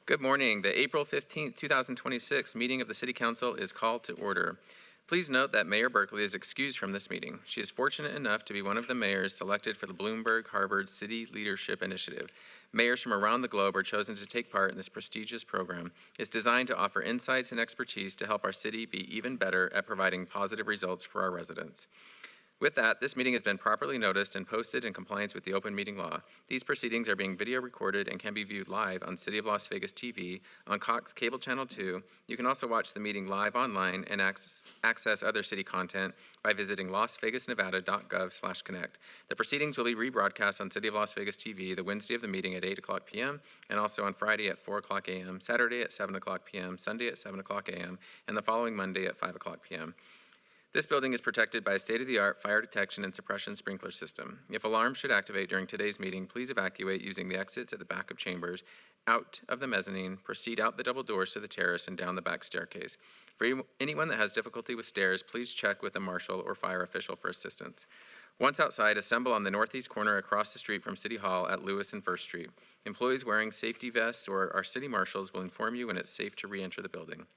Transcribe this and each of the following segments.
Good morning. The April 15th, 2026 meeting of the City Council is called to order. Please note that Mayor Berkeley is excused from this meeting. She is fortunate enough to be one of the mayors selected for the Bloomberg-Harvard City Leadership Initiative. Mayors from around the globe are chosen to take part in this prestigious program. It's designed to offer insights and expertise to help our city be even better at providing positive results for our residents. With that, this meeting has been properly noticed and posted in compliance with the open meeting law. These proceedings are being video recorded and can be viewed live on City of Las Vegas TV, on Cox Cable Channel 2. You can also watch the meeting live online and access other city content by visiting lasvegasnevada.gov/connect. The proceedings will be rebroadcast on City of Las Vegas TV the Wednesday of the meeting at 8:00 p.m. and also on Friday at 4:00 a.m., Saturday at 7:00 p.m., Sunday at 7:00 a.m., and the following Monday at 5:00 p.m. This building is protected by a state-of-the-art fire detection and suppression sprinkler system. If alarms should activate during today's meeting, please evacuate using the exits at the back of chambers, out of the mezzanine, proceed out the double doors to the terrace, and down the back staircase. For anyone that has difficulty with stairs, please check with a marshal or fire official for assistance. Once outside, assemble on the northeast corner across the street from City Hall at Lewis and First Street. Employees wearing safety vests or our city marshals will inform you when it's safe to re-enter the building.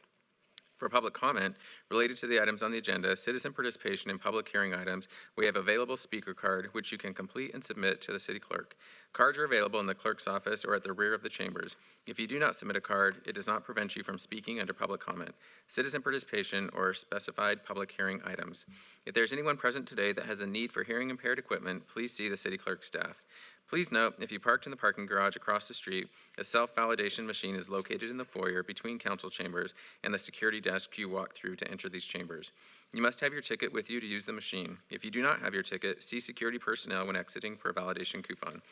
For public comment related to the items on the agenda, citizen participation in public hearing items, we have available speaker card, which you can complete and submit to the city clerk. Cards are available in the clerk's office or at the rear of the chambers. If you do not submit a card, it does not prevent you from speaking under public comment, citizen participation, or specified public hearing items. If there's anyone present today that has a need for hearing impaired equipment, please see the city clerk's staff. Please note, if you parked in the parking garage across the street, a self-validation machine is located in the foyer between council chambers and the security desk you walk through to enter these chambers. You must have your ticket with you to use the machine. If you do not have your ticket, see security personnel when exiting for a validation coupon.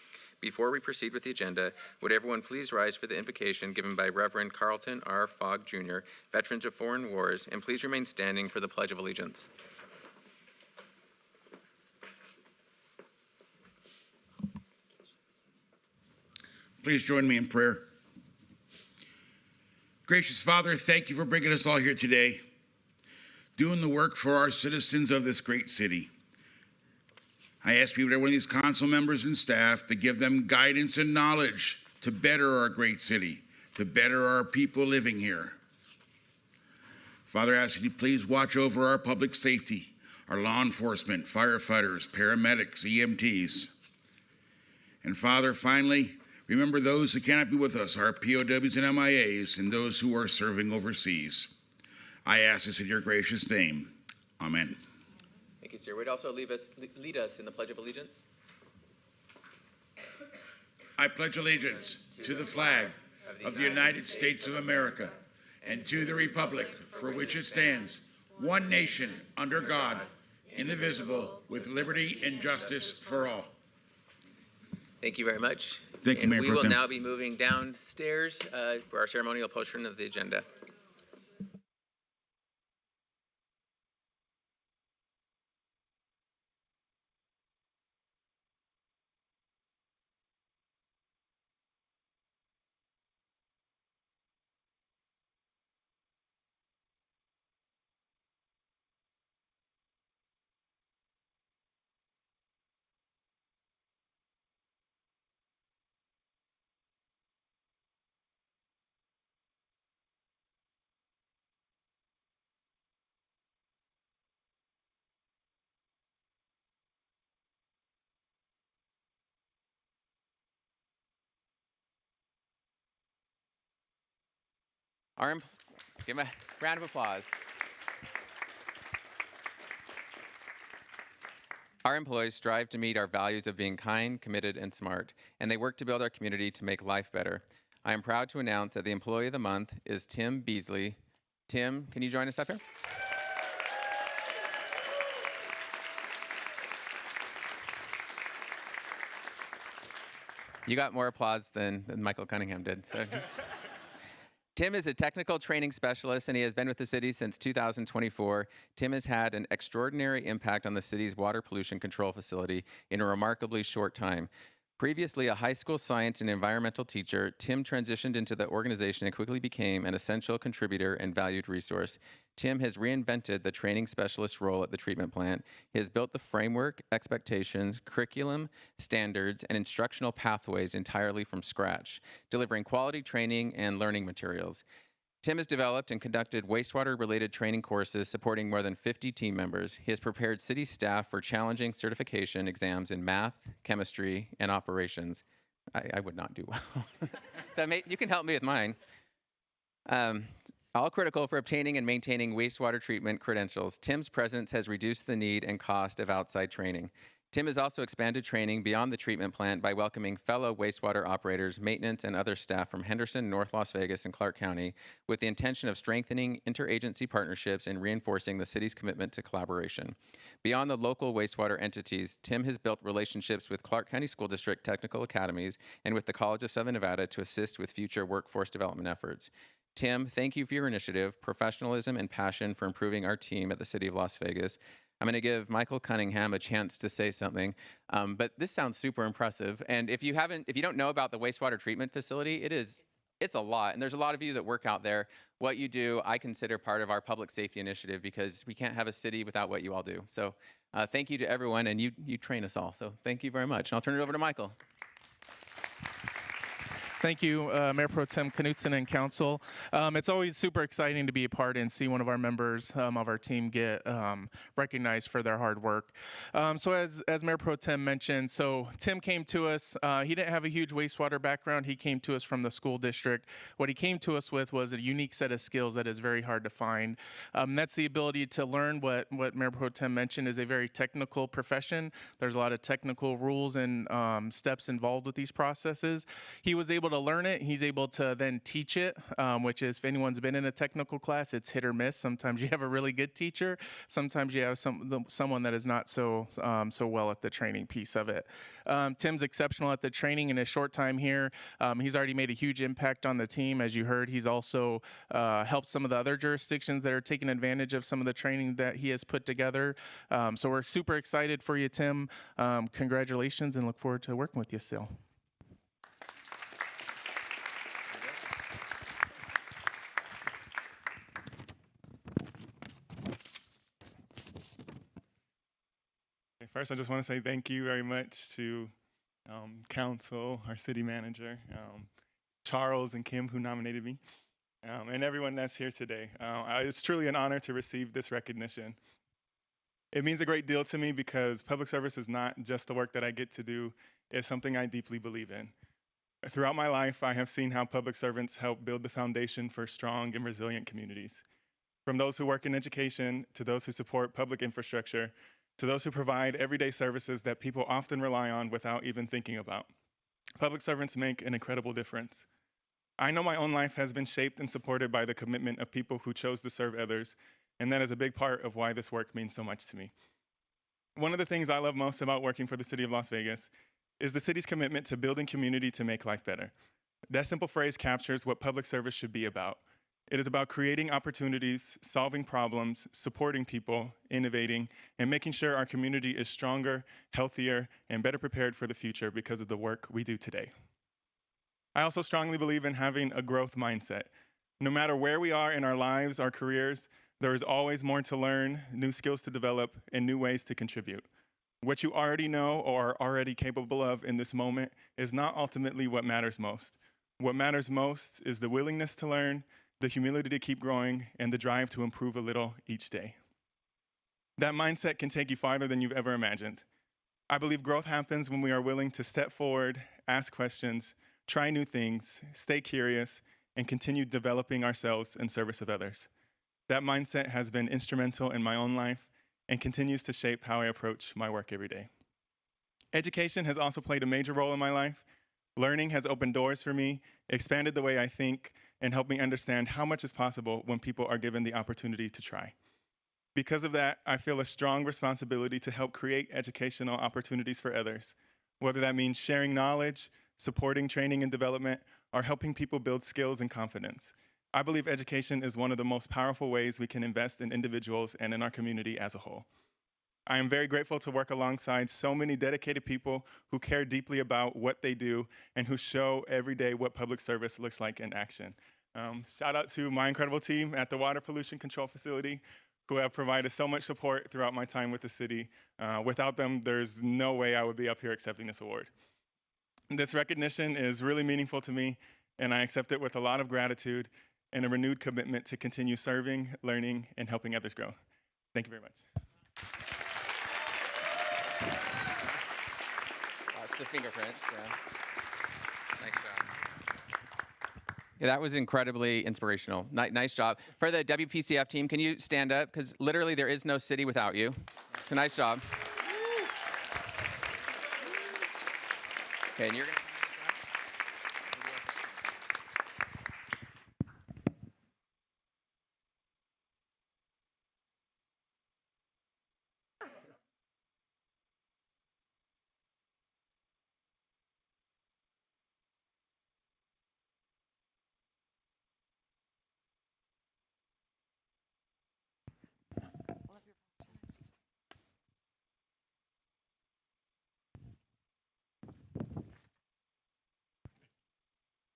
Before we proceed with the agenda, would everyone please rise for the invocation given by Reverend Carlton R. Fogg, Jr., Veterans of Foreign Wars, and please remain standing for the Pledge of Allegiance. Please join me in prayer. Gracious Father, thank you for bringing us all here today, doing the work for our citizens of this great city. I ask you, every one of these council members and staff, to give them guidance and knowledge to better our great city, to better our people living here. Father, I ask you to please watch over our public safety, our law enforcement, firefighters, paramedics, EMTs. And Father, finally, remember those who cannot be with us, our POWs and MIAs, and those who are serving overseas. I ask this in your gracious name. Amen. Thank you, sir. Would also lead us in the Pledge of Allegiance? I pledge allegiance to the flag of the United States of America and to the republic for which it stands, one nation, under God, indivisible, with liberty and justice for all. Thank you very much. Thank you, Mayor We Pro will Tem. now be moving downstairs for our ceremonial portion of the agenda. Give a round of applause. Our employees strive to meet our values of being kind, committed, and smart, and they work to build our community to make life better. I am proud to announce that the Employee of the Month is Tim Beasley. Tim, can you join us up here? You got more applause than Michael Cunningham did. So. Tim is a technical training specialist, and he has been with the city since 2024. Tim has had an extraordinary impact on the city's water pollution control facility in a remarkably short time. Previously a high school science and environmental teacher, Tim transitioned into the organization and quickly became an essential contributor and valued resource. Tim has reinvented the training specialist role at the treatment plant. He has built the framework, expectations, curriculum, standards, and instructional pathways entirely from scratch, delivering quality training and learning materials. Tim has developed and conducted wastewater related training courses supporting more than 50 team members. He has prepared city staff for challenging certification exams in math, chemistry, and operations. I would not do well. You can help me with mine. Um, all critical for obtaining and maintaining wastewater treatment credentials. Tim's presence has reduced the need and cost of outside training. Tim has also expanded training beyond the treatment plant by welcoming fellow wastewater operators, maintenance, and other staff from Henderson, North Las Vegas, and Clark County with the intention of strengthening interagency partnerships and reinforcing the city's commitment to collaboration. Beyond the local wastewater entities, Tim has built relationships with Clark County School District technical academies and with the College of Southern Nevada to assist with future workforce development efforts. Tim, thank you for your initiative, professionalism, and passion for improving our team at the City of Las Vegas. I'm going to give Michael Cunningham a chance to say something, but this sounds super impressive. And if you don't know about the wastewater treatment facility, it's a lot. And there's a lot of you that work out there. What you do, I consider part of our public safety initiative because we can't have a city without what you all do. So thank you to everyone, and you train us all. So thank you very much. And I'll turn it over to Michael. Thank you, Mayor Pro Tem Knutson and Council. It's always super exciting to be a part and see one of our members of our team get recognized for their hard work. So as Mayor Pro Tem mentioned, so Tim came to us. He didn't have a huge wastewater background. He came to us from the school district. What he came to us with was a unique set of skills that is very hard to find. That's the ability to learn what Mayor Pro Tem mentioned is a very technical profession. There's a lot of technical rules and steps involved with these processes. He was able to learn it. He's able to then teach it, which is, if anyone's been in a technical class, it's hit or miss. Sometimes you have a really good teacher. Sometimes you have someone that is not so well at the training piece of it. Tim's exceptional at the training in his short time here. He's already made a huge impact on the team. As you heard, he's also helped some of the other jurisdictions that are taking advantage of some of the training that he has put together. So we're super excited for you, Tim. Congratulations, and look forward to working with you still. First, I just want to say thank you very much to council, our city manager, Charles and Kim, who nominated me, and everyone that's here today. It's truly an honor to receive this recognition. It means a great deal to me because public service is not just the work that I get to do, it's something I deeply believe in. Throughout my life, I have seen how public servants help build the foundation for strong and resilient communities. From those who work in education, to those who support public infrastructure, to those who provide everyday services that people often rely on without even thinking about. Public servants make an incredible difference. I know my own life has been shaped and supported by the commitment of people who chose to serve others, and that is a big part of why this work means so much to me. One of the things I love most about working for the City of Las Vegas is the city's commitment to building community to make life better. That simple phrase captures what public service should be about. It is about creating opportunities, solving problems, supporting people, innovating, and making sure our community is stronger, healthier, and better prepared for the future because of the work we do today. I also strongly believe in having a growth mindset. No matter where we are in our lives, our careers, there is always more to learn, new skills to develop, and new ways to contribute. What you already know or are already capable of in this moment is not ultimately what matters most. What matters most is the willingness to learn, the humility to keep growing, and the drive to improve a little each day. That mindset can take you farther than you've ever imagined. I believe growth happens when we are willing to step forward, ask questions, try new things, stay curious, and continue developing ourselves in service of others. That mindset has been instrumental in my own life and continues to shape how I approach my work every day. Education has also played a major role in my life. Learning has opened doors for me, expanded the way I think, and helped me understand how much is possible when people are given the opportunity to try. Because of that, I feel a strong responsibility to help create educational opportunities for others, whether that means sharing knowledge, supporting training and development, or helping people build skills and confidence. I believe education is one of the most powerful ways we can invest in individuals and in our community as a whole. I am very grateful to work alongside so many dedicated people who care deeply about what they do and who show every day what public service looks like in action. Shout out to my incredible team at the Water Pollution Control Facility, who have provided so much support throughout my time with the city. Without them, there's no way I would be up here accepting this award. This recognition is really meaningful to me, and I accept it with a lot of gratitude and a renewed commitment to continue serving, learning, and helping others grow. Thank you very much. Watch the fingerprints. Yeah. Nice job. Yeah, that was incredibly inspirational. Nice job. For the WPCF team, can you stand up? Because literally there is no city without you. So nice job. Okay, and you're going to...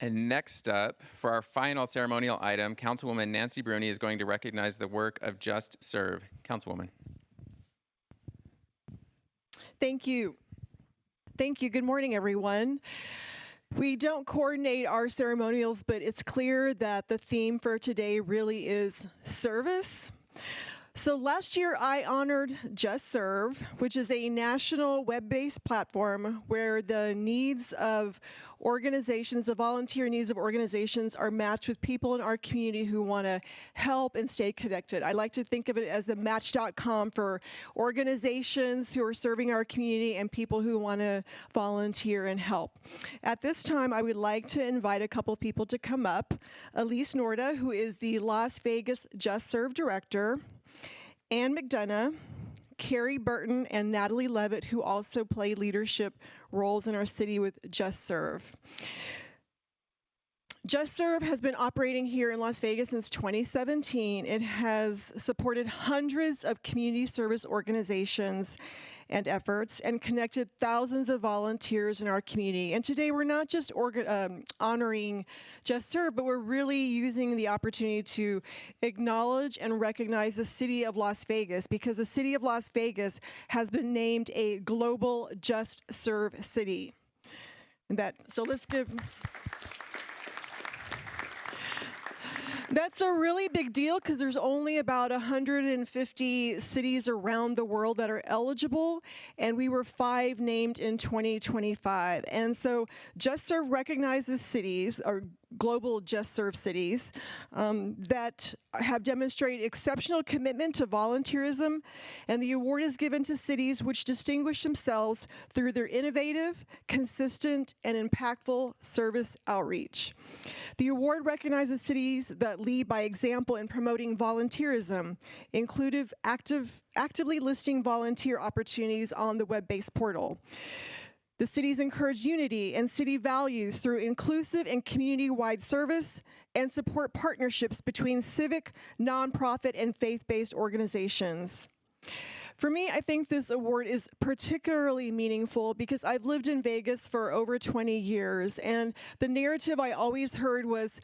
And next up, for our final ceremonial item, Councilwoman Nancy Bruni is going to recognize the work of Just Serve. Councilwoman. Thank you. Thank you. Good morning, everyone. We don't coordinate our ceremonials, but it's clear that the theme for today really is service. So last year, I honored Just Serve, which is a national web-based platform where the needs of organizations, the volunteer needs of organizations are matched with people in our community who want to help and stay connected. I like to think of it as a match.com for organizations who are serving our community and people who want to volunteer and help. At this time, I would like to invite a couple of people to come up. Elise Norda, who is the Las Vegas Just Serve Director, Ann McDonough, Carrie Burton, and Natalie Levitt, who also play leadership roles in our city with Just Serve. Just Serve has been operating here in Las Vegas since 2017. It has supported hundreds of community service organizations and efforts and connected thousands of volunteers in our community. And today we're not just honoring Just Serve, but we're really using the opportunity to acknowledge and recognize the city of Las Vegas, because the city of Las Vegas has been named a global Just Serve city. So let's give... That's a really big deal because there's only about 150 cities around the world that are eligible, and we were 5 named in 2025. And so Just Serve recognizes cities, or global Just Serve cities, that have demonstrated exceptional commitment to volunteerism, and the award is given to cities which distinguish themselves through their innovative, consistent, and impactful service outreach. The award recognizes cities that lead by example in promoting volunteerism, actively listing volunteer opportunities on the web-based portal. The cities encourage unity and city values through inclusive and community-wide service and support partnerships between civic, nonprofit, and faith-based organizations. For me, I think this award is particularly meaningful because I've lived in Vegas for over 20 years, and the narrative I always heard was,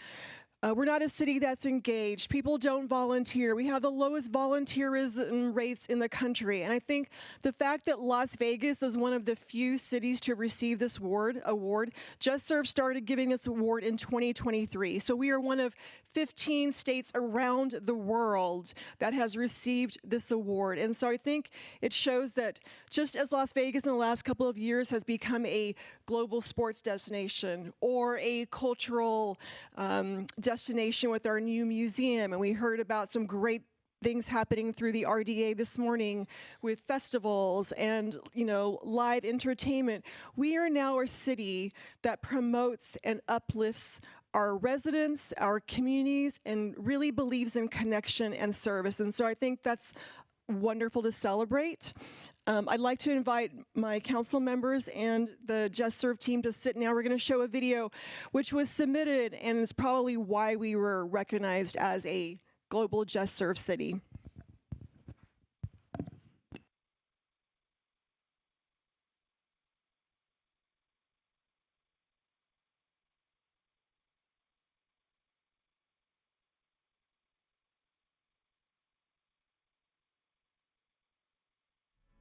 we're not a city that's engaged. People don't volunteer. We have the lowest volunteerism rates in the country. And I think the fact that Las Vegas is one of the few cities to receive this award, Just Serve started giving this award in 2023. So we are one of 15 states around the world that has received this award. And so I think it shows that just as Las Vegas in the last couple of years has become a global sports destination or a cultural destination with our new museum, and we heard about some great things happening through the RDA this morning with festivals and, live entertainment. We are now a city that promotes and uplifts our residents, our communities, and really believes in connection and service. And so I think that's wonderful to celebrate. I'd like to invite my council members and the Just Serve team to sit now. We're going to show a video which was submitted and is probably why we were recognized as a global Just Serve city.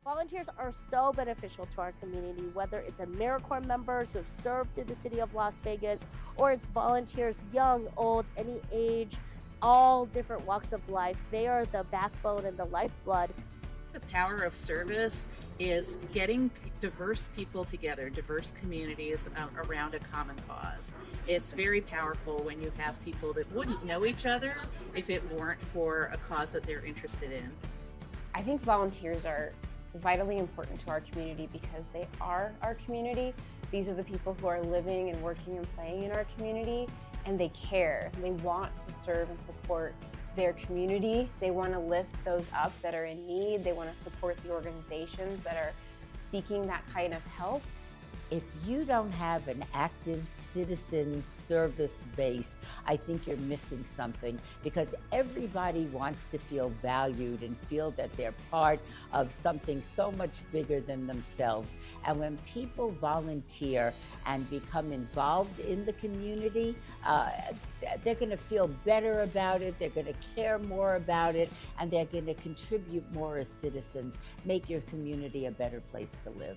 Volunteers are so beneficial to our community, whether it's AmeriCorps members who have served through the city of Las Vegas, or it's volunteers, young, old, any age, all different walks of life. They are the backbone and the lifeblood. The power of service is getting diverse people together, diverse communities around a common cause. It's very powerful when you have people that wouldn't know each other if it weren't for a cause that they're interested in. I think volunteers are vitally important to our community because they are our community. These are the people who are living and working and playing in our community, and they care. They want to serve and support their community. They want to lift those up that are in need. They want to support the organizations that are seeking that kind of help. If you don't have an active citizen service base, I think you're missing something, because everybody wants to feel valued and feel that they're part of something so much bigger than themselves. And when people volunteer and become involved in the community, they're going to feel better about it, they're going to care more about it, and they're going to contribute more as citizens, make your community a better place to live.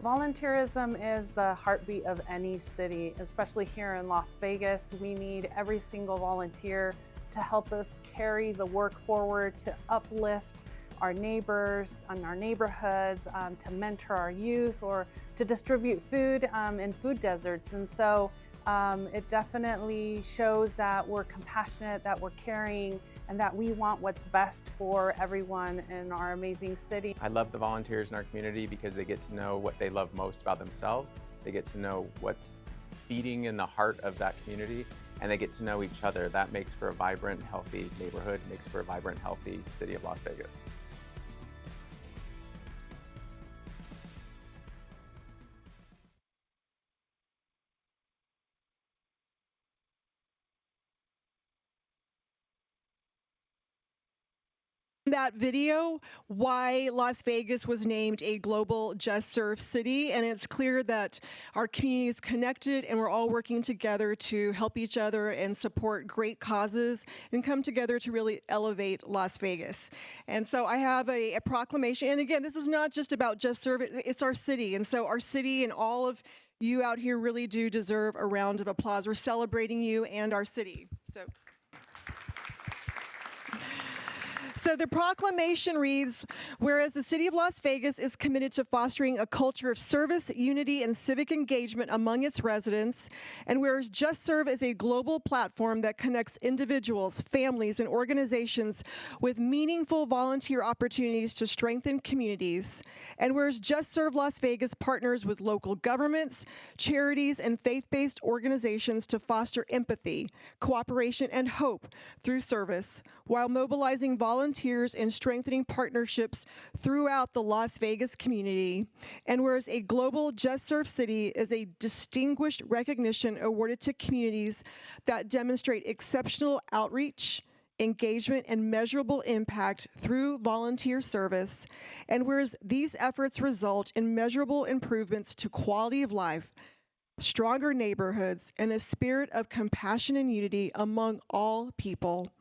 Volunteerism is the heartbeat of any city, especially here in Las Vegas. We need every single volunteer to help us carry the work forward, to uplift our neighbors and our neighborhoods, to mentor our youth, or to distribute food in food deserts. And so it definitely shows that we're compassionate, that we're caring, and that we want what's best for everyone in our amazing city. I love the volunteers in our community because they get to know what they love most about themselves. They get to know what's beating in the heart of that community, and they get to know each other. That makes for a vibrant, healthy neighborhood, makes for a vibrant, healthy city of Las Vegas. That video, why Las Vegas was named a global Just Serve city, and it's clear that our community is connected and we're all working together to help each other and support great causes and come together to really elevate Las Vegas. And so I have a proclamation, and again, this is not just about Just Serve, it's our city, and so our city and all of you out here really do deserve a round of applause. We're celebrating you and our city. So the proclamation reads, whereas the City of Las Vegas is committed to fostering a culture of service, unity, and civic engagement among its residents, and whereas Just Serve is a global platform that connects individuals, families, and organizations with meaningful volunteer opportunities to strengthen communities, and whereas Just Serve Las Vegas partners with local governments, charities, and faith-based organizations to foster empathy, cooperation, and hope through service, while mobilizing volunteers and strengthening partnerships throughout the Las Vegas community. And whereas a global Just Serve city is a distinguished recognition awarded to communities that demonstrate exceptional outreach, engagement, and measurable impact through volunteer service, and whereas these efforts result in measurable improvements to quality of life, stronger neighborhoods, and a spirit of compassion and unity among all people.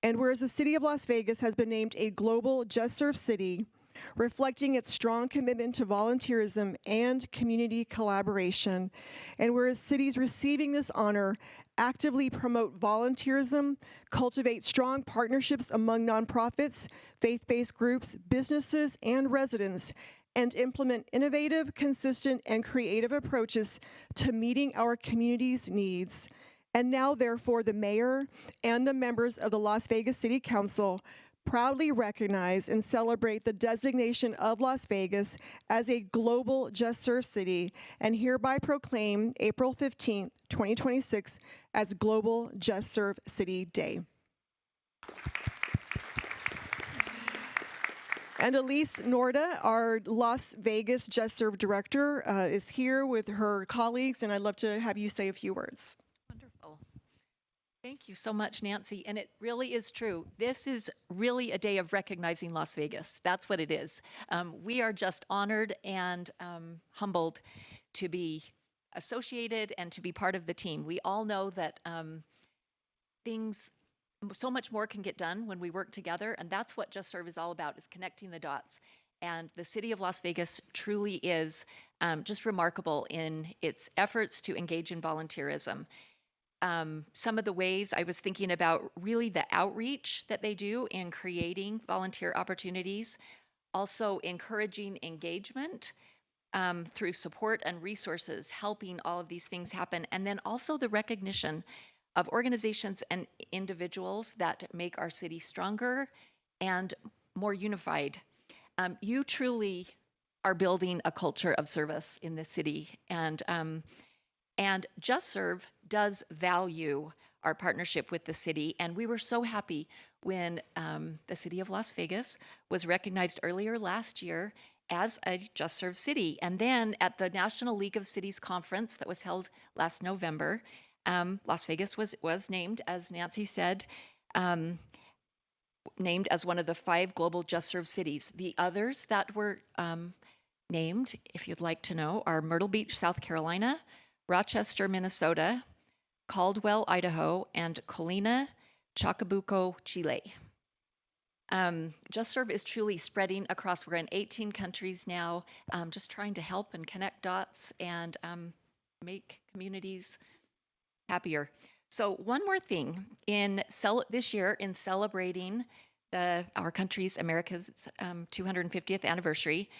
And whereas the City of Las Vegas has been named a global Just Serve city, reflecting its strong commitment to volunteerism and community collaboration, and whereas cities receiving this honor actively promote volunteerism, cultivate strong partnerships among nonprofits, faith-based groups, businesses, and residents, and implement innovative, consistent, and creative approaches to meeting our community's needs. And now, therefore, the mayor and the members of the Las Vegas City Council proudly recognize and celebrate the designation of Las Vegas as a global Just Serve city, and hereby proclaim April 15th, 2026 as Global Just Serve City Day. And Elise Norda, our Las Vegas Just Serve director, is here with her colleagues, and I'd love to have you say a few words. Wonderful. Thank you so much, Nancy. And it really is true. This is really a day of recognizing Las Vegas. That's what it is. We are just honored and humbled to be associated and to be part of the team. We all know that so much more can get done when we work together, and that's what Just Serve is all about, is connecting the dots. And the city of Las Vegas truly is just remarkable in its efforts to engage in volunteerism. Some of the ways I was thinking about really the outreach that they do in creating volunteer opportunities, also encouraging engagement through support and resources, helping all of these things happen, and then also the recognition of organizations and individuals that make our city stronger and more unified. You truly are building a culture of service in this city, and Just Serve does value our partnership with the city. And we were so happy when the city of Las Vegas was recognized earlier last year as a Just Serve city. And then at the National League of Cities conference that was held last November, Las Vegas was named, as Nancy said, named as one of the 5 global Just Serve cities. The others that were named, if you'd like to know, are Myrtle Beach, South Carolina, Rochester, Minnesota, Caldwell, Idaho, and Colina, Chacabuco, Chile. Just Serve is truly spreading across, we're in 18 countries now, just trying to help and connect dots and make communities happier. So one more thing, this year in celebrating our country's, America's 250th anniversary,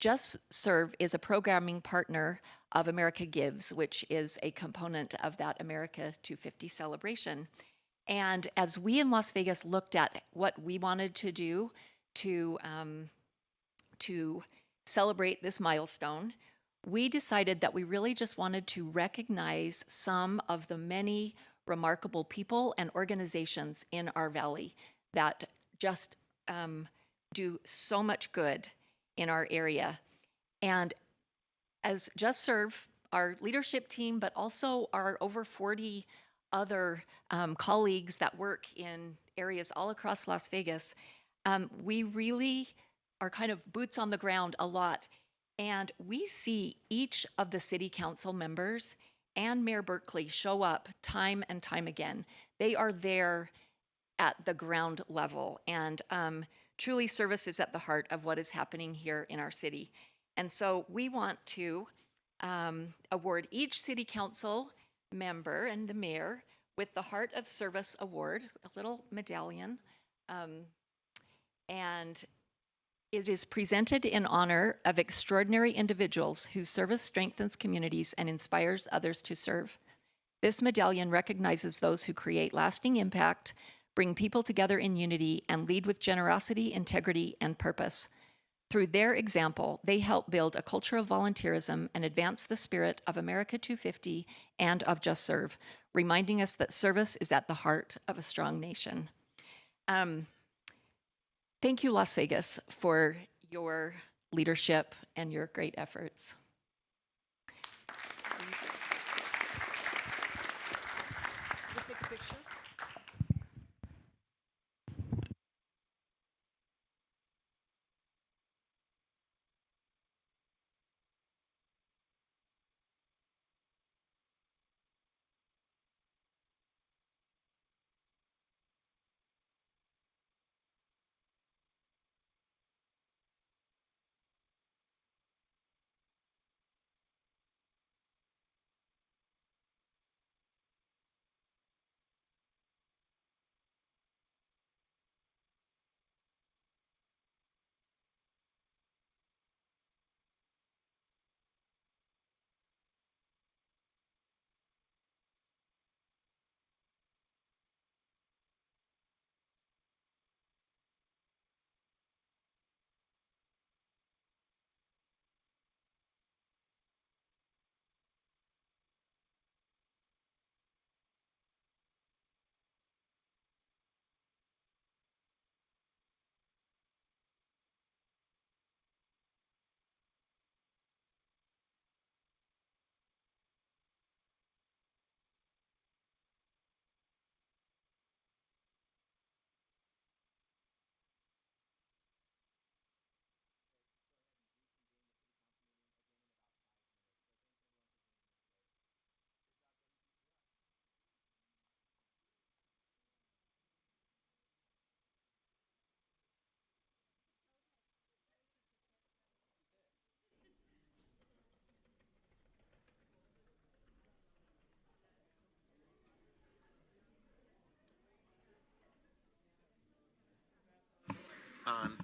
Just Serve is a programming partner of America Gives, which is a component of that America 250 celebration. And as we in Las Vegas looked at what we wanted to do to celebrate this milestone, we decided that we really just wanted to recognize some of the many remarkable people and organizations in our valley that just do so much good in our area. And as Just Serve, our leadership team, but also our over 40 other colleagues that work in areas all across Las Vegas, we really are kind of boots on the ground a lot. And we see each of the city council members and Mayor Berkeley show up time and time again. They are there at the ground level, and truly service is at the heart of what is happening here in our city. And so we want to award each city council member and the mayor with the Heart of Service Award, a little medallion. And it is presented in honor of extraordinary individuals whose service strengthens communities and inspires others to serve. This medallion recognizes those who create lasting impact, bring people together in unity, and lead with generosity, integrity, and purpose. Through their example, they help build a culture of volunteerism and advance the spirit of America 250 and of Just Serve, reminding us that service is at the heart of a strong nation. Thank you, Las Vegas, for your leadership and your great efforts. We'll take a picture. On.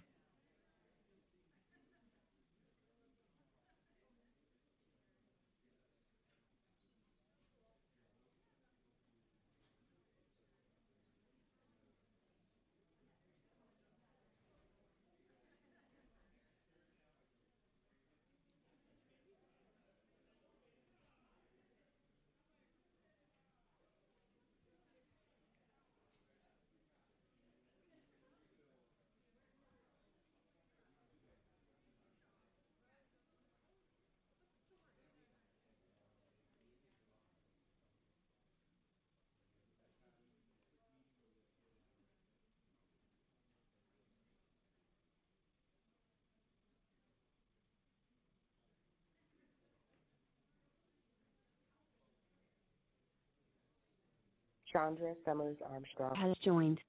Chandra Summers Armstrong has joined.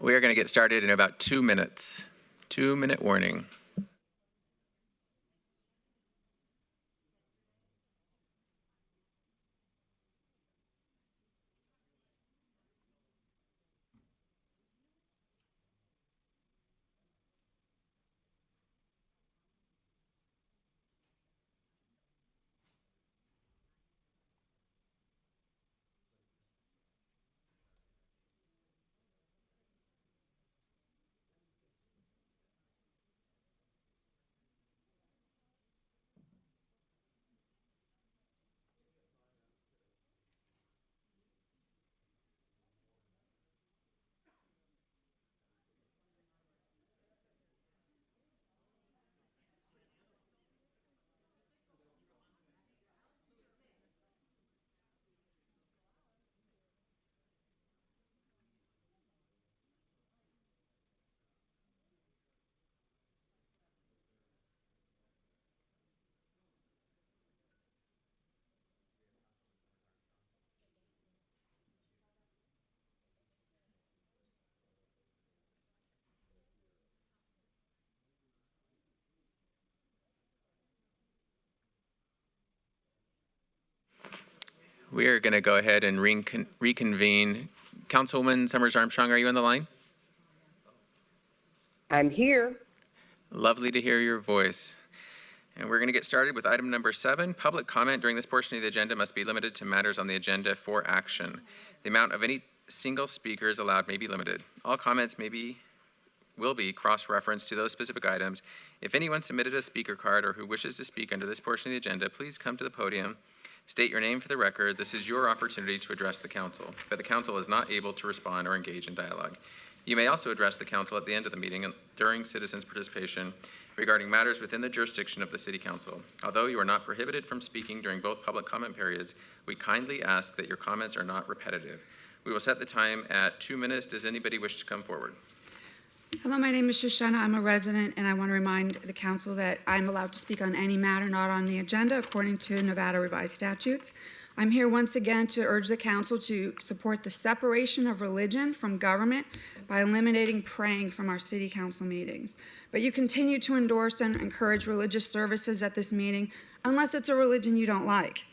We are going to get started in about 2 minutes. 2-minute warning. We are going to go ahead and reconvene. Councilwoman Summers Armstrong, are you on the line? I'm here. Lovely to hear your voice. And we're going to get started with item number 7. Public comment during this portion of the agenda must be limited to matters on the agenda for action. The amount of any single speakers allowed may be limited. All comments will be cross-referenced to those specific items. If anyone submitted a speaker card or who wishes to speak under this portion of the agenda, please come to the podium. State your name for the record. This is your opportunity to address the council, but the council is not able to respond or engage in dialogue. You may also address the council at the end of the meeting and during citizens' participation regarding matters within the jurisdiction of the City Council. Although you are not prohibited from speaking during both public comment periods, we kindly ask that your comments are not repetitive. We will set the time at 2 minutes. Does anybody wish to come forward? Hello, my name is Shoshana. I'm a resident, and I want to remind the council that I'm allowed to speak on any matter not on the agenda according to Nevada revised statutes. I'm here once again to urge the council to support the separation of religion from government by eliminating praying from our city council meetings. But you continue to endorse and encourage religious services at this meeting unless it's a religion you don't like.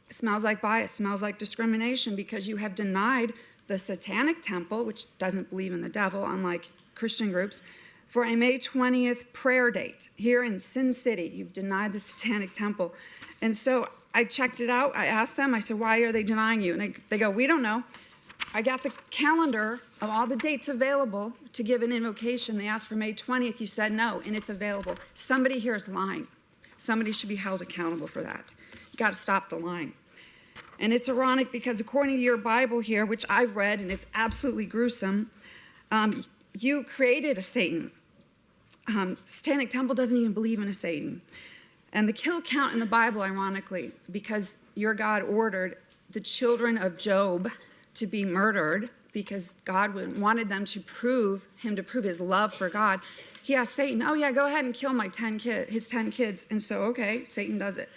It smells like bias, smells like discrimination, because you have denied the Satanic Temple, which doesn't believe in the devil, unlike Christian groups, for a May 20th prayer date here in Sin City. You've denied the Satanic Temple. And so I checked it out. I asked them, I said, why are they denying you? And they go, we don't know. I got the calendar of all the dates available to give an invocation. They asked for May 20th. You said no, and it's available. Somebody here is lying. Somebody should be held accountable for that. You got to stop the lying. And it's ironic because according to your Bible here, which I've read, and it's absolutely gruesome, you created a Satan. Satanic Temple doesn't even believe in a Satan. And the kill count in the Bible, ironically, because your God ordered the children of Job to be murdered because God wanted them to prove his love for God. He asked Satan, oh yeah, go ahead and kill his 10 kids. And so, okay, Satan does it.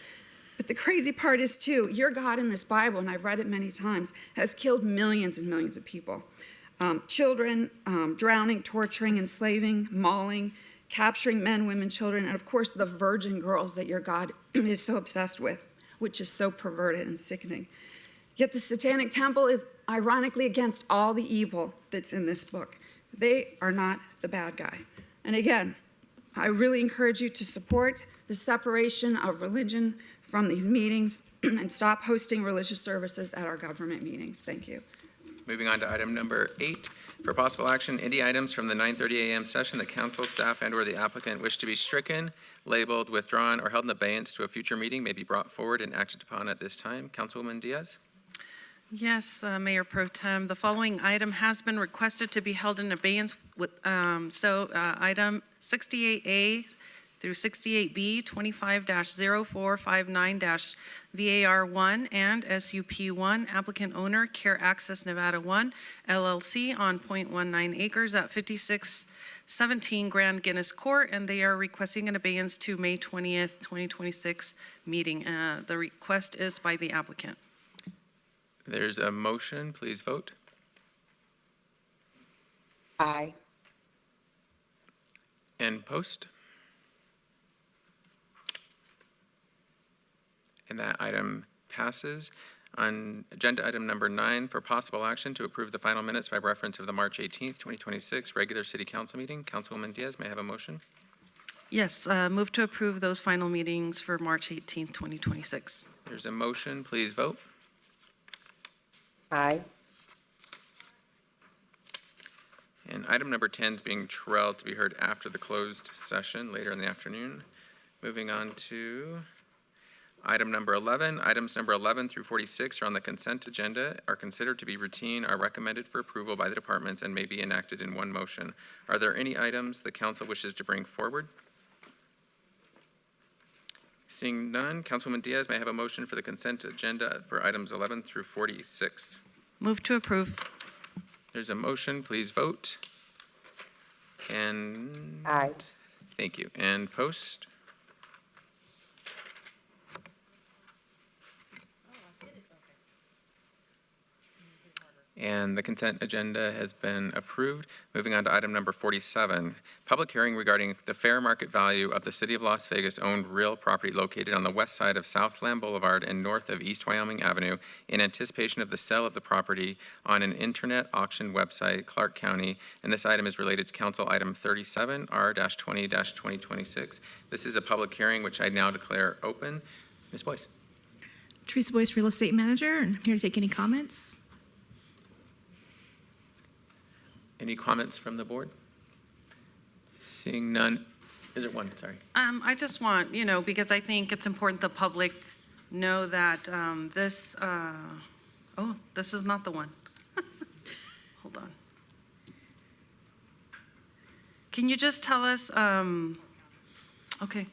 But the crazy part is too, your God in this Bible, and I've read it many times, has killed millions and millions of people. Children, drowning, torturing, enslaving, mauling, capturing men, women, children, and of course the virgin girls that your God is so obsessed with, which is so perverted and sickening. Yet the Satanic Temple is ironically against all the evil that's in this book. They are not the bad guy. And again, I really encourage you to support the separation of religion from these meetings and stop hosting religious services at our government meetings. Thank you. Moving on to item number 8. For possible action, any items from the 9:30 a.m. session that council, staff, and/or the applicant wish to be stricken, labeled, withdrawn, or held in abeyance to a future meeting may be brought forward and acted upon at this time. Councilwoman Diaz? Yes, Mayor Pro Tem, the following item has been requested to be held in abeyance with, item 68A through 68B, 25-0459-VAR1 and SUP1, applicant owner, Care Access Nevada 1, LLC on .19 acres at 5617 Grand Guinness Court, and they are requesting an abeyance to May 20th, 2026 meeting. The request is by the applicant. There's a motion. Please vote. Aye. And post. And that item passes. On agenda item number 9, for possible action to approve the final minutes by reference of the March 18th, 2026 regular city council meeting. Councilwoman Diaz, may I have a motion? Yes, move to approve those final meetings for March 18th, 2026. There's a motion. Please vote. Aye. And item number 10 is being trailed to be heard after the closed session later in the afternoon. Moving on to item number 11. Items number 11 through 46 are on the consent agenda, are considered to be routine, are recommended for approval by the departments, and may be enacted in one motion. Are there any items the council wishes to bring forward? Seeing none, Councilwoman Diaz, may I have a motion for the consent agenda for items 11 through 46? Move to approve. There's a motion. Please vote. And Aye. thank you. And post. And the consent agenda has been approved. Moving on to item number 47, public hearing regarding the fair market value of the City of Las Vegas owned real property located on the west side of Southland Boulevard and north of East Wyoming Avenue in anticipation of the sale of the property on an internet auction website, Clark County. And this item is related to Council Item 37, R-20-2026. This is a public hearing which I now declare open. Ms. Boyce. Teresa Boyce, Real Estate Manager, and I'm here to take any comments. Any comments from the board? Seeing none. Is there one? Sorry. I just want, because I think it's important the public know that this is not the one. Hold on. Can you just tell us, okay,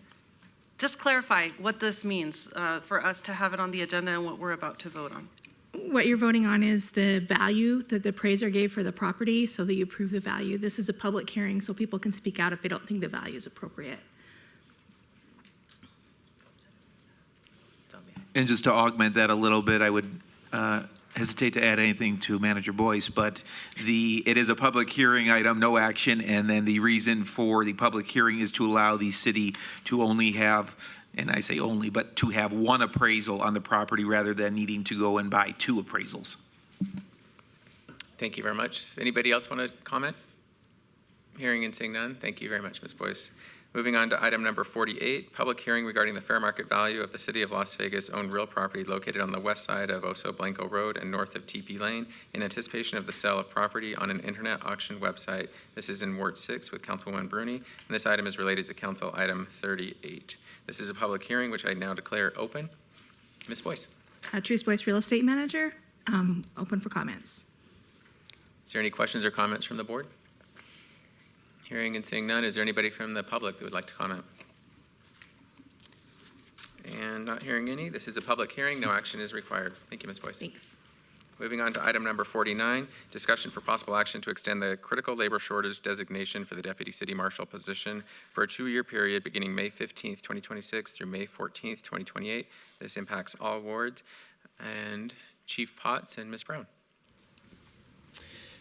just clarify what this means for us to have it on the agenda and what we're about to vote on. What you're voting on is the value that the appraiser gave for the property, so that you approve the value. This is a public hearing, so people can speak out if they don't think the value is appropriate. And just to augment that a little bit, I would hesitate to add anything to Manager Boyce, but it is a public hearing item, no action, and then the reason for the public hearing is to allow the city to only have, and I say only, but to have one appraisal on the property rather than needing to go and buy two appraisals. Thank you very much. Anybody else want to comment? Hearing and seeing none. Thank you very much, Ms. Boyce. Moving on to item number 48, public hearing regarding the fair market value of the City of Las Vegas owned real property located on the west side of Oso Blanco Road and north of TP Lane in anticipation of the sale of property on an internet auction website. This is in Ward 6 with Councilwoman Bruni, and this item is related to Council Item 38. This is a public hearing which I now declare open. Ms. Boyce. Trees Boyce Real Estate Manager. Open for comments. Is there any questions or comments from the board? Hearing and seeing none, is there anybody from the public that would like to comment? And not hearing any, this is a public hearing. No action is required. Thank you, Ms. Boyce. Thanks. Moving on to item number 49, discussion for possible action to extend the critical labor shortage designation for the Deputy City Marshal position for a 2-year period beginning May 15th, 2026 through May 14th, 2028. This impacts all wards. And Chief Potts and Ms. Brown.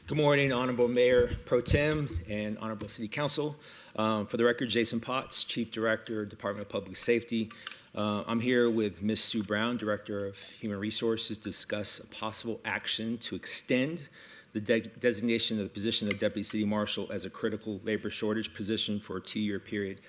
Good morning, Honorable Mayor Pro Tem and Honorable City Council. For the record, Jason Potts, Chief Director, Department of Public Safety. I'm here with Ms. Sue Brown, Director of Human Resources, to discuss a possible action to extend the designation of the position of Deputy City Marshal as a critical labor shortage position for a 2-year period.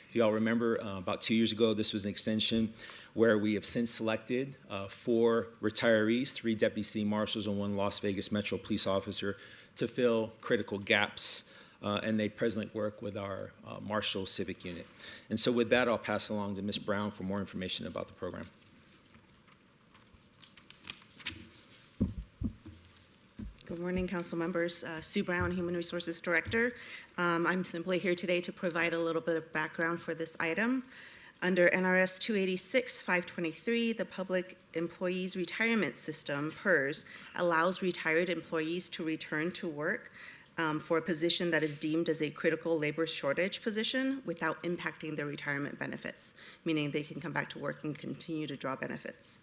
If you all remember, about 2 years ago, this was an extension where we have since selected 4 retirees, 3 Deputy City Marshals and 1 Las Vegas Metro Police Officer to fill critical gaps. And they presently work with our Marshall Civic Unit. And so with that, I'll pass along to Ms. Brown for more information about the program. Good morning, council members. Sue Brown, Human Resources Director. I'm simply here today to provide a little bit of background for this item. Under NRS 286-523, the Public Employees Retirement System, PERS, allows retired employees to return to work for a position that is deemed as a critical labor shortage position without impacting their retirement benefits, meaning they can come back to work and continue to draw benefits.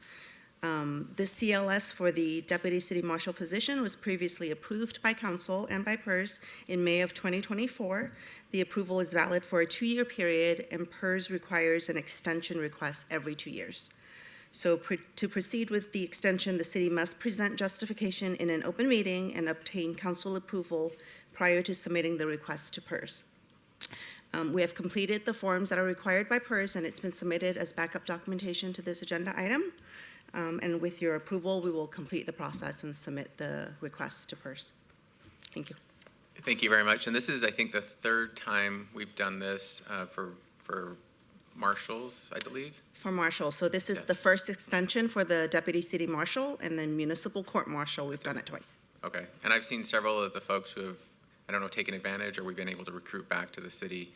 The CLS for the Deputy City Marshal position was previously approved by Council and by PERS in May of 2024. The approval is valid for a 2-year period, and PERS requires an extension request every 2 years. So to proceed with the extension, the city must present justification in an open meeting and obtain council approval prior to submitting the request to PERS. We have completed the forms that are required by PERS, and it's been submitted as backup documentation to this agenda item. And with your approval, we will complete the process and submit the request to PERS. Thank you. Thank you very much. And this is, I think, the 3rd time we've done this for marshals, I believe. For marshal. So this is the first extension for the Deputy City Marshal, and then Municipal Court Marshal, we've done it twice. Okay. And I've seen several of the folks who have, I don't know, taken advantage, or we've been able to recruit back to the city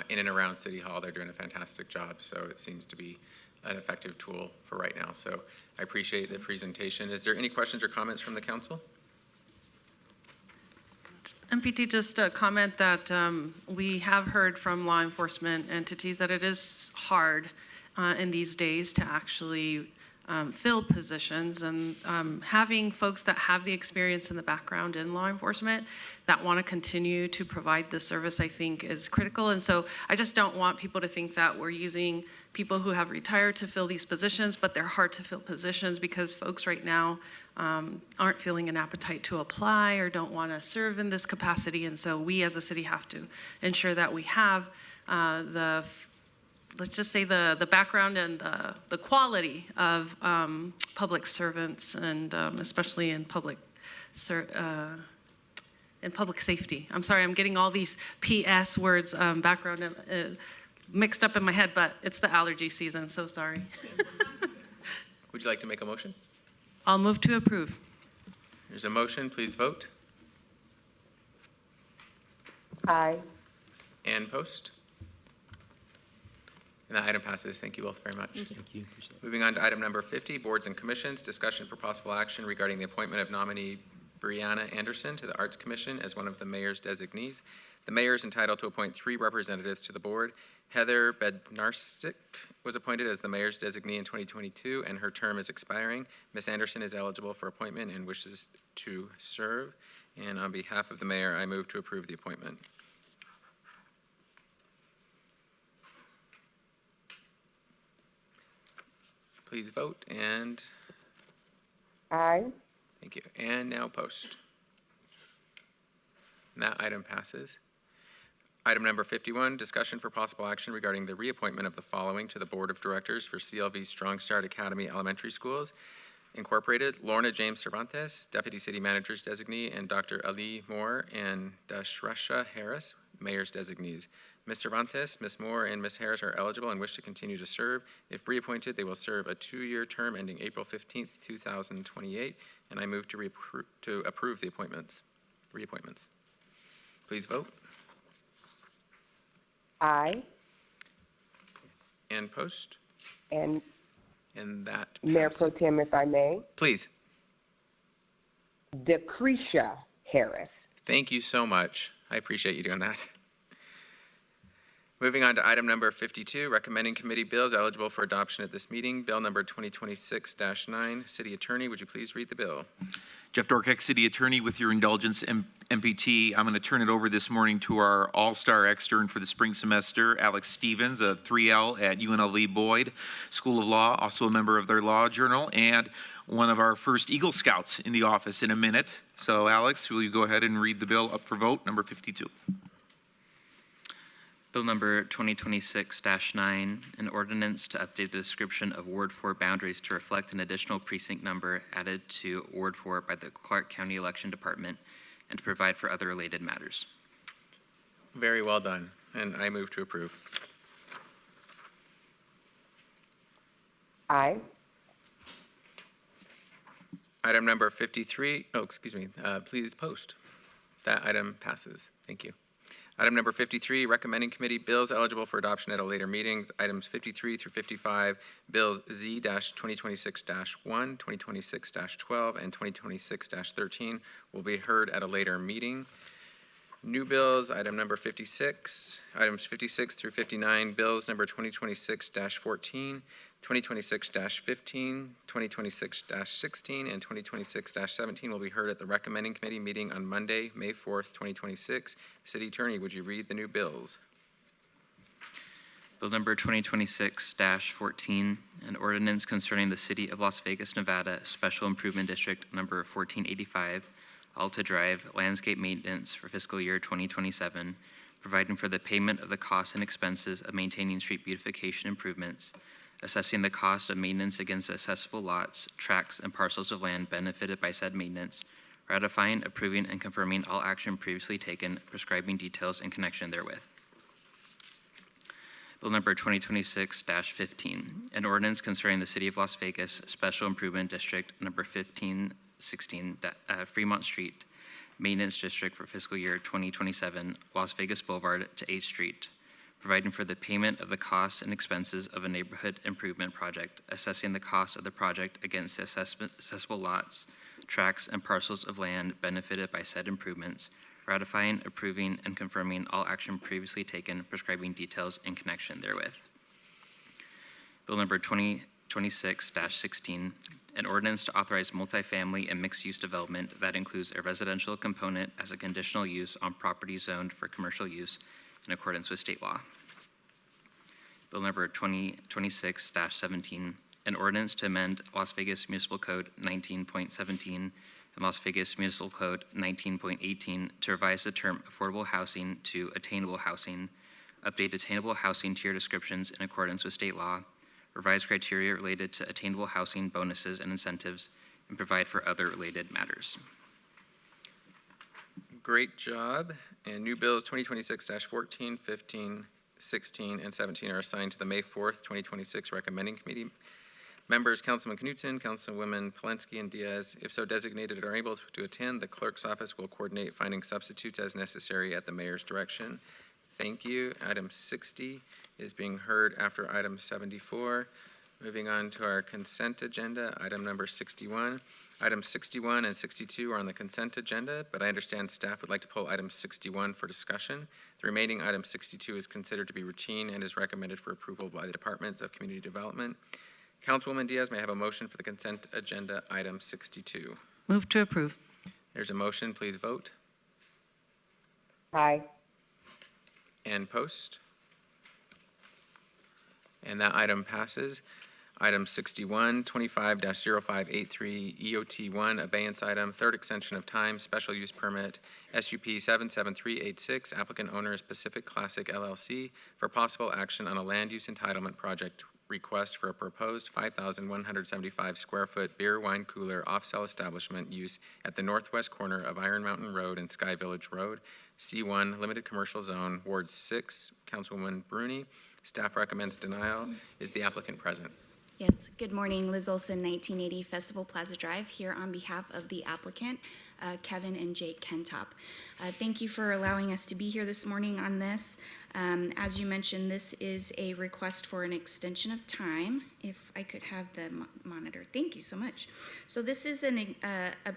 in and around City Hall. They're doing a fantastic job. So it seems to be an effective tool for right now. So I appreciate the presentation. Is there any questions or comments from the council? MPT, just a comment that we have heard from law enforcement entities that it is hard in these days to actually fill positions, and having folks that have the experience and the background in law enforcement that want to continue to provide this service, I think, is critical. And so I just don't want people to think that we're using people who have retired to fill these positions, but they're hard to fill positions because folks right now aren't feeling an appetite to apply or don't want to serve in this capacity. And so we as a city have to ensure that we have let's just say the background and the quality of public servants, and especially in public safety. I'm sorry, I'm getting all these PS words, background mixed up in my head, but it's the allergy season, so sorry. Would you like to make a motion? I'll move to approve. There's a motion. Please vote. Aye. And post. And that item passes. Thank you both very much. Thank you. Moving on to item number 50, boards and commissions, discussion for possible action regarding the appointment of nominee Brianna Anderson to the Arts Commission as one of the mayor's designees. The mayor is entitled to appoint 3 representatives to the board. Heather Bednarczyk was appointed as the mayor's designee in 2022, and her term is expiring. Ms. Anderson is eligible for appointment and wishes to serve. And on behalf of the mayor, I move to approve the appointment. Please vote, and Aye. thank you. And now post. And that item passes. Item number 51, discussion for possible action regarding the reappointment of the following to the Board of Directors for CLV Strong Start Academy Elementary Schools Incorporated: Lorna James Cervantes, Deputy City Manager's Designee, and Dr. Ali Moore and Dashresha Harris, mayor's designees. Ms. Cervantes, Ms. Moore, and Ms. Harris are eligible and wish to continue to serve. If reappointed, they will serve a 2-year term ending April 15th, 2028, and I move to approve the reappointments. Please vote. Aye. And post. And And that Mayor passes. Pro Tem, if I may, Please. Decretia Harris. Thank you so much. I appreciate you doing that. Moving on to item number 52, recommending committee bills eligible for adoption at this meeting. Bill number 2026-9. City Attorney, would you please read the bill? Jeff Dorkek, City Attorney, with your indulgence, MPT. I'm going to turn it over this morning to our all-star extern for the spring semester, Alex Stevens, a 3L at UNLV Boyd School of Law, also a member of their Law Journal, and one of our first Eagle Scouts in the office in a minute. So, Alex, will you go ahead and read the bill up for vote, number 52? Bill number 2026-9, an ordinance to update the description of Ward 4 boundaries to reflect an additional precinct number added to Ward 4 by the Clark County Election Department and to provide for other related matters. Very well done, and I move to approve. Aye. Item number 53, please post. That item passes. Thank you. Item number 53, recommending committee bills eligible for adoption at a later meeting. Items 53 through 55, bills Z-2026-1, 2026-12, and 2026-13 will be heard at a later meeting. New bills, item number 56, items 56 through 59, bills number 2026-14, 2026-15, 2026-16, and 2026-17 will be heard at the recommending committee meeting on Monday, May 4th, 2026. City Attorney, would you read the new bills? Bill number 2026-14, an ordinance concerning the City of Las Vegas, Nevada, Special Improvement District number 1485, Alta Drive, landscape maintenance for fiscal year 2027, providing for the payment of the costs and expenses of maintaining street beautification improvements, assessing the cost of maintenance against accessible lots, tracts, and parcels of land benefited by said maintenance, ratifying, approving, and confirming all action previously taken, prescribing details in connection therewith. Bill number 2026-15, an ordinance concerning the City of Las Vegas Special Improvement District number 1516, Fremont Street, Maintenance District for fiscal year 2027, Las Vegas Boulevard to 8th Street, providing for the payment of the costs and expenses of a neighborhood improvement project, assessing the cost of the project against accessible lots, tracts, and parcels of land benefited by said improvements, ratifying, approving, and confirming all action previously taken, prescribing details in connection therewith. Bill number 2026-16, an ordinance to authorize multifamily and mixed-use development that includes a residential component as a conditional use on property zoned for commercial use in accordance with state law. Bill number 2026-17, an ordinance to amend Las Vegas Municipal Code 19.17 and Las Vegas Municipal Code 19.18 to revise the term affordable housing to attainable housing, update attainable housing tier descriptions in accordance with state law, revise criteria related to attainable housing bonuses and incentives, and provide for other related matters. Great job. And new bills 2026-14, 15, 16, and 17 are assigned to the May 4th, 2026 recommending committee. Members, Councilman Knutson, Councilwomen Polensky and Diaz, if so designated, are able to attend, the clerk's office will coordinate finding substitutes as necessary at the mayor's direction. Thank you. Item 60 is being heard after item 74. Moving on to our consent agenda, item number 61. Items 61 and 62 are on the consent agenda, but I understand staff would like to pull item 61 for discussion. The remaining item 62 is considered to be routine and is recommended for approval by the Department of Community Development. Councilwoman Diaz, may I have a motion for the consent agenda item 62? Move to approve. There's a motion. Please vote. Aye. And post. And that item passes. Item 61, 25-0583 EOT1, abeyance item, third extension of time, special use permit, SUP 77386, applicant owner is Pacific Classic LLC for possible action on a land use entitlement project request for a proposed 5,175 square foot beer wine cooler off-sale establishment use at the northwest corner of Iron Mountain Road and Sky Village Road. C1, Limited Commercial Zone, Ward 6, Councilwoman Bruni. Staff recommends denial. Is the applicant present? Yes, good morning. Liz Olson, 1980 Festival Plaza Drive, here on behalf of the applicant, Kevin and Jake Kentop. Thank you for allowing us to be here this morning on this. As you mentioned, this is a request for an extension of time. If I could have the monitor. Thank you so much. So this is a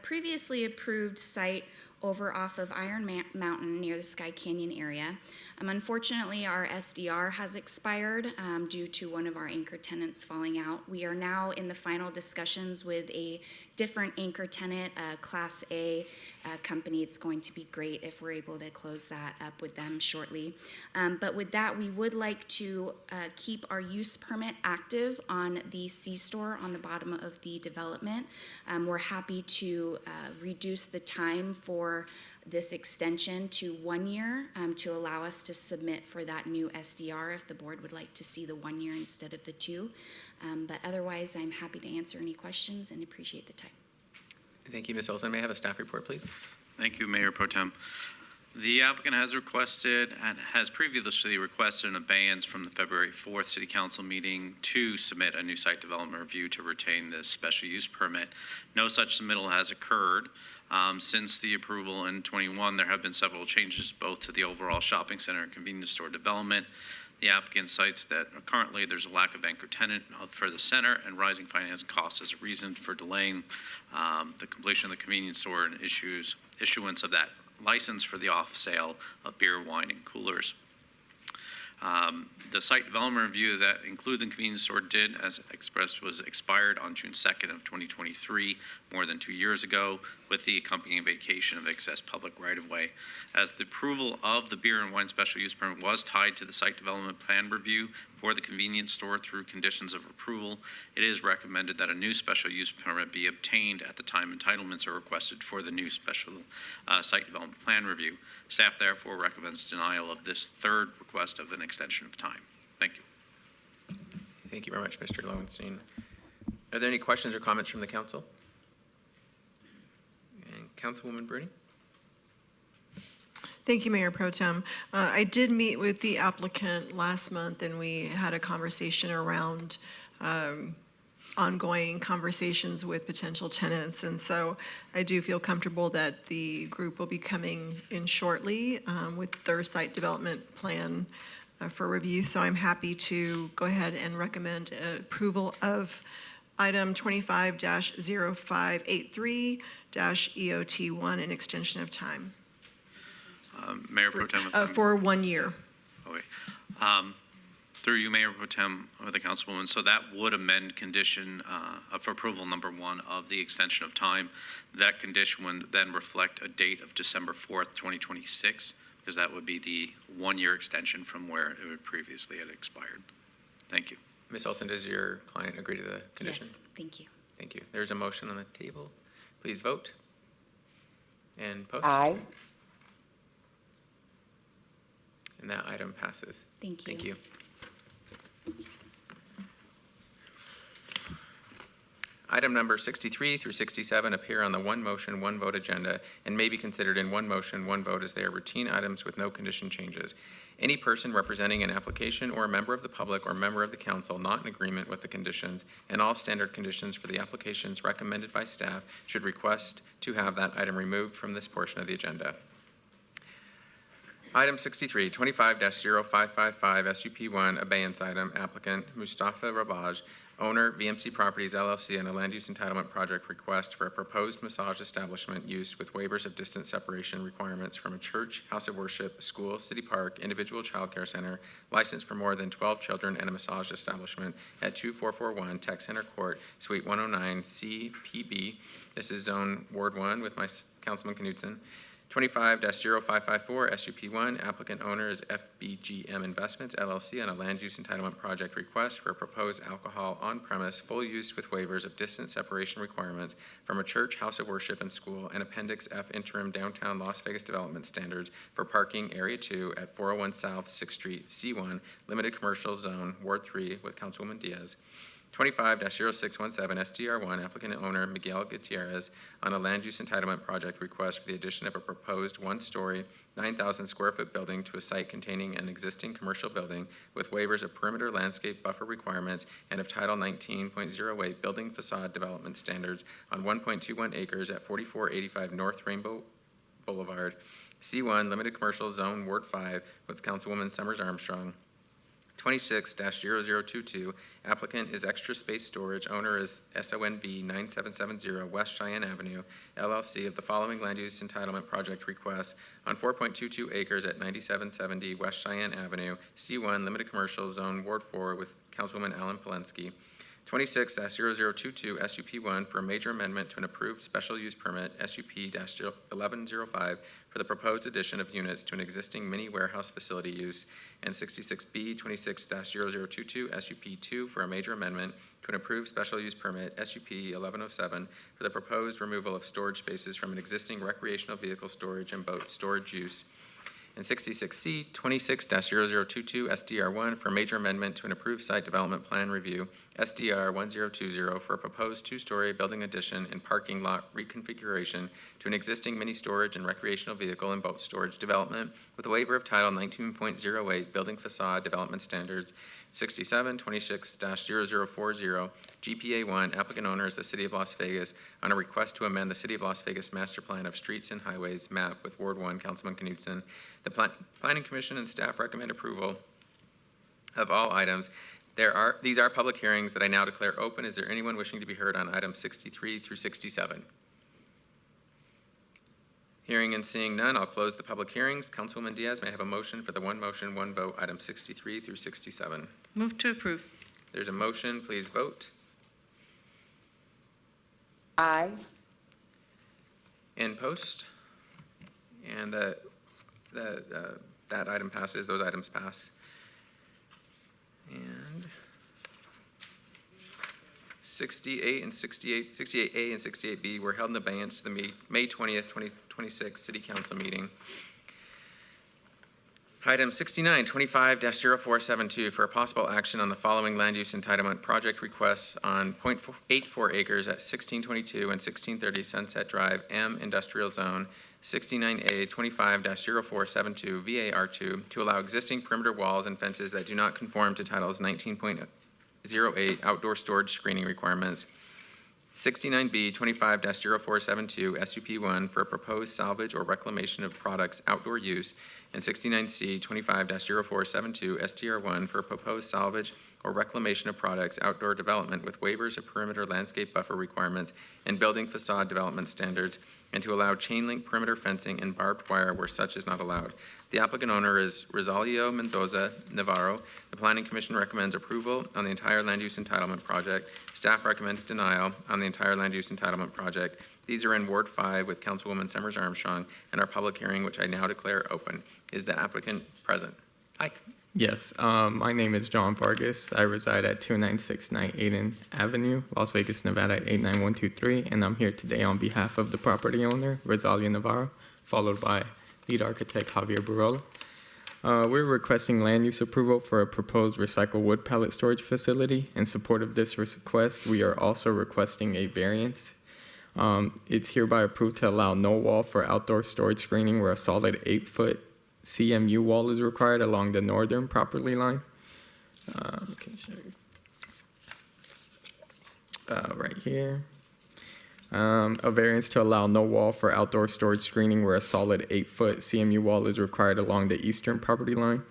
previously approved site over off of Iron Mountain near the Sky Canyon area. Unfortunately, our SDR has expired due to one of our anchor tenants falling out. We are now in the final discussions with a different anchor tenant, a Class A company. It's going to be great if we're able to close that up with them shortly. But with that, we would like to keep our use permit active on the C-store on the bottom of the development. We're happy to reduce the time for this extension to 1 year to allow us to submit for that new SDR if the board would like to see the 1 year instead of the 2. But otherwise, I'm happy to answer any questions and appreciate the time. Thank you, Ms. Olson. May I have a staff report, please? Thank you, Mayor Pro Tem. The applicant has requested and has previously requested an abeyance from the February 4th City Council meeting to submit a new site development review to retain this special use permit. No such submittal has occurred. Since the approval in 21, there have been several changes both to the overall shopping center and convenience store development. The applicant cites that currently there's a lack of anchor tenant for the center and rising finance costs as a reason for delaying the completion of the convenience store and issuance of that license for the off sale of beer, wine, and coolers. The site development review that included the convenience store did, as expressed, was expired on June 2nd of 2023, more than 2 years ago, with the accompanying vacation of excess public right-of-way. As the approval of the beer and wine special use permit was tied to the site development plan review for the convenience store through conditions of approval, it is recommended that a new special use permit be obtained at the time entitlements are requested for the new special site development plan review. Staff therefore recommends denial of this third request of an extension of time. Thank you. Thank you very much, Mr. Lowenstein. Are there any questions or comments from the council? And Councilwoman Bruni? Thank you, Mayor Pro Tem. I did meet with the applicant last month, and we had a conversation around ongoing conversations with potential tenants. And so I do feel comfortable that the group will be coming in shortly with their site development plan for review. So I'm happy to go ahead and recommend approval of item 25-0583-EOT1, an extension of time. Mayor Pro Tem. For 1 year. Okay. Through you, Mayor Pro Tem, or the Councilwoman, so that would amend condition of approval number 1 of the extension of time. That condition would then reflect a date of December 4th, 2026, because that would be the 1 year extension from where it would previously had expired. Thank you. Ms. Olson, does your client agree to the condition? Yes, thank you. Thank you. There's a motion on the table. Please vote. And post. Aye. And that item passes. Thank you. Thank you. Item number 63 through 67 appear on the one motion, one vote agenda and may be considered in one motion, one vote as they are routine items with no condition changes. Any person representing an application or a member of the public or member of the council not in agreement with the conditions and all standard conditions for the applications recommended by staff should request to have that item removed from this portion of the agenda. Item 63, 25-0555 SUP1, abeyance item, applicant Mustafa Rabaj, owner VMC Properties LLC, and a land use entitlement project request for a proposed massage establishment use with waivers of distance separation requirements from a church, house of worship, school, city park, individual child care center, licensed for more than 12 children, and a massage establishment at 2441 Tech Center Court, Suite 109, CPB. This is Zone Ward 1 with my Councilman Knudsen. 25-0554 SUP1, applicant owner is FBGM Investments LLC on a land use entitlement project request for a proposed alcohol on-premise full use with waivers of distance separation requirements from a church, house of worship, and school, and Appendix F interim downtown Las Vegas development standards for parking Area 2 at 401 South 6th Street, C1, limited commercial zone, Ward 3 with Councilwoman Diaz. 25-0617 SDR1, applicant and owner Miguel Gutierrez on a land use entitlement project request for the addition of a proposed one-story, 9,000 square foot building to a site containing an existing commercial building with waivers of perimeter landscape buffer requirements and of Title 19.08 building facade development standards on 1.21 acres at 4485 North Rainbow Boulevard, C1, limited commercial zone, Ward 5, with Councilwoman Summers Armstrong. 26-0022, applicant is Extra Space Storage, owner is SONV 9770 West Cheyenne Avenue, LLC, of the following land use entitlement project requests on 4.22 acres at 9770 West Cheyenne Avenue, C1, limited commercial zone, Ward 4, with Councilwoman Alan Polensky. 26-0022 SUP1 for a major amendment to an approved special use permit SUP-1105 for the proposed addition of units to an existing mini warehouse facility use, and 66B 26-0022 SUP2 for a major amendment to an approved special use permit SUP-1107 for the proposed removal of storage spaces from an existing recreational vehicle storage and boat storage use. And 66C 26-0022 SDR1 for a major amendment to an approved site development plan review SDR 1020 for a proposed two-story building addition and parking lot reconfiguration to an existing mini storage and recreational vehicle and boat storage development with a waiver of Title 19.08 building facade development standards. 67 26-0040 GPA1, applicant owner is the City of Las Vegas on a request to amend the City of Las Vegas Master Plan of Streets and Highways map with Ward 1, Councilman Knudsen. The Planning Commission and staff recommend approval of all items. These are public hearings that I now declare open. Is there anyone wishing to be heard on items 63 through 67? Hearing and seeing none, I'll close the public hearings. Councilwoman Diaz, may I have a motion for the one motion, one vote, items 63 through 67? Move to approve. There's a motion, please vote. Aye. In post. And that item passes, those items pass. And 68A and 68B were held in abeyance to the May 20th, 2026 City Council meeting. Item 69, 25-0472 for a possible action on the following land use entitlement project requests on 0.84 acres at 1622 and 1630 Sunset Drive, M Industrial Zone, 69A 25-0472 VAR2 to allow existing perimeter walls and fences that do not conform to Titles 19.08 outdoor storage screening requirements. 69B 25-0472 SUP1 for a proposed salvage or reclamation of products outdoor use, and 69C 25-0472 STR1 for a proposed salvage or reclamation of products outdoor development with waivers of perimeter landscape buffer requirements and building facade development standards, and to allow chain link perimeter fencing and barbed wire where such is not allowed. The applicant owner is Rosalio Mendoza Navarro. The Planning Commission recommends approval on the entire land use entitlement project. Staff recommends denial on the entire land use entitlement project. These are in Ward 5 with Councilwoman Summers Armstrong, and our public hearing, which I now declare open. Is the applicant present? Hi. Yes, my name is John Vargas. I reside at 29698 Aiden Avenue, Las Vegas, Nevada 89123, and I'm here today on behalf of the property owner, Rosalia Navarro, followed by lead architect Javier Burrola. We're requesting land use approval for a proposed recycled wood pallet storage facility. In support of this request, we are also requesting a variance. It's hereby approved to allow no wall for outdoor storage screening where a solid 8-foot CMU wall is required along the northern property line. Right here. A variance to allow no wall for outdoor storage screening where a solid 8-foot CMU wall is required along the eastern property line.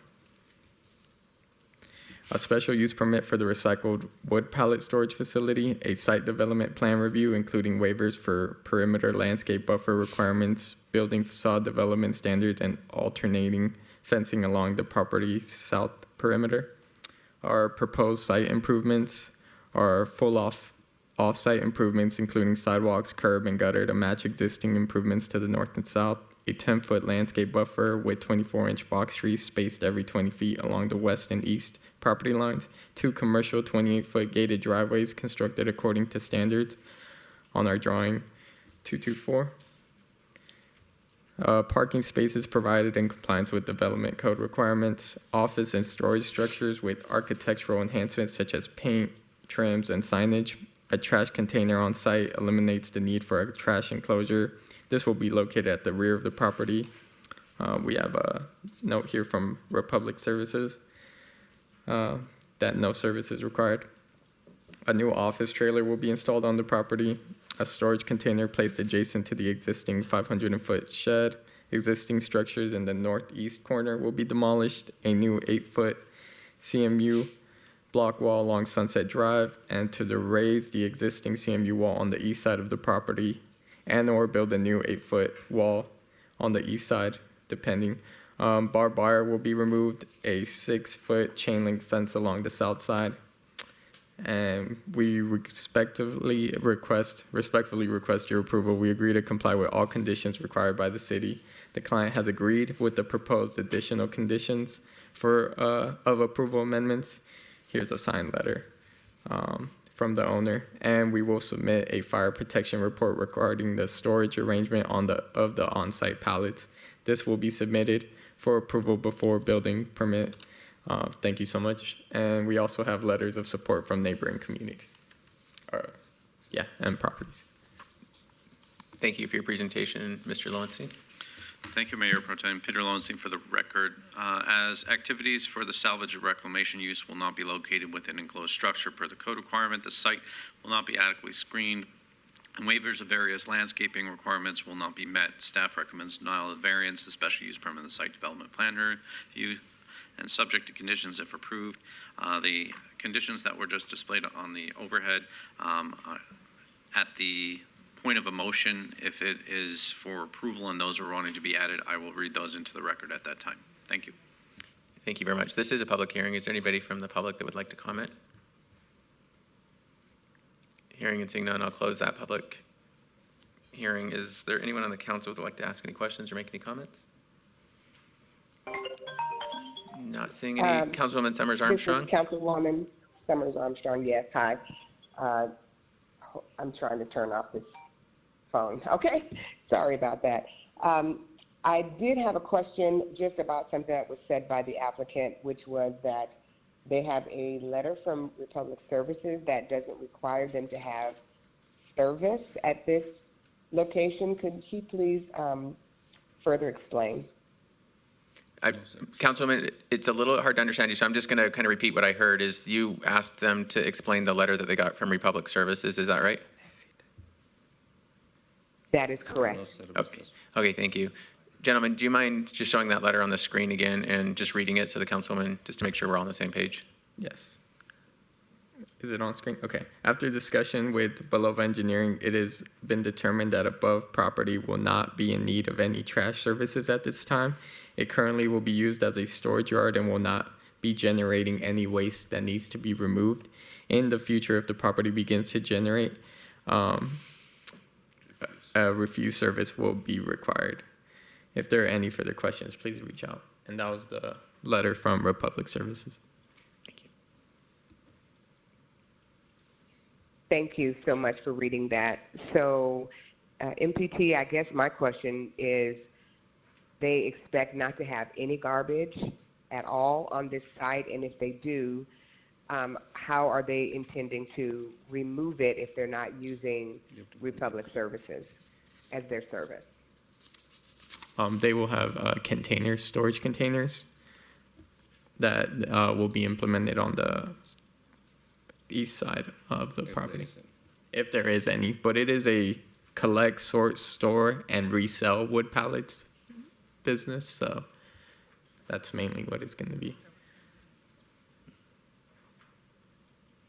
A special use permit for the recycled wood pallet storage facility, a site development plan review including waivers for perimeter landscape buffer requirements, building facade development standards, and alternating fencing along the property's south perimeter. Our proposed site improvements are full off-site improvements including sidewalks, curb, and gutter to match existing improvements to the north and south, a 10-foot landscape buffer with 24-inch box trees spaced every 20 feet along the west and east property lines, 2 commercial 28-foot gated driveways constructed according to standards on our drawing 224. Parking spaces provided in compliance with development code requirements, office and storage structures with architectural enhancements such as paint, trims, and signage. A trash container on site eliminates the need for a trash enclosure. This will be located at the rear of the property. We have a note here from Republic Services that no service is required. A new office trailer will be installed on the property. A storage container placed adjacent to the existing 500-foot shed. Existing structures in the northeast corner will be demolished. A new 8-foot CMU block wall along Sunset Drive, and to raise the existing CMU wall on the east side of the property, and/or build a new 8-foot wall on the east side, depending. Barbed wire will be removed. A 6-foot chain link fence along the south side. And we respectfully request your approval. We agree to comply with all conditions required by the city. The client has agreed with the proposed additional conditions of approval amendments. Here's a signed letter from the owner, and we will submit a fire protection report regarding the storage arrangement of the on-site pallets. This will be submitted for approval before building permit. Thank you so much. And we also have letters of support from neighboring communities. And properties. Thank you for your presentation, Mr. Lowenstein. Thank you, Mayor Pro Tem. Peter Lowenstein for the record. As activities for the salvage or reclamation use will not be located within enclosed structure per the code requirement, the site will not be adequately screened, and waivers of various landscaping requirements will not be met. Staff recommends denial of variance, the special use permit, the site development plan review, and subject to conditions if approved. The conditions that were just displayed on the overhead at the point of a motion, if it is for approval and those are wanting to be added, I will read those into the record at that time. Thank you. Thank you very much. This is a public hearing. Is there anybody from the public that would like to comment? Hearing and seeing none, I'll close that public hearing. Is there anyone on the council who would like to ask any questions or make any comments? Not seeing any. Councilwoman Summers Armstrong? This is Councilwoman Summers Armstrong, yes, hi. I'm trying to turn off this phone. Okay, sorry about that. I did have a question just about something that was said by the applicant, which was that they have a letter from Republic Services that doesn't require them to have service at this location. Could you please further explain? Councilwoman, it's a little hard to understand you, so I'm just going to kind of repeat what I heard. Is you asked them to explain the letter that they got from Republic Services, is that right? That is correct. Okay, thank you. Gentlemen, do you mind just showing that letter on the screen again and just reading it so the councilwoman, just to make sure we're all on the same page? Yes. Is it on screen? Okay. After discussion with Below Engineering, it has been determined that above property will not be in need of any trash services at this time. It currently will be used as a storage yard and will not be generating any waste that needs to be removed. In the future, if the property begins to generate, a refuse service will be required. If there are any further questions, please reach out. And that was the letter from Republic Services. Thank you. Thank you so much for reading that. So, MPT, I guess my question is, they expect not to have any garbage at all on this site, and if they do, how are they intending to remove it if they're not using Republic Services as their service? They will have containers, storage containers, that will be implemented on the east side of the property, if there is any. But it is a collect, sort, store, and resell wood pallets business, so that's mainly what it's going to be.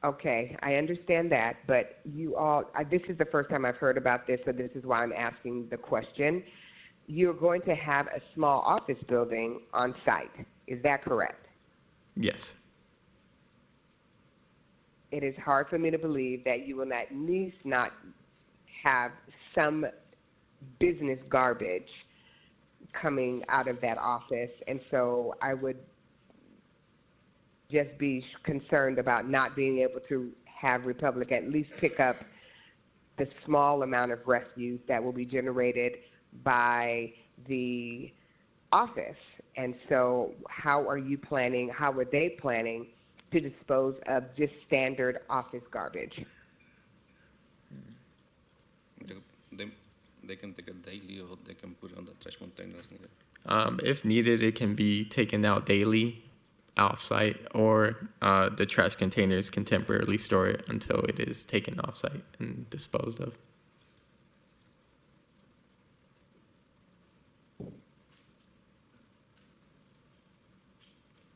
Okay, I understand that, but you all, this is the first time I've heard about this, so this is why I'm asking the question. You're going to have a small office building on site, is that correct? Yes. It is hard for me to believe that you will at least not have some business garbage coming out of that office, and so I would just be concerned about not being able to have Republic at least pick up the small amount of refuse that will be generated by the office. And so how are they planning to dispose of just standard office garbage? They can take it daily, or they can put it on the trash containers needed. If needed, it can be taken out daily, off-site, or the trash containers can temporarily store it until it is taken off-site and disposed of.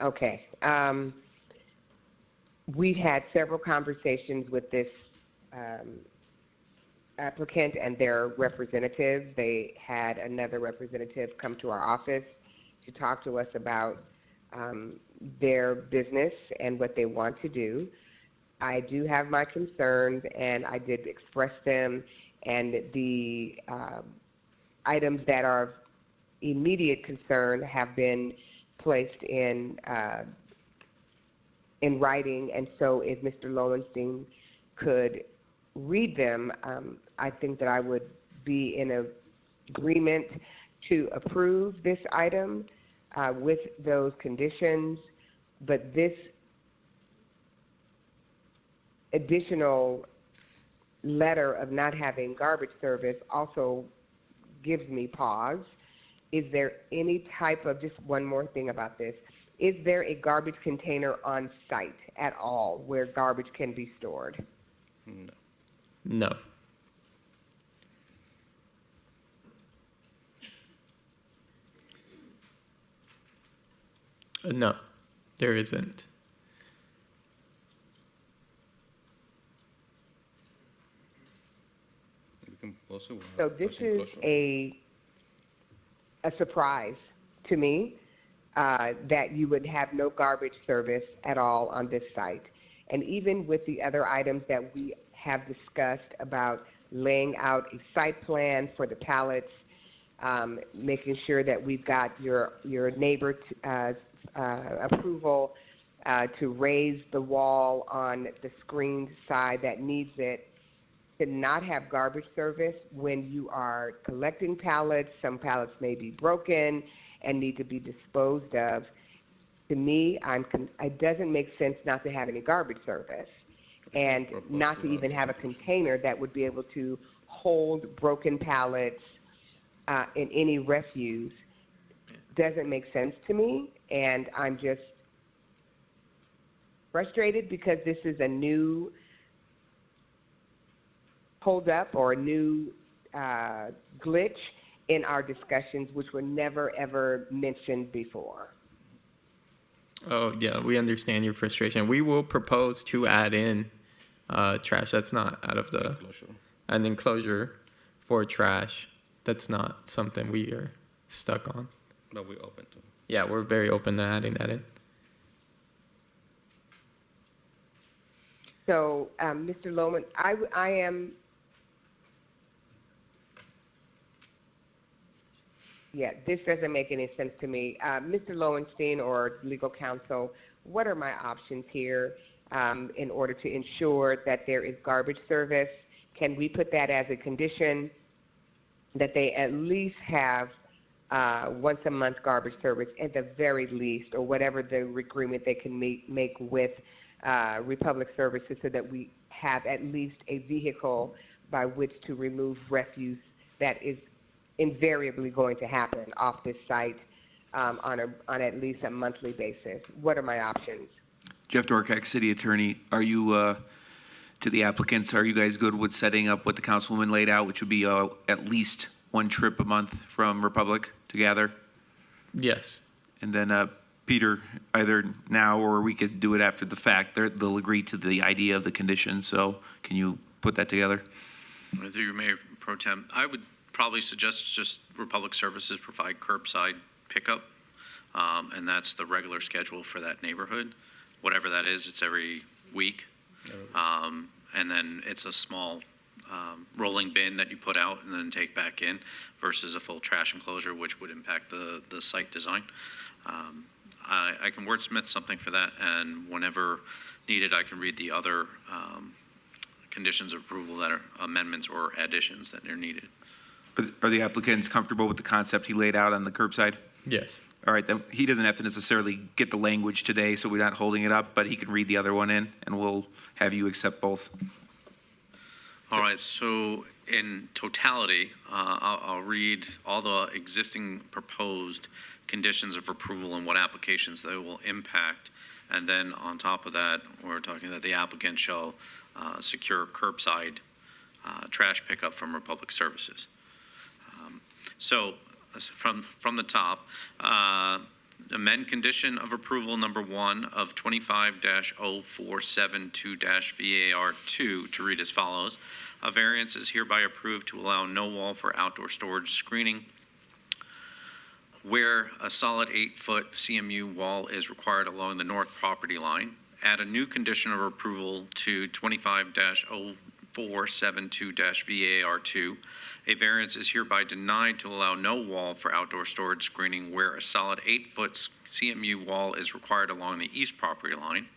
Okay. We've had several conversations with this applicant and their representative. They had another representative come to our office to talk to us about their business and what they want to do. I do have my concerns, and I did express them, and the items that are of immediate concern have been placed in writing, and so if Mr. Lowenstein could read them, I think that I would be in agreement to approve this item with those conditions, but this additional letter of not having garbage service also gives me pause. Is there any type of, just one more thing about this, is there a garbage container on site at all where garbage can be stored? No. No. No, there isn't. We can also So this is a surprise to me that you would have no garbage service at all on this site. And even with the other items that we have discussed about laying out a site plan for the pallets, making sure that we've got your neighbor approval to raise the wall on the screened side that needs it, to not have garbage service when you are collecting pallets. Some pallets may be broken and need to be disposed of. To me, it doesn't make sense not to have any garbage service and not to even have a container that would be able to hold broken pallets and any refuse. Doesn't make sense to me, and I'm just frustrated because this is a new hold up or a new glitch in our discussions, which were never ever mentioned before. Oh, yeah, we understand your frustration. We will propose to add in trash. That's not out of the... An enclosure for trash. That's not something we are stuck on. But we're open to. Yeah, we're very open to adding that in. So, Mr. Lohman, I am... Yeah, this doesn't make any sense to me. Mr. Lowenstein or legal counsel, what are my options here in order to ensure that there is garbage service? Can we put that as a condition that they at least have once a month garbage service at the very least, or whatever the agreement they can make with Republic Services, so that we have at least a vehicle by which to remove refuse that is invariably going to happen off this site on at least a monthly basis? What are my options? Jeff Dorkak, City Attorney, are you, to the applicants, are you guys good with setting up what the councilwoman laid out, which would be at least one trip a month from Republic to gather? Yes. And then Peter, either now or we could do it after the fact, they'll agree to the idea of the condition, so can you put that together? Through you, Mayor Pro Tem, I would probably suggest just Republic Services provide curbside pickup, and that's the regular schedule for that neighborhood. Whatever that is, it's every week. And then it's a small rolling bin that you put out and then take back in versus a full trash enclosure, which would impact the site design. I can wordsmith something for that, and whenever needed, I can read the other conditions of approval that are amendments or additions that are needed. Are the applicants comfortable with the concept he laid out on the curbside? Yes. All right, then he doesn't have to necessarily get the language today, so we're not holding it up, but he can read the other one in, and we'll have you accept both. All right, so in totality, I'll read all the existing proposed conditions of approval and what applications they will impact. And then on top of that, we're talking that the applicant shall secure curbside trash pickup from Republic Services. So from the top, amend condition of approval number 1 of 25-0472-VAR2 to read as follows. A variance is hereby approved to allow no wall for outdoor storage screening where a solid 8-foot CMU wall is required along the north property line. Add a new condition of approval to 25-0472-VAR2. A variance is hereby denied to allow no wall for outdoor storage screening where a solid 8-foot CMU wall is required along the east property line.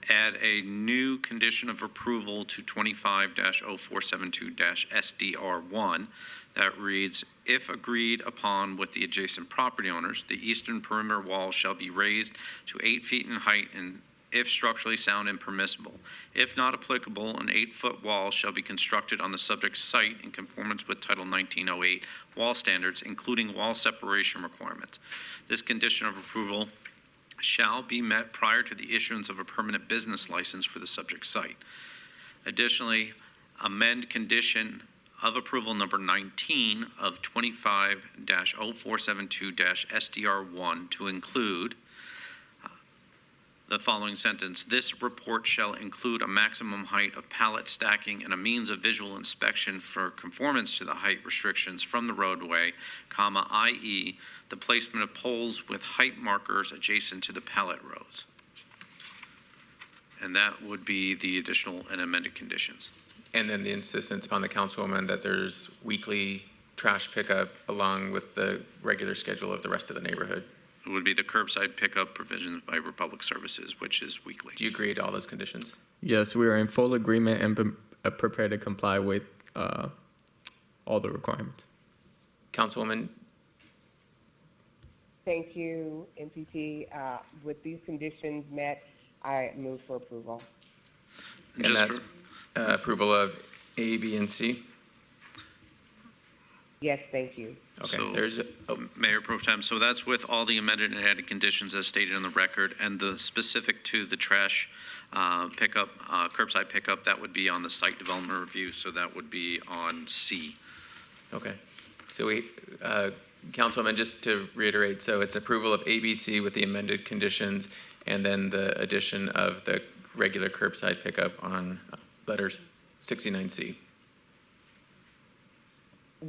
Add a new condition of approval to 25-0472-SDR1 that reads, if agreed upon with the adjacent property owners, the eastern perimeter wall shall be raised to 8 feet in height and if structurally sound and permissible. If not applicable, an 8-foot wall shall be constructed on the subject site in conformance with Title 1908 wall standards, including wall separation requirements. This condition of approval shall be met prior to the issuance of a permanent business license for the subject site. Additionally, amend condition of approval number 19 of 25-0472-SDR1 to include the following sentence. This report shall include a maximum height of pallet stacking and a means of visual inspection for conformance to the height restrictions from the roadway, i.e. the placement of poles with height markers adjacent to the pallet rows. And that would be the additional and amended conditions. And then the insistence upon the councilwoman that there's weekly trash pickup along with the regular schedule of the rest of the neighborhood. It would be the curbside pickup provisions by Republic Services, which is weekly. Do you agree to all those conditions? Yes, we are in full agreement and prepared to comply with all the requirements. Councilwoman? Thank you, MPT. With these conditions met, I move for approval. And that's approval of A, B, and C? Yes, thank you. Okay, so, Mayor Pro Tem, so that's with all the amended and added conditions as stated in the record, and the specific to the trash pickup, curbside pickup, that would be on the site development review, so that would be on C. Okay. So we, Councilwoman, just to reiterate, so it's approval of ABC with the amended conditions, and then the addition of the regular curbside pickup on letters 69C.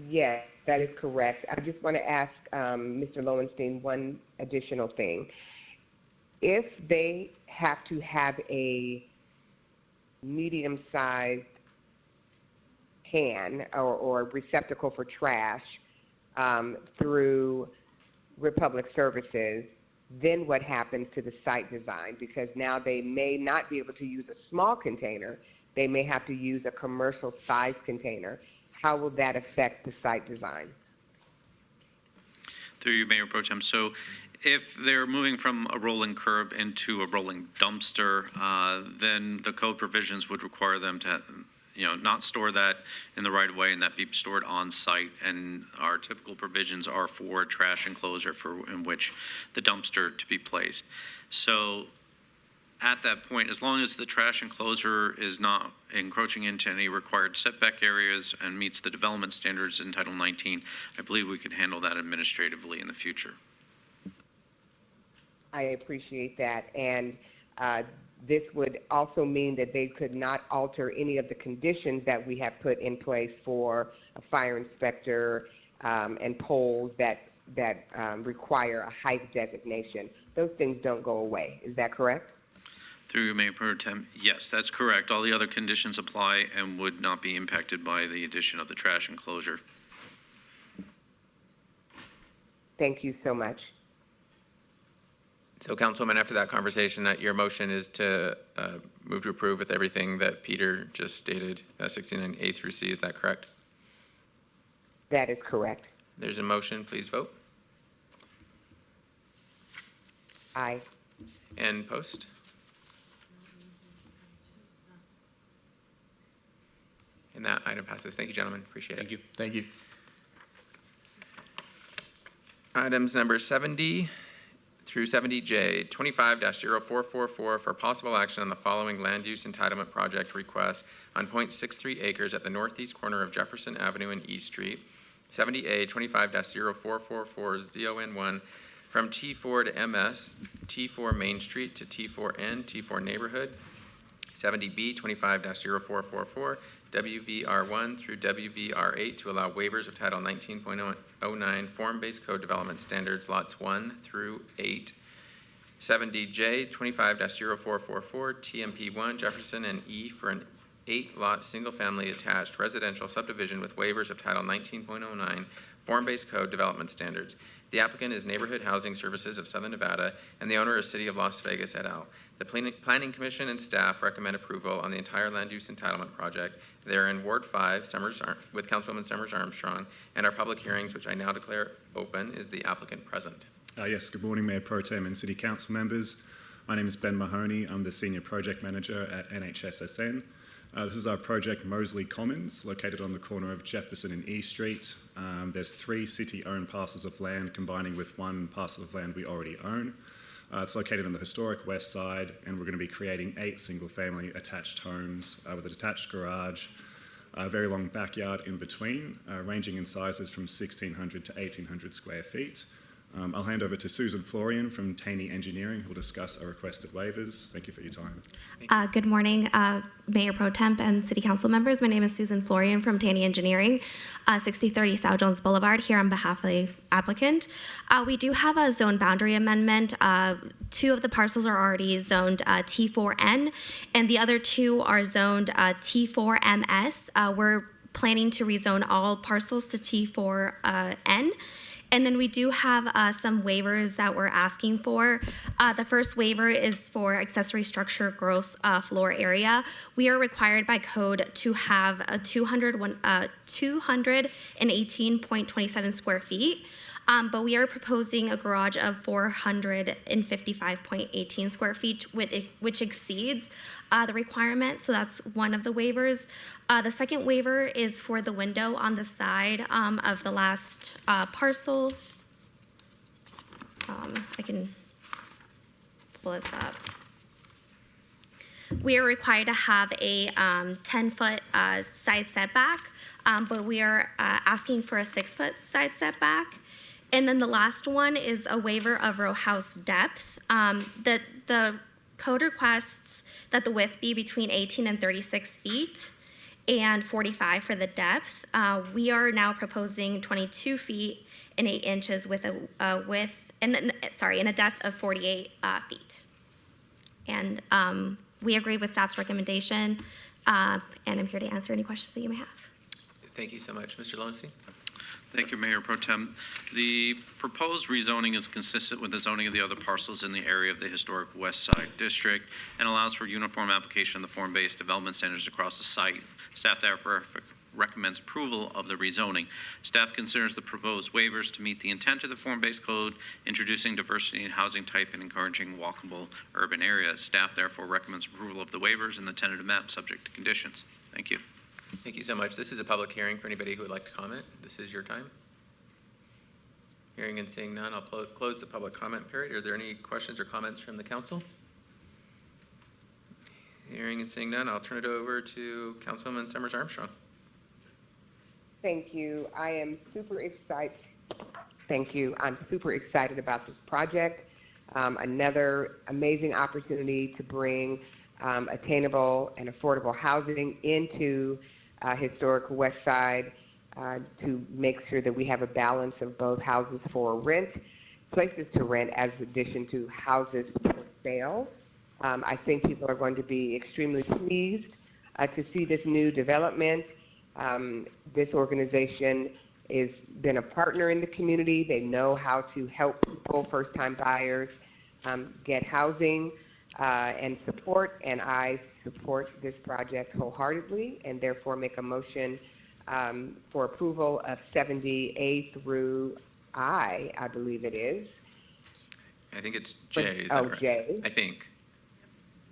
Yes, that is correct. I just want to ask Mr. Lowenstein one additional thing. If they have to have a medium-sized can or receptacle for trash through Republic Services, then what happens to the site design? Because now they may not be able to use a small container. They may have to use a commercial-sized container. How will that affect the site design? Through you, Mayor Pro Tem. So if they're moving from a rolling curb into a rolling dumpster, then the code provisions would require them to, not store that in the right way and that be stored on site. And our typical provisions are for a trash enclosure in which the dumpster to be placed. So at that point, as long as the trash enclosure is not encroaching into any required setback areas and meets the development standards in Title 19, I believe we can handle that administratively in the future. I appreciate that. And this would also mean that they could not alter any of the conditions that we have put in place for a fire inspector and poles that require a height designation. Those things don't go away. Is that correct? Through you, Mayor Pro Tem, yes, that's correct. All the other conditions apply and would not be impacted by the addition of the trash enclosure. Thank you so much. So, Councilwoman, after that conversation, your motion is to move to approve with everything that Peter just stated, 69A through C. Is that correct? That is correct. There's a motion. Please vote. Aye. And Post? And that item passes. Thank you, gentlemen. Appreciate it. Thank you. Thank you. Items number 70 through 70J, 25-0444 for possible action on the following land use entitlement project request on .63 acres at the northeast corner of Jefferson Avenue and East Street. 70A, 25-0444 ZON1 from T4 to MS, T4 Main Street to T4N, T4 Neighborhood. 70B, 25-0444 WVR1 through WVR8 to allow waivers of Title 19.09 Form-Based Code Development Standards, Lots 1 through 8. 70J, 25-0444 TMP1 Jefferson and E for an 8-lot single-family attached residential subdivision with waivers of Title 19.09 Form-Based Code Development Standards. The applicant is Neighborhood Housing Services of Southern Nevada, and the owner is City of Las Vegas et al. The Planning Commission and staff recommend approval on the entire land use entitlement project. They are in Ward 5 with Councilwoman Summers Armstrong, and our public hearings, which I now declare open, is the applicant present. Yes, good morning, Mayor Pro Tem and City Council members. My name is Ben Mahoney. I'm the Senior Project Manager at NHSSN. This is our project Mosley Commons, located on the corner of Jefferson and E Street. There's 3 city-owned parcels of land combining with 1 parcel of land we already own. It's located on the historic west side, and we're going to be creating 8 single-family attached homes with a detached garage, a very long backyard in between, ranging in sizes from 1,600 to 1,800 square feet. I'll hand over to Susan Florian from Taney Engineering, who will discuss our requested waivers. Thank you for your time. Good morning, Mayor Pro Temp and City Council members. My name is Susan Florian from Taney Engineering, 6030 South Jones Boulevard, here on behalf of the applicant. We do have a zone boundary amendment. 2 of the parcels are already zoned T4N, and the other 2 are zoned T4MS. We're planning to rezone all parcels to T4N. And then we do have some waivers that we're asking for. The first waiver is for accessory structure gross floor area. We are required by code to have a 218.27 square feet. But we are proposing a garage of 455.18 square feet, which exceeds the requirement. So that's one of the waivers. The second waiver is for the window on the side of the last parcel. I can pull this up. We are required to have a 10-foot side setback, but we are asking for a 6-foot side setback. And then the last one is a waiver of row house depth. The code requests that the width be between 18 and 36 feet and 45 for the depth. We are now proposing 22 feet and 8 inches with a width, and a depth of 48 feet. And we agree with staff's recommendation, and I'm here to answer any questions that you may have. Thank you so much. Mr. Lowenstein? Thank you, Mayor Pro Tem. The proposed rezoning is consistent with the zoning of the other parcels in the area of the historic West Side District and allows for uniform application of the form-based development standards across the site. Staff therefore recommends approval of the rezoning. Staff considers the proposed waivers to meet the intent of the form-based code, introducing diversity in housing type and encouraging walkable urban areas. Staff therefore recommends approval of the waivers and the tentative map subject to conditions. Thank you. Thank you so much. This is a public hearing for anybody who would like to comment. This is your time. Hearing and seeing none, I'll close the public comment period. Are there any questions or comments from the council? Hearing and seeing none, I'll turn it over to Councilwoman Summers Armstrong. Thank you. I am super excited. Thank you. I'm super excited about this project. Another amazing opportunity to bring attainable and affordable housing into historic West Side to make sure that we have a balance of both houses for rent, places to rent, as addition to houses for sale. I think people are going to be extremely pleased to see this new development. This organization has been a partner in the community. They know how to help people, first-time buyers, get housing and support, and I support this project wholeheartedly and therefore make a motion for approval of 70A through I believe it is. I think it's J, is Oh, that right? J. I think.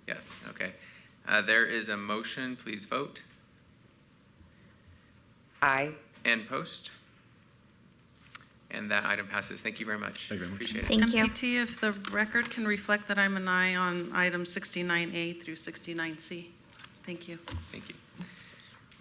Yes, okay. There is a motion, please vote. Aye. And post. And that item passes. Thank you very much. Thank you very much. Appreciate it. Thank you. MPT, if the record can reflect that I'm an aye on items 69A through 69C. Thank you. Thank you.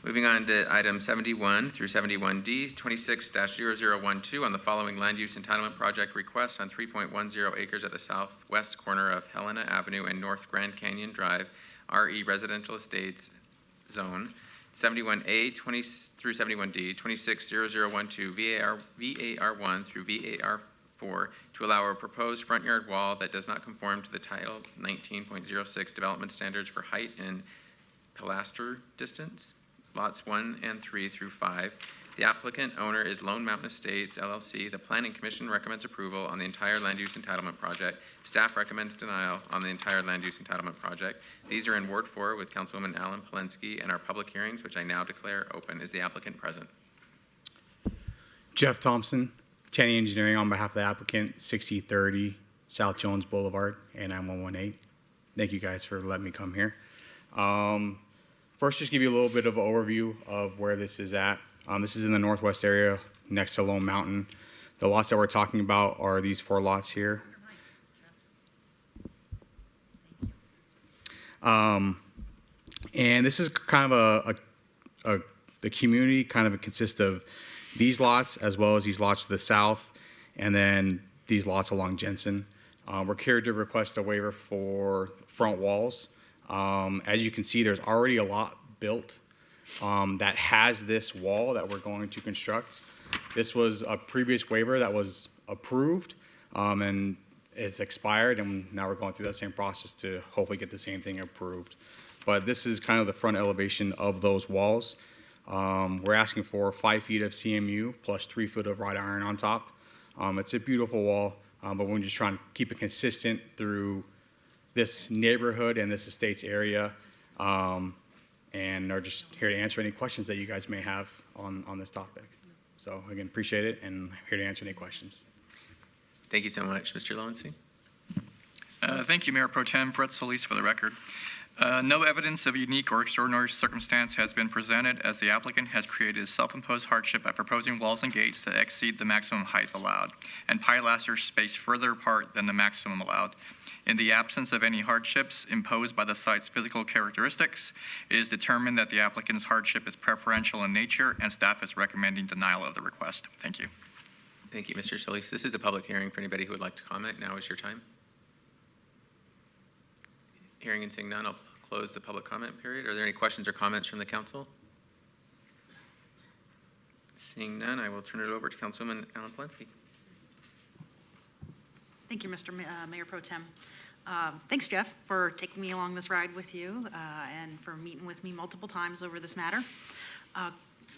Moving on to item 71 through 71D, 26-0012 on the following land use entitlement project request on 3.10 acres at the southwest corner of Helena Avenue and North Grand Canyon Drive, RE Residential Estates Zone. 71A 20 through 71D, 26-0012 VAR1 through VAR4 to allow a proposed front yard wall that does not conform to the Title 19.06 development standards for height and pilaster distance. Lots 1 and 3 through 5. The applicant owner is Lone Mountain Estates, LLC. The Planning Commission recommends approval on the entire land use entitlement project. Staff recommends denial on the entire land use entitlement project. These are in Ward 4 with Councilwoman Alan Polensky and our public hearings, which I now declare open. Is the applicant present? Jeff Thompson, Tanny Engineering on behalf of the applicant, 6030 South Jones Boulevard, A9118. Thank you guys for letting me come here. First, just give you a little bit of an overview of where this is at. This is in the northwest area next to Lone Mountain. The lots that we're talking about are these 4 lots here. And this is kind of the community kind of consists of these lots as well as these lots to the south, and then these lots along Jensen. We're here to request a waiver for front walls. As you can see, there's already a lot built that has this wall that we're going to construct. This was a previous waiver that was approved, and it's expired, and now we're going through that same process to hopefully get the same thing approved. But this is kind of the front elevation of those walls. We're asking for 5 feet of CMU plus 3 foot of wrought iron on top. It's a beautiful wall, but we're just trying to keep it consistent through this neighborhood and this estates area, and are just here to answer any questions that you guys may have on this topic. So again, appreciate it, and here to answer any questions. Thank you so much. Mr. Lowenstein? Thank you, Mayor Pro Tem. Fred Solis for the record. No evidence of unique or extraordinary circumstance has been presented as the applicant has created a self-imposed hardship by proposing walls and gates that exceed the maximum height allowed and pilasters spaced further apart than the maximum allowed. In the absence of any hardships imposed by the site's physical characteristics, it is determined that the applicant's hardship is preferential in nature, and staff is recommending denial of the request. Thank you. Thank you, Mr. Solis. This is a public hearing for anybody who would like to comment. Now is your time. Hearing and seeing none, I'll close the public comment period. Are there any questions or comments from the council? Seeing none, I will turn it over to Councilwoman Alan Polensky. Thank you, Mr. Mayor Pro Tem. Thanks, Jeff, for taking me along this ride with you and for meeting with me multiple times over this matter.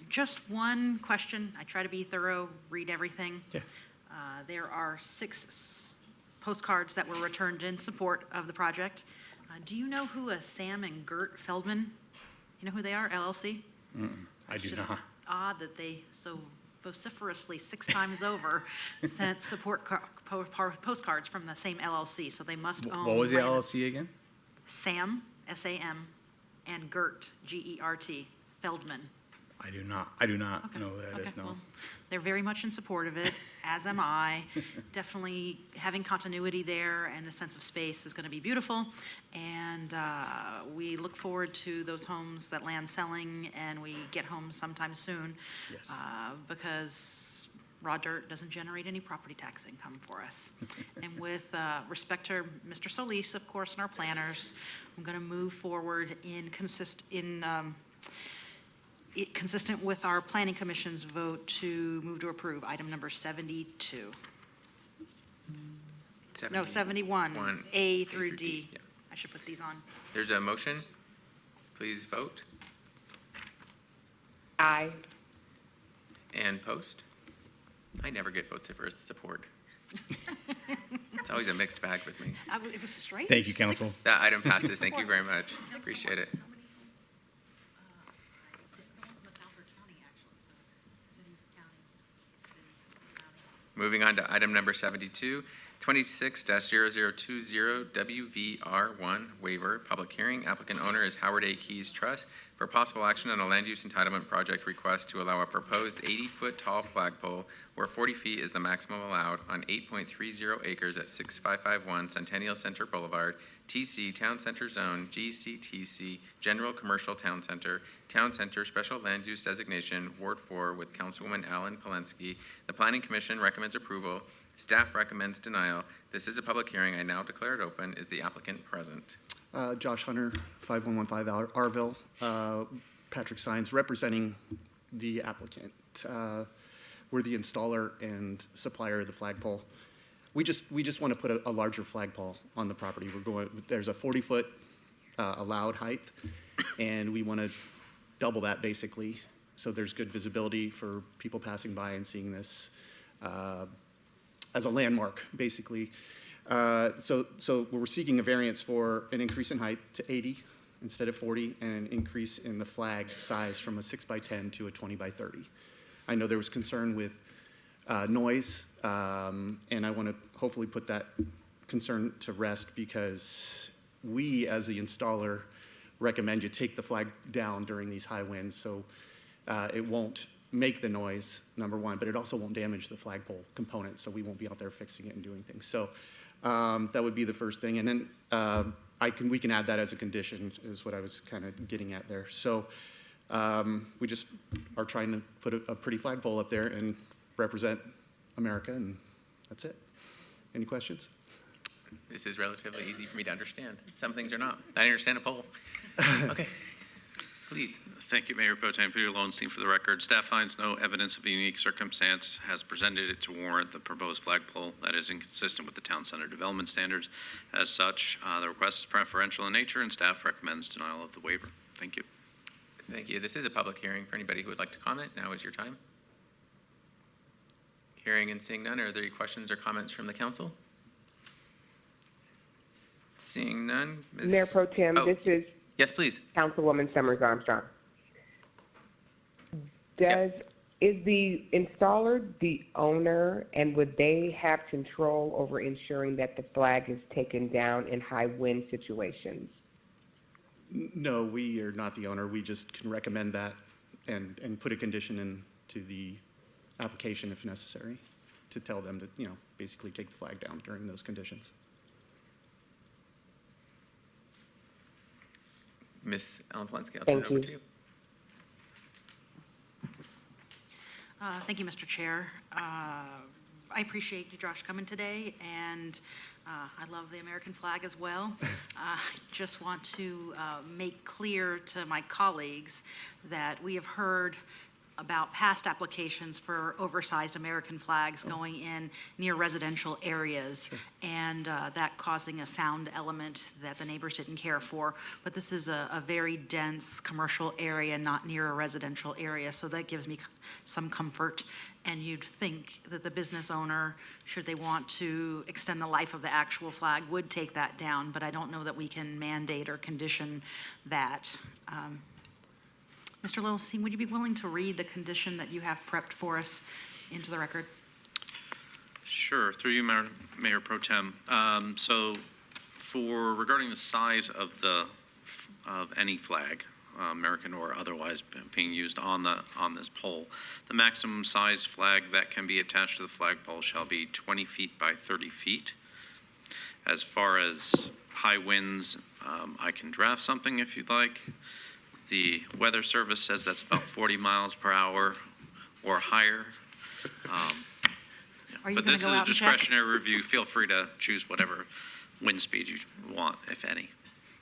Just one question. I try to be thorough, read everything. Yeah. There are 6 postcards that were returned in support of the project. Do you know who a Sam and Gert Feldman, you know who they are, LLC? I do It's just not. odd that they so vociferously 6 times over sent support postcards from the same LLC, so they must own. What was the land. LLC again? Sam, S-A-M, and Gert, G-E-R-T, Feldman. I do not know who that is, no. Well, they're very much in support of it, as am I. Definitely having continuity there and a sense of space is going to be beautiful. And we look forward to those homes that land selling and we get homes sometime soon. Yes. Because raw dirt doesn't generate any property tax income for us. And with respect to Mr. Solis, of course, and our planners, I'm going to move forward consistent with our Planning Commission's vote to move to approve item number 72. No, 71, A through D. Yeah. I should put these on. There's a motion. Please vote. Aye. And post. I never get votes for support. It's always a mixed bag with me. It was straight. Thank you, council. That item passes. Thank you very much. Appreciate it. Moving on to item number 72, 26-0020 WVR1 waiver, public hearing. Applicant owner is Howard A. Keys Trust for possible action on a land use entitlement project request to allow a proposed 80-foot tall flagpole where 40 feet is the maximum allowed on 8.30 acres at 6551 Centennial Center Boulevard, TC Town Center Zone, GCTC, General Commercial Town Center Special Land Use Designation, Ward 4, with Councilwoman Alan Polensky. The Planning Commission recommends approval. Staff recommends denial. This is a public hearing. I now declare it open. Is the applicant present? Josh Hunter, 5115 Arville. Patrick Sines, representing the applicant. We're the installer and supplier of the flagpole. We just want to put a larger flagpole on the property. There's a 40-foot allowed height, and we want to double that basically, so there's good visibility for people passing by and seeing this as a landmark, basically. So we're seeking a variance for an increase in height to 80 instead of 40, and an increase in the flag size from a 6x10 to a 20x30. I know there was concern with noise, and I want to hopefully put that concern to rest, because we, as the installer, recommend you take the flag down during these high winds so it won't make the noise, number one, but it also won't damage the flagpole component, so we won't be out there fixing it and doing things. So that would be the first thing. And then we can add that as a condition, is what I was kind of getting at there. So we just are trying to put a pretty flagpole up there and represent America, and that's it. Any questions? This is relatively easy for me to understand. Some things are not. I understand a pole. Okay. Please. Thank you, Mayor Pro Tem Peter Lowenstein. For the record, staff finds no evidence of a unique circumstance has presented it to warrant the proposed flagpole that is inconsistent with the town center development standards. As such, the request is preferential in nature, and staff recommends denial of the waiver. Thank you. Thank you. This is a public hearing. For anybody who would like to comment, now is your time. Hearing and seeing none, are there any questions or comments from the council? Seeing none. Mayor Pro Tem, this is yes, please. Councilwoman Summers Armstrong. Is the installer the owner, and would they have control over ensuring that the flag is taken down in high wind situations? No, we are not the owner. We just can recommend that and put a condition into the application if necessary to tell them to, basically take the flag down during those conditions. Ms. Ellen Polensky, I'll turn it over to you. Thank you, Mr. Chair. I appreciate you, Josh, coming today, and I love the American flag as well. I just want to make clear to my colleagues that we have heard about past applications for oversized American flags going in near residential areas, and that causing a sound element that the neighbors didn't care for. But this is a very dense commercial area, not near a residential area, so that gives me some comfort. And you'd think that the business owner, should they want to extend the life of the actual flag, would take that down, but I don't know that we can mandate or condition that. Mr. Lowenstein, would you be willing to read the condition that you have prepped for us into the record? Sure, through you, Mayor Pro Tem. So, regarding the size of any flag, American or otherwise, being used on this pole, the maximum size flag that can be attached to the flagpole shall be 20 feet by 30 feet. As far as high winds, I can draft something if you'd like. The Weather Service says that's about 40 miles per hour or higher. But this is a discretionary review. Feel free to choose whatever wind speed you want, if any.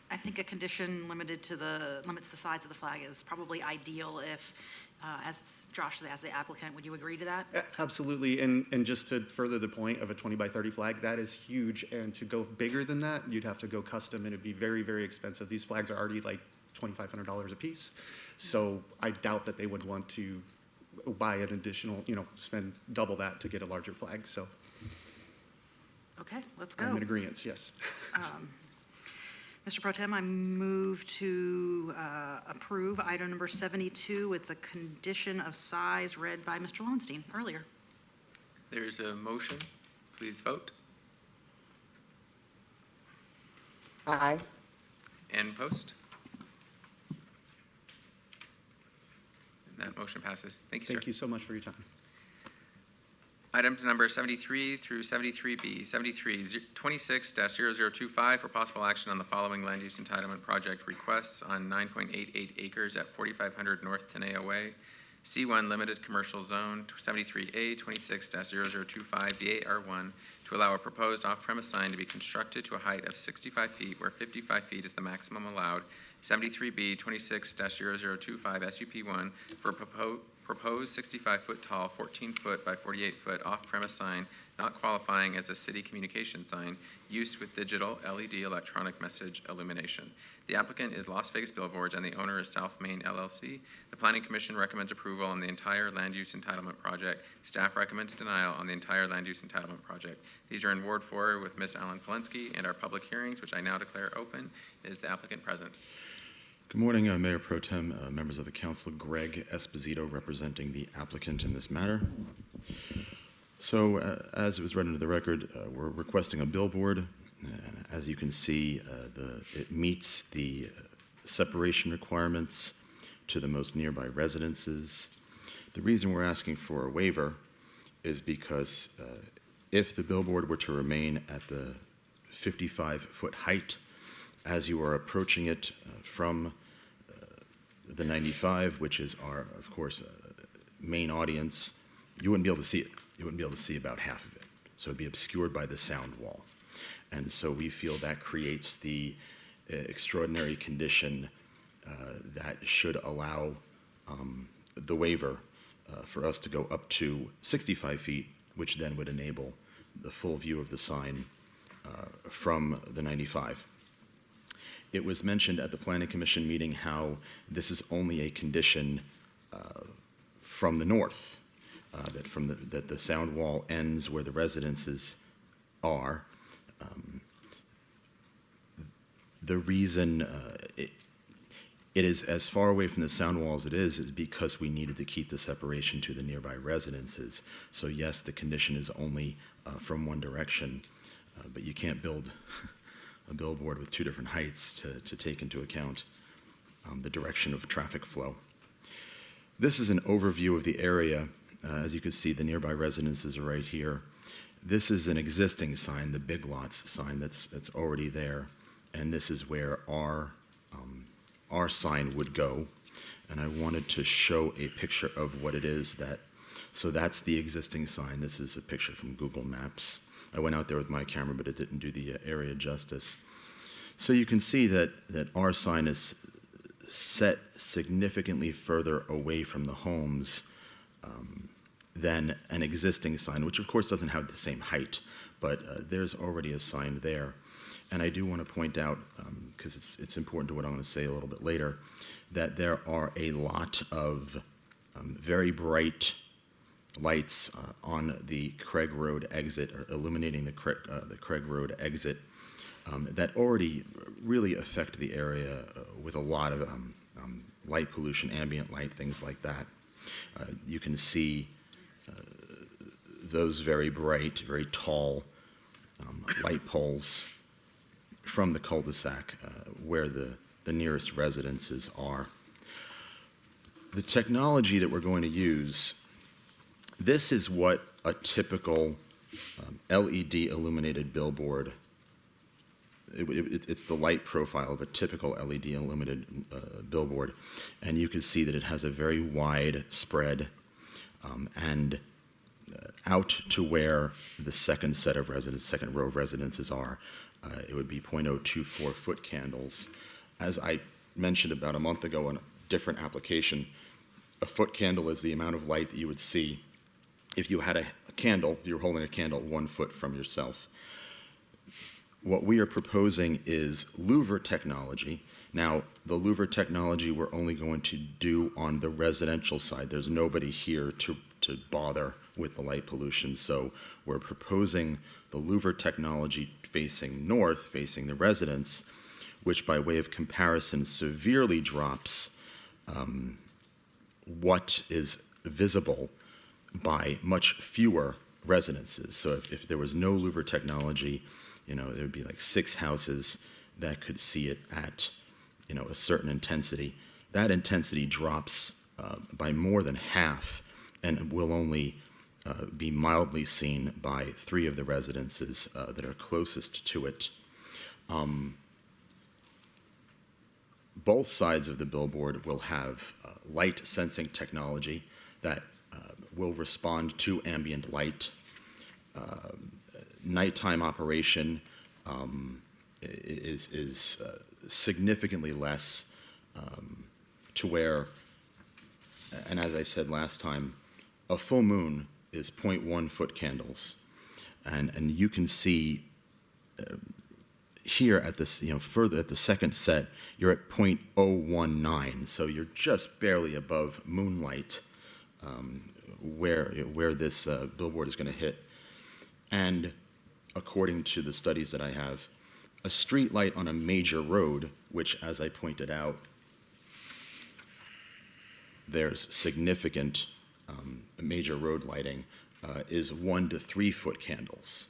I think a condition limits the size of the flag is probably ideal if, as Josh, as the applicant, would you agree to that? Absolutely, and just to further the point of a 20 by 30 flag, that is huge, and to go bigger than that, you'd have to go custom, and it'd be very, very expensive. These flags are already like $2,500 a piece, so I doubt that they would want to buy an additional, spend double that to get a larger flag, so. Okay, let's go. I'm in agreement, yes. Mr. Pro Tem, I move to approve item number 72 with the condition of size read by Mr. Lowenstein earlier. There's a motion. Please vote. Aye. And post? And that motion passes. Thank you, sir. Thank you so much for your time. Items number 73 through 73B. 73, 26-0025 for possible action on the following land use entitlement project requests on 9.88 acres at 4500 North Tenaya Way. C1 Limited Commercial Zone, 73A, 26-0025, the AR1, to allow a proposed off-premise sign to be constructed to a height of 65 feet where 55 feet is the maximum allowed. 73B, 26-0025, SUP1, for proposed 65-foot tall, 14-foot by 48-foot off-premise sign not qualifying as a city communication sign, use with digital LED electronic message illumination. The applicant is Las Vegas Billboards and the owner is South Main LLC. The Planning Commission recommends approval on the entire land use entitlement project. Staff recommends denial on the entire land use entitlement project. These are in Ward 4 with Ms. Alan Polensky, and our public hearings, which I now declare open. Is the applicant present? Good morning, Mayor Pro Tem, members of the council. Greg Esposito representing the applicant in this matter. So, as it was read into the record, we're requesting a billboard. As you can see, it meets the separation requirements to the most nearby residences. The reason we're asking for a waiver is because if the billboard were to remain at the 55-foot height, as you are approaching it from the 95, which is our, of course, main audience, you wouldn't be able to see it. You wouldn't be able to see about half of it. So it'd be obscured by the sound wall. And so we feel that creates the extraordinary condition that should allow the waiver for us to go up to 65 feet, which then would enable the full view of the sign from the 95. It was mentioned at the Planning Commission meeting how this is only a condition from the north, that the sound wall ends where the residences are. The reason it is as far away from the sound wall as it is because we needed to keep the separation to the nearby residences. So yes, the condition is only from one direction, but you can't build a billboard with two different heights to take into account the direction of traffic flow. This is an overview of the area. As you can see, the nearby residences are right here. This is an existing sign, the Big Lots sign that's already there, and this is where our sign would go. And I wanted to show a picture of what it is so that's the existing sign. This is a picture from Google Maps. I went out there with my camera, but it didn't do the area justice. So you can see that our sign is set significantly further away from the homes than an existing sign, which of course doesn't have the same height, but there's already a sign there. And I do want to point out, because it's important to what I'm going to say a little bit later, that there are a lot of very bright lights on the Craig Road exit, or illuminating the Craig Road exit, that already really affect the area with a lot of light pollution, ambient light, things like that. You can see those very bright, very tall light poles from the cul-de-sac where the nearest residences are. The technology that we're going to use, this is what a typical LED illuminated billboard, it's the light profile of a typical LED illuminated billboard. And you can see that it has a very wide spread and out to where the second row of residences are, it would be 0.024 foot candles. As I mentioned about a month ago on a different application, a foot candle is the amount of light that you would see if you had a candle, you're holding a candle 1 foot from yourself. What we are proposing is louver technology. Now, the louver technology we're only going to do on the residential side. There's nobody here to bother with the light pollution. So we're proposing the louver technology facing north, facing the residents, which by way of comparison severely drops what is visible by much fewer residences. So if there was no louver technology, there would be like 6 houses that could see it at, a certain intensity. That intensity drops by more than half and will only be mildly seen by 3 of the residences that are closest to it. Both sides of the billboard will have light sensing technology that will respond to ambient light. Nighttime operation is significantly less to where, and as I said last time, a full moon is 0.1 foot candles. And you can see here at this, further at the second set, you're at 0.019. So you're just barely above moonlight where this billboard is going to hit. And according to the studies that I have, a street light on a major road, which, as I pointed out, there's significant major road lighting, is 1 to 3 foot candles.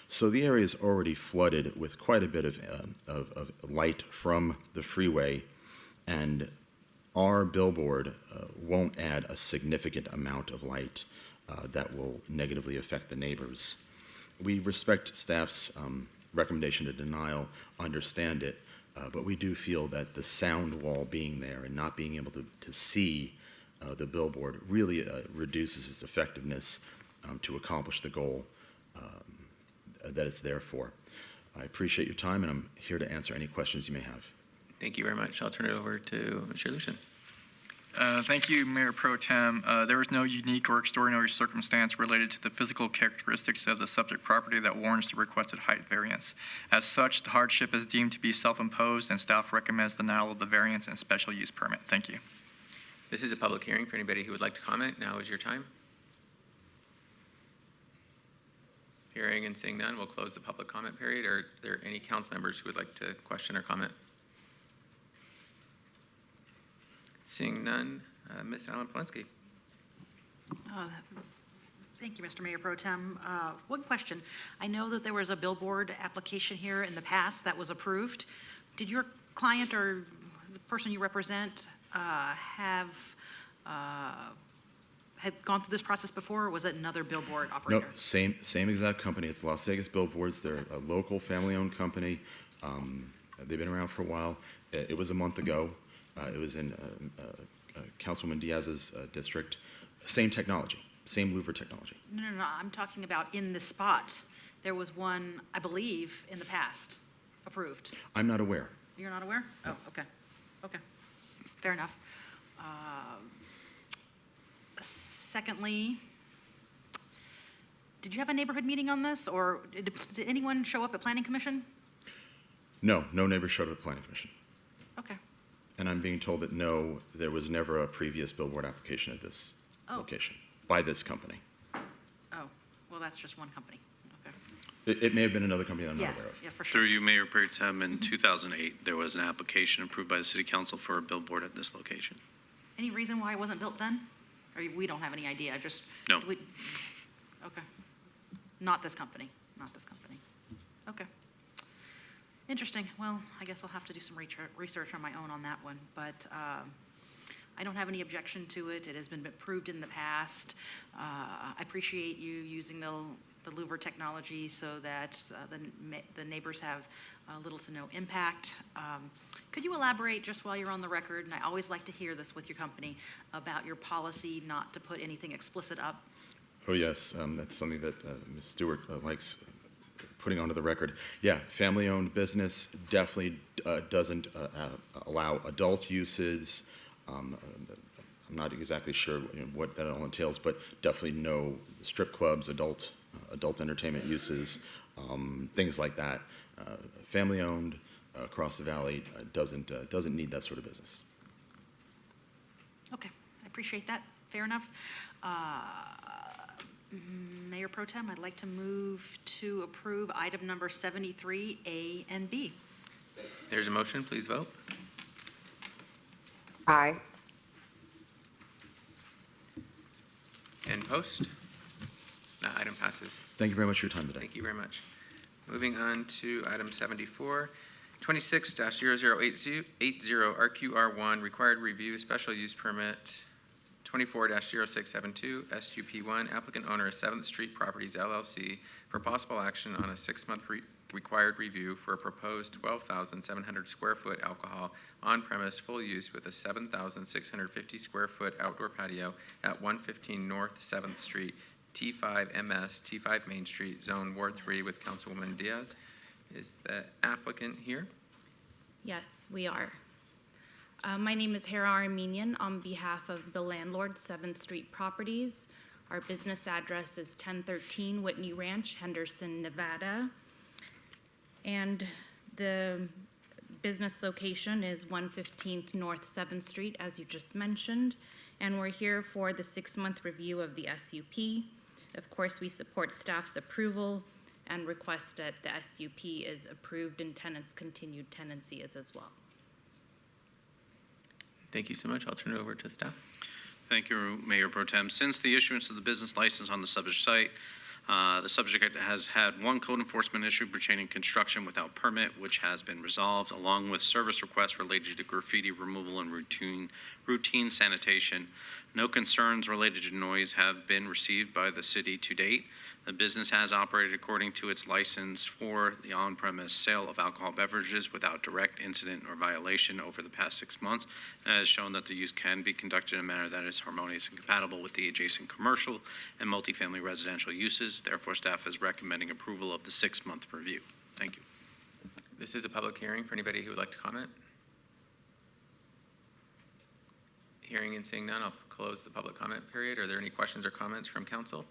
So the area is already flooded with quite a bit of light from the freeway, and our billboard won't add a significant amount of light that will negatively affect the neighbors. We respect staff's recommendation to denial, understand it, but we do feel that the sound wall being there and not being able to see the billboard really reduces its effectiveness to accomplish the goal that it's there for. I appreciate your time, and I'm here to answer any questions you may have. Thank you very much. I'll turn it over to Mr. Lucien. Thank you, Mayor Pro Tem. There is no unique or extraordinary circumstance related to the physical characteristics of the subject property that warrants the requested height variance. As such, the hardship is deemed to be self-imposed, and staff recommends denial of the variance and special use permit. Thank you. This is a public hearing for anybody who would like to comment. Now is your time. Hearing and seeing none, we'll close the public comment period. Are there any council members who would like to question or comment? Seeing none, Ms. Allen Polinsky. Thank you, Mr. Mayor Pro Tem. One question. I know that there was a billboard application here in the past that was approved. Did your client or the person you represent had gone through this process before, or was it another billboard operator? No, same exact company. It's Las Vegas Billboards. They're a local family-owned company. They've been around for a while. It was a month ago. It was in Councilwoman Diaz's district. Same technology, same louver technology. No. I'm talking about in the spot. There was one, I believe, in the past approved. I'm not aware. You're not aware? Oh, okay. Okay. Fair enough. Secondly, did you have a neighborhood meeting on this, or did anyone show up at Planning Commission? No neighbors showed up at Planning Commission. Okay. And I'm being told that no, there was never a previous billboard application at this location by this company. Oh, well, that's just one company. Okay. It may have been another company that I'm not aware of. Yeah, for sure. Through you, Mayor Pro Tem, in 2008, there was an application approved by the City Council for a billboard at this location. Any reason why it wasn't built then? Or we don't have any idea? No. Okay. Not this company. Not this company. Okay. Interesting. Well, I guess I'll have to do some research on my own on that one, but I don't have any objection to it. It has been approved in the past. I appreciate you using the louver technology so that the neighbors have little to no impact. Could you elaborate, just while you're on the record, and I always like to hear this with your company, about your policy not to put anything explicit up? Oh, yes. That's something that Ms. Stewart likes putting onto the record. Yeah, family-owned business definitely doesn't allow adult uses. I'm not exactly sure what that all entails, but definitely no strip clubs, adult entertainment uses, things like that. Family-owned across the valley doesn't need that sort of business. Okay, I appreciate that. Fair enough. Mayor Pro Tem, I'd like to move to approve item number 73, A and B. There's a motion. Please vote. Aye. And post. That item passes. Thank you very much for your time today. Thank you very much. Moving on to item 74, 26-0080 RQR1 required review special use permit. 24-0672 SUP1 applicant owner of 7th Street Properties LLC for possible action on a 6-month required review for a proposed 12,700 square foot alcohol on-premise full use with a 7,650 square foot outdoor patio at 115 North 7th Street, T5 MS, T5 Main Street, Zone Ward 3 with Councilwoman Diaz. Is the applicant here? Yes, we are. My name is Hera Armenian on behalf of the landlord, 7th Street Properties. Our business address is 1013 Whitney Ranch, Henderson, Nevada. And the business location is 115th North 7th Street, as you just mentioned. And we're here for the 6-month review of the SUP. Of course, we support staff's approval and request that the SUP is approved and tenants' continued tenancy is as well. Thank you so much. I'll turn it over to staff. Thank you, Mayor Pro Tem. Since the issuance of the business license on the subject site, the subject has had one code enforcement issue pertaining construction without permit, which has been resolved, along with service requests related to graffiti removal and routine sanitation. No concerns related to noise have been received by the city to date. The business has operated according to its license for the on-premise sale of alcohol beverages without direct incident or violation over the past 6 months, and has shown that the use can be conducted in a manner that is harmonious and compatible with the adjacent commercial and multifamily residential uses. Therefore, staff is recommending approval of the 6-month review. Thank you. This is a public hearing for anybody who would like to comment. Hearing and seeing none, I'll close the public comment period. Are there any questions or comments from council?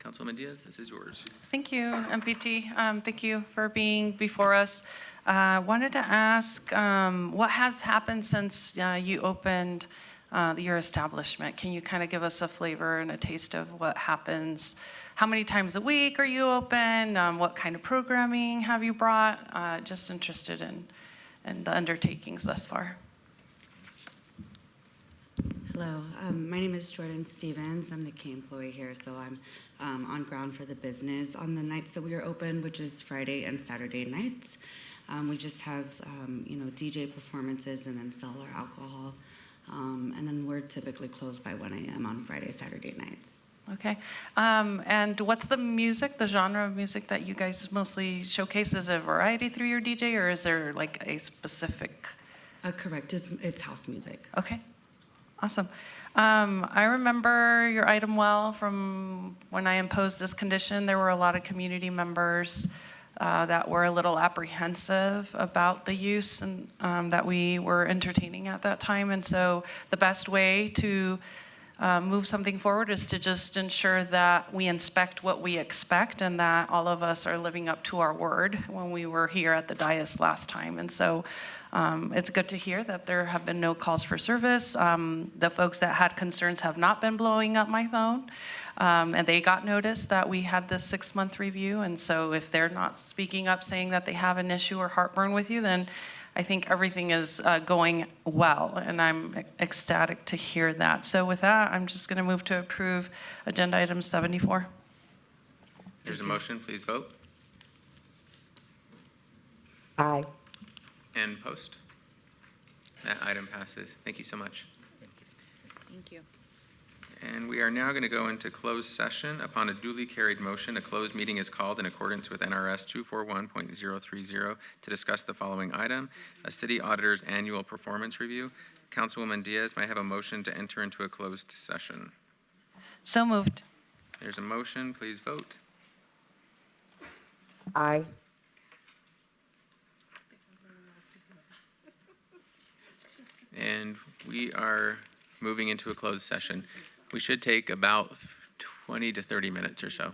Councilwoman Diaz, this is yours. Thank you, MPT. Thank you for being before us. Wanted to ask what has happened since you opened your establishment. Can you kind of give us a flavor and a taste of what happens? How many times a week are you open? What kind of programming have you brought? Just interested in the undertakings thus far. Hello, my name is Jordan Stevens. I'm the key employee here, so I'm on ground for the business on the nights that we are open, which is Friday and Saturday nights. We just have, DJ performances and then sell our alcohol. And then we're typically closed by 1 a.m. on Friday, Saturday nights. Okay. And what's the music, the genre of music that you guys mostly showcase? Is it a variety through your DJ, or is there like a specific? Correct, it's house music. Okay, awesome. I remember your item well from when I imposed this condition. There were a lot of community members that were a little apprehensive about the use and that we were entertaining at that time. And so the best way to move something forward is to just ensure that we inspect what we expect and that all of us are living up to our word when we were here at the dais last time. And so it's good to hear that there have been no calls for service. The folks that had concerns have not been blowing up my phone. And they got notice that we had this 6-month review. And so if they're not speaking up saying that they have an issue or heartburn with you, then I think everything is going well. And I'm ecstatic to hear that. So with that, I'm just going to move to approve agenda item 74. There's a motion. Please vote. Aye. And post. That item passes. Thank you so much. Thank you. And we are now going to go into closed session. Upon a duly carried motion, a closed meeting is called in accordance with NRS 241.030 to discuss the following item: a city auditor's annual performance review. Councilwoman Diaz, may I have a motion to enter into a closed session? So moved. There's a motion. Please vote. Aye. And we are moving into a closed session. We should take about 20 to 30 minutes or so.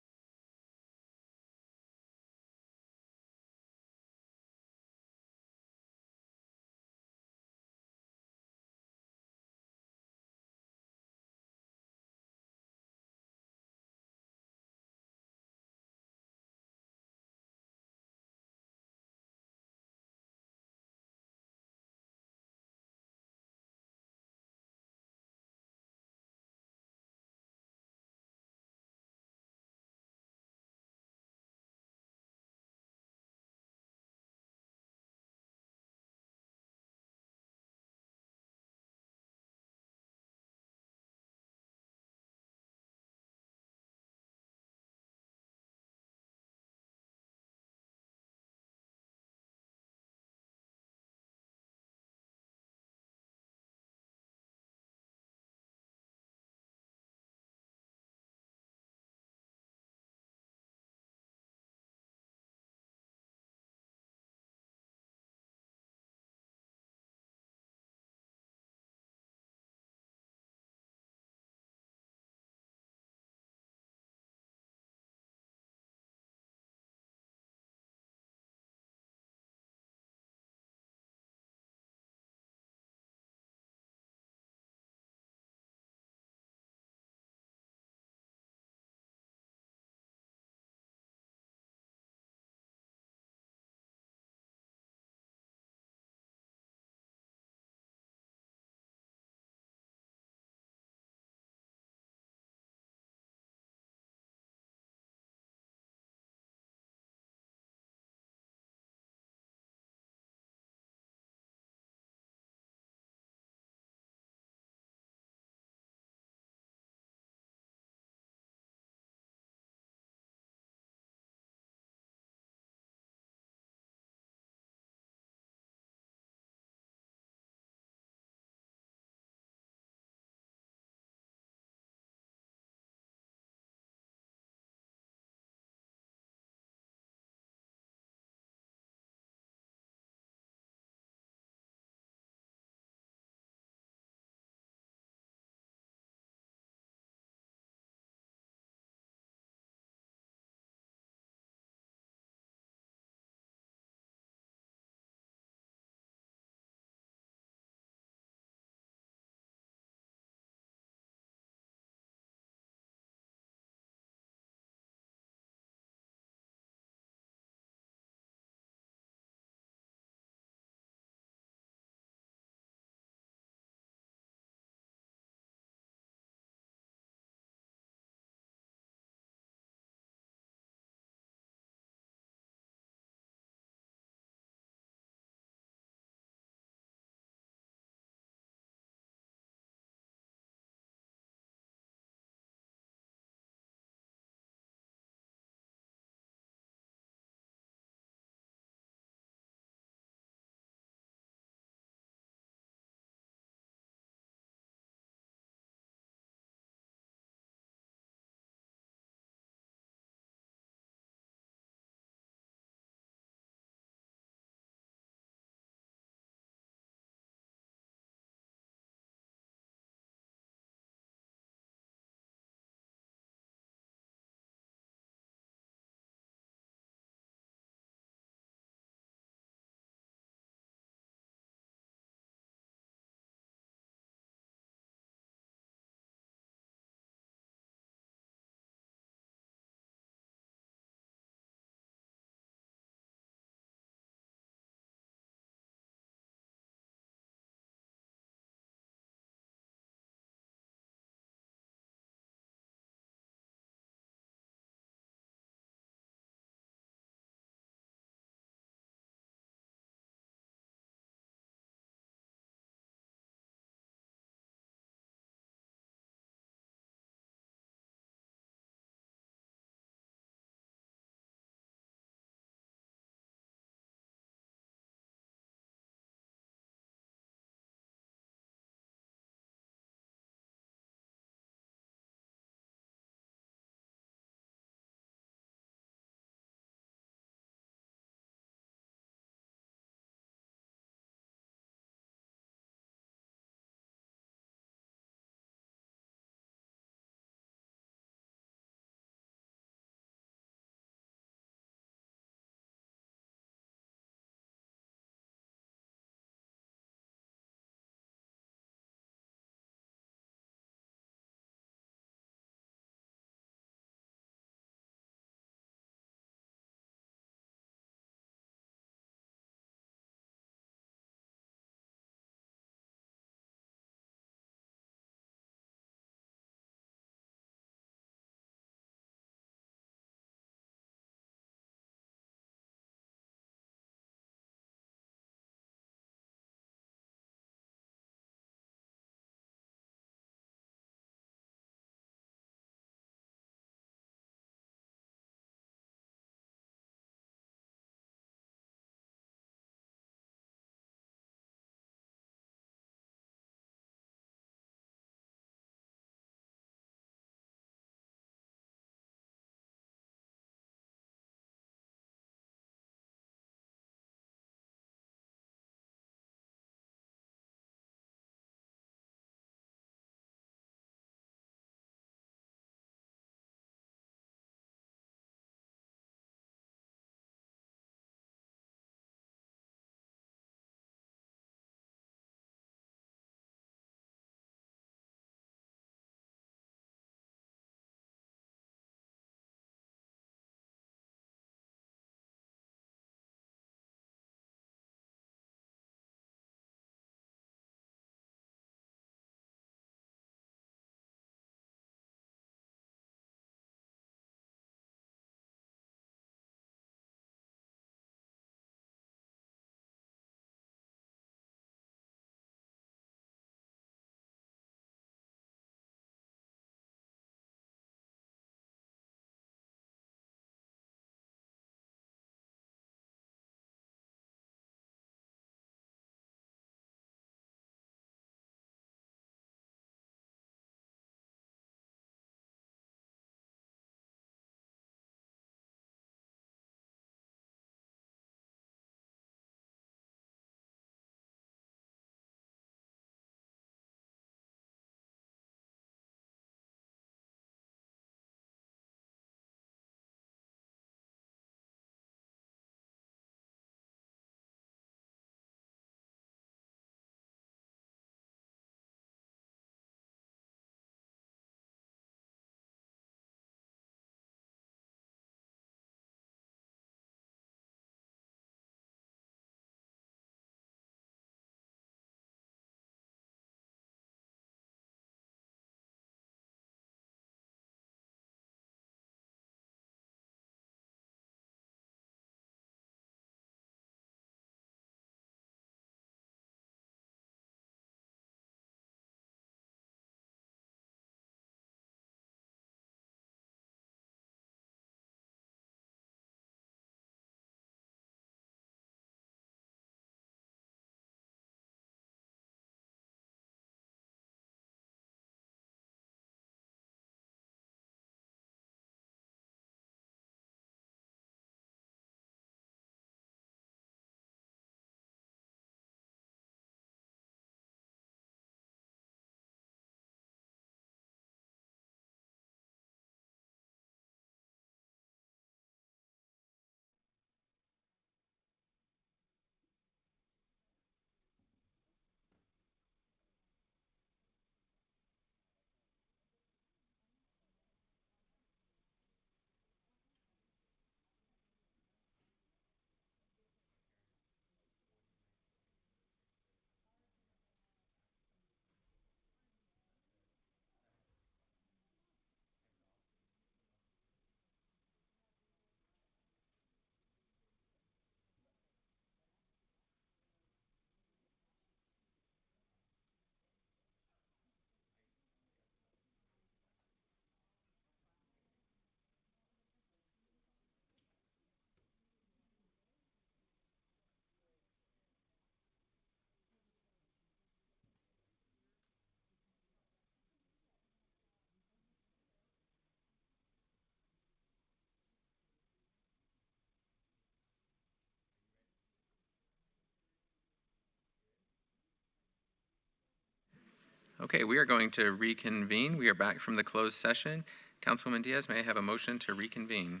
Okay, we are going to reconvene. We are back from the closed session. Councilwoman Diaz, may I have a motion to reconvene?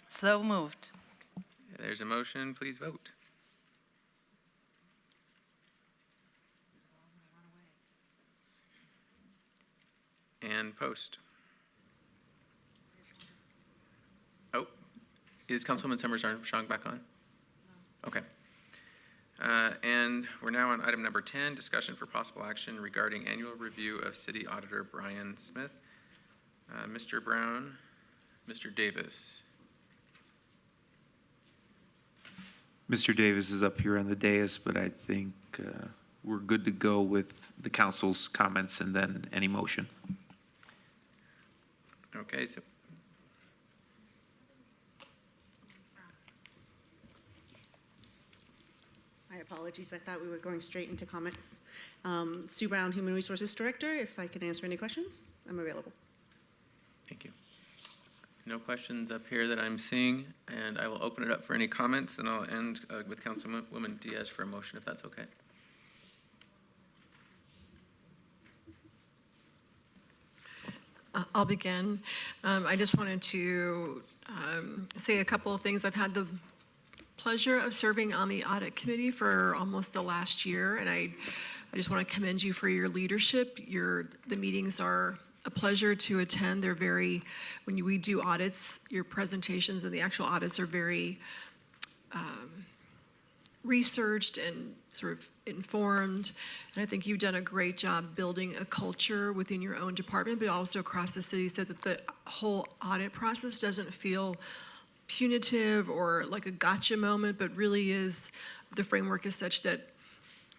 So moved. There's a motion, please vote. And post. Oh, is Councilwoman Summers Armstrong back on? Okay. And we're now on item number 10, discussion for possible action regarding annual review of City Auditor Brian Smith. Mr. Brown, Mr. Davis. Mr. Davis is up here on the dais, but I think we're good to go with the council's comments and then any motion. Okay, so My apologies, I thought we were going straight into comments. Sue Brown, Human Resources Director, if I can answer any questions, I'm available. thank you. No questions up here that I'm seeing, and I will open it up for any comments, and I'll end with Councilwoman Diaz for a motion, if that's okay. I'll begin. I just wanted to say a couple of things. I've had the pleasure of serving on the audit committee for almost the last year, and I just want to commend you for your leadership. The meetings are a pleasure to attend. They're very, when we do audits, your presentations and the actual audits are very researched and sort of informed. And I think you've done a great job building a culture within your own department, but also across the city, so that the whole audit process doesn't feel punitive or like a gotcha moment, but really is, the framework is such that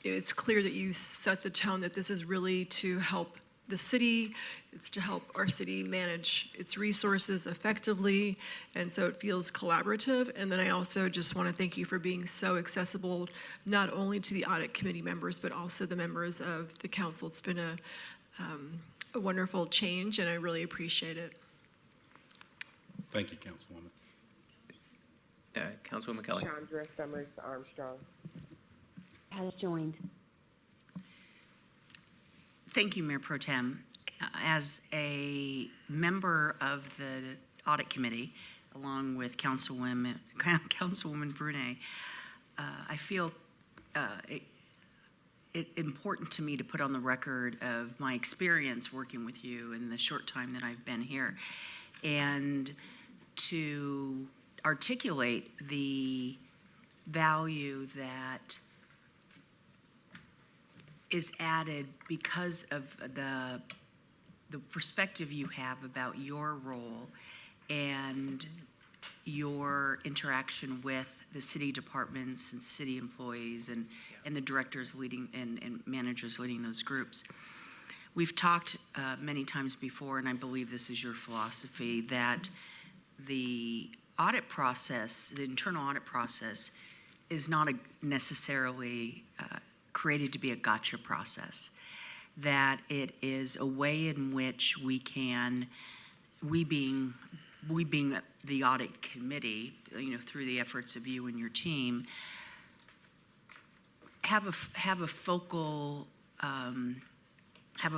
it's clear that you set the tone that this is really to help the city, it's to help our city manage its resources effectively, and so it feels collaborative. And then I also just want to thank you for being so accessible, not only to the audit committee members, but also the members of the council. It's been a wonderful change, and I really appreciate it. Thank you, Councilwoman. Councilwoman Kelly. Chandra Summers Armstrong. Has joined. Thank you, Mayor Pro Tem. As a member of the Audit Committee, along with Councilwoman Brunet, I feel it important to me to put on the record of my experience working with you in the short time that I've been here, and to articulate the value that is added because of the perspective you have about your role and your interaction with the city departments and city employees and the directors leading and managers leading those groups. We've talked many times before, and I believe this is your philosophy, that the audit process, the internal audit process, is not necessarily created to be a gotcha process, that it is a way in which we can, we being the audit committee, through the efforts of you and your team, have a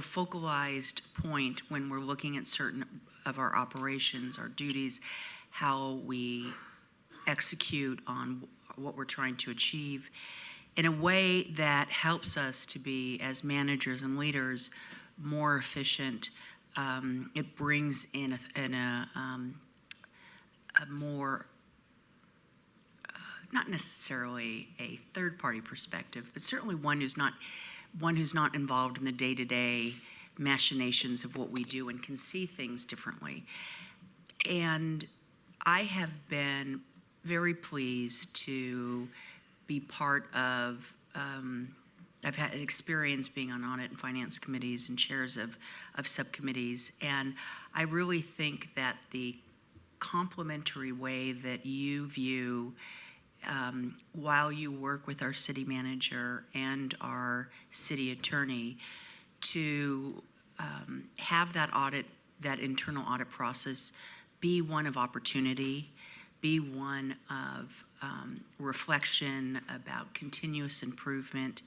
focalized point when we're looking at certain of our operations, our duties, how we execute on what we're trying to achieve, in a way that helps us to be, as managers and leaders, more efficient. It brings in a more, not necessarily a third-party perspective, but certainly one who's not involved in the day-to-day machinations of what we do and can see things differently. And I have been very pleased to be part of, I've had an experience being on audit and finance committees and chairs of subcommittees, and I really think that the complementary way that you view, while you work with our city manager and our city attorney, to have that audit, that internal audit process, be one of opportunity, be one of reflection about continuous improvement,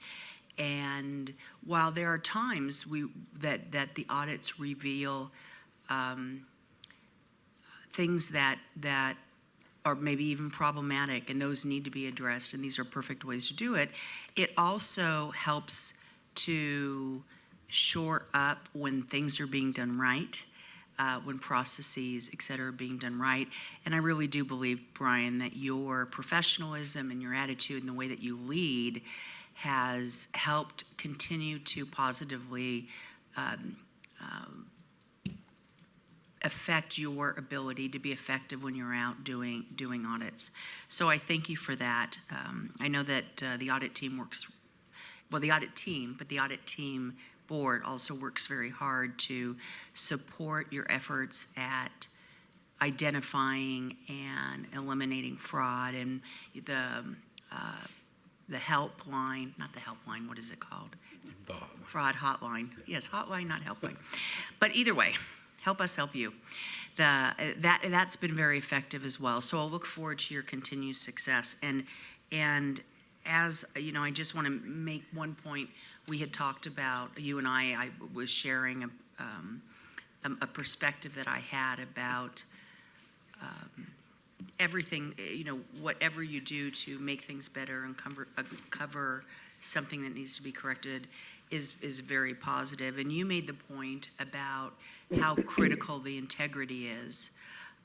And while there are times that the audits reveal things that are maybe even problematic, and those need to be addressed, and these are perfect ways to do it, it also helps to shore up when things are being done right, when processes, et cetera, are being done right. And I really do believe, Brian, that your professionalism and your attitude and the way that you lead has helped continue to positively affect your ability to be effective when you're out doing audits. So I thank you for that. I know that the audit team works, well, the audit team, but the audit team board also works very hard to support your efforts at identifying and eliminating fraud, and the helpline, not the helpline, what is it called? The hotline. Fraud hotline. Yes, hotline, not helpline. But either way, help us help you. That's been very effective as well. So I'll look forward to your continued success. And as you know, I just want to make one point. We had talked about, you and I was sharing a perspective that I had about everything, you know, whatever you do to make things better and cover something that needs to be corrected is very positive. And you made the point about how critical the integrity is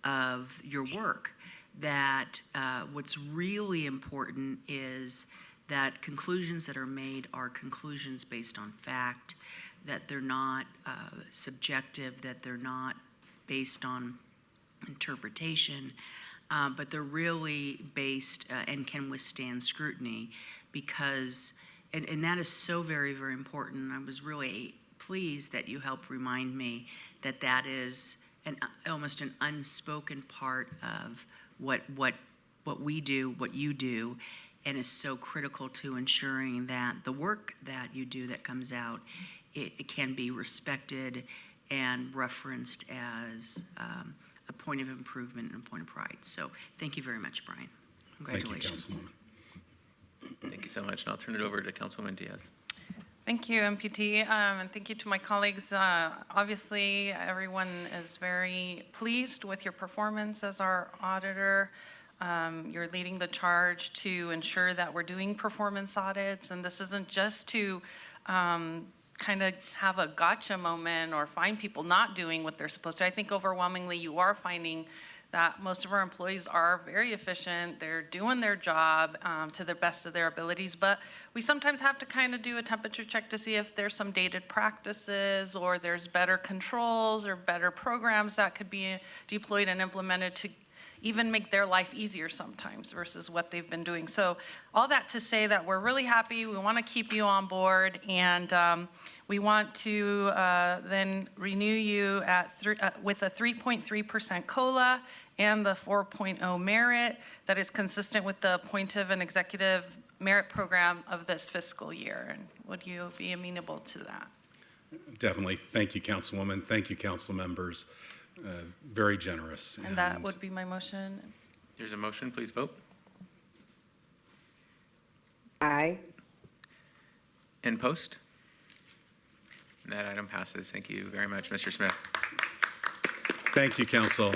of your work, that what's really important is that conclusions that are made are conclusions based on fact, that they're not subjective, that they're not based on interpretation, but they're really based and can withstand scrutiny, because, and that is so very, very important. I was really pleased that you helped remind me that that is almost an unspoken part of what we do, what you do, and is so critical to ensuring that the work that you do that comes out, it can be respected and referenced as a point of improvement and a point of pride. So thank you very much, Brian. Congratulations. Thank you, Councilwoman. Thank you so much. And I'll turn it over to Councilwoman Diaz. Thank you, MPT, and thank you to my colleagues. Obviously, everyone is very pleased with your performance as our auditor. You're leading the charge to ensure that we're doing performance audits, and this isn't just to kind of have a gotcha moment or find people not doing what they're supposed to. I think overwhelmingly you are finding that most of our employees are very efficient. They're doing their job to the best of their abilities, but we sometimes have to kind of do a temperature check to see if there's some dated practices or there's better controls or better programs that could be deployed and implemented to even make their life easier sometimes versus what they've been doing. So all that to say that we're really happy. We want to keep you on board, and we want to then renew you with a 3.3% COLA and the 4.0 merit that is consistent with the appointive and executive merit program of this fiscal year. And would you be amenable to that? Definitely. Thank you, Councilwoman. Thank you, council members. Very generous. And that would be my motion. There's a motion. Please vote. Aye. And post. And that item passes. Thank you very much, Mr. Smith. Thank you, Council.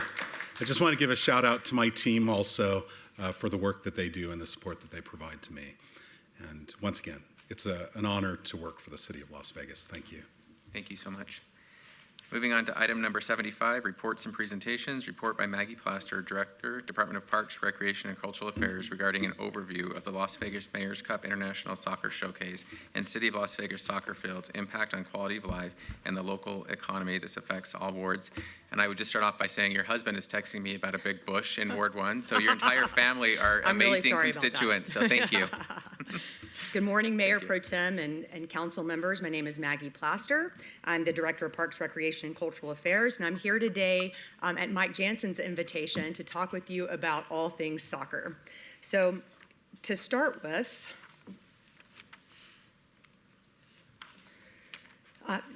I just want to give a shout out to my team also for the work that they do and the support that they provide to me. And once again, it's an honor to work for the City of Las Vegas. Thank you. Thank you so much. Moving on to item number 75, reports and presentations. Report by Maggie Plaster, Director, Department of Parks, Recreation, and Cultural Affairs regarding an overview of the Las Vegas Mayor's Cup International Soccer Showcase and City of Las Vegas soccer fields, impact on quality of life and the local economy. This affects all wards. And I would just start off by saying your husband is texting me about a big bush in Ward 1, so your entire family are amazing constituents, so thank you. Good morning, Mayor Pro Tem and council members. My name is Maggie Plaster. I'm the Director of Parks, Recreation, and Cultural Affairs, and I'm here today at Mike Jansen's invitation to talk with you about all things soccer. So to start with,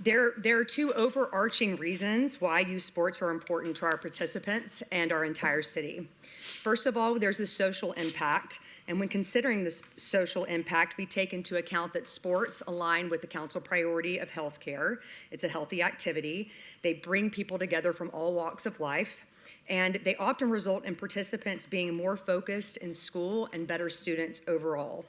there are two overarching reasons why youth sports are important to our participants and our entire city. First of all, there's the social impact And when considering this social impact, we take into account that sports align with the council priority of healthcare. It's a healthy activity. They bring people together from all walks of life, and they often result in participants being more focused in school and better students overall.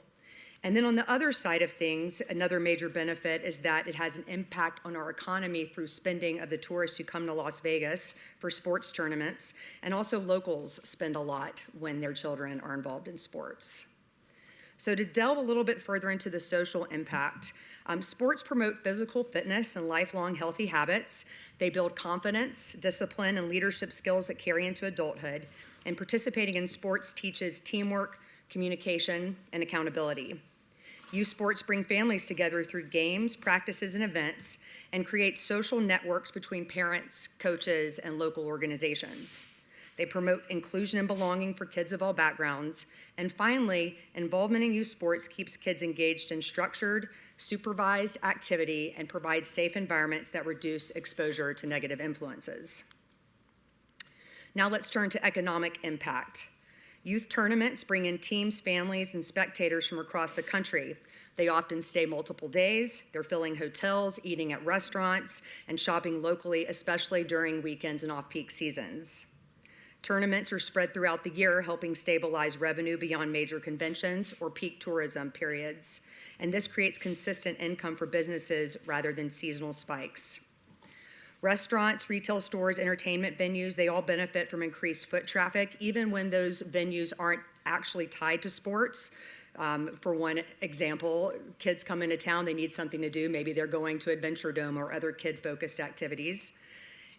And then on the other side of things, another major benefit is that it has an impact on our economy through spending of the tourists who come to Las Vegas for sports tournaments, and also locals spend a lot when their children are involved in sports. So to delve a little bit further into the social impact, sports promote physical fitness and lifelong healthy habits. They build confidence, discipline, and leadership skills that carry into adulthood. And participating in sports teaches teamwork, communication, and accountability. Youth sports bring families together through games, practices, and events, and create social networks between parents, coaches, and local organizations. They promote inclusion and belonging for kids of all backgrounds. And finally, involvement in youth sports keeps kids engaged in structured, supervised activity and provides safe environments that reduce exposure to negative influences. Now let's turn to economic impact. Youth tournaments bring in teams, families, and spectators from across the country. They often stay multiple days. They're filling hotels, eating at restaurants, and shopping locally, especially during weekends and off-peak seasons. Tournaments are spread throughout the year, helping stabilize revenue beyond major conventions or peak tourism periods. And this creates consistent income for businesses rather than seasonal spikes. Restaurants, retail stores, entertainment venues, they all benefit from increased foot traffic, even when those venues aren't actually tied to sports. For one example, kids come into town, they need something to do. Maybe they're going to Adventure Dome or other kid-focused activities.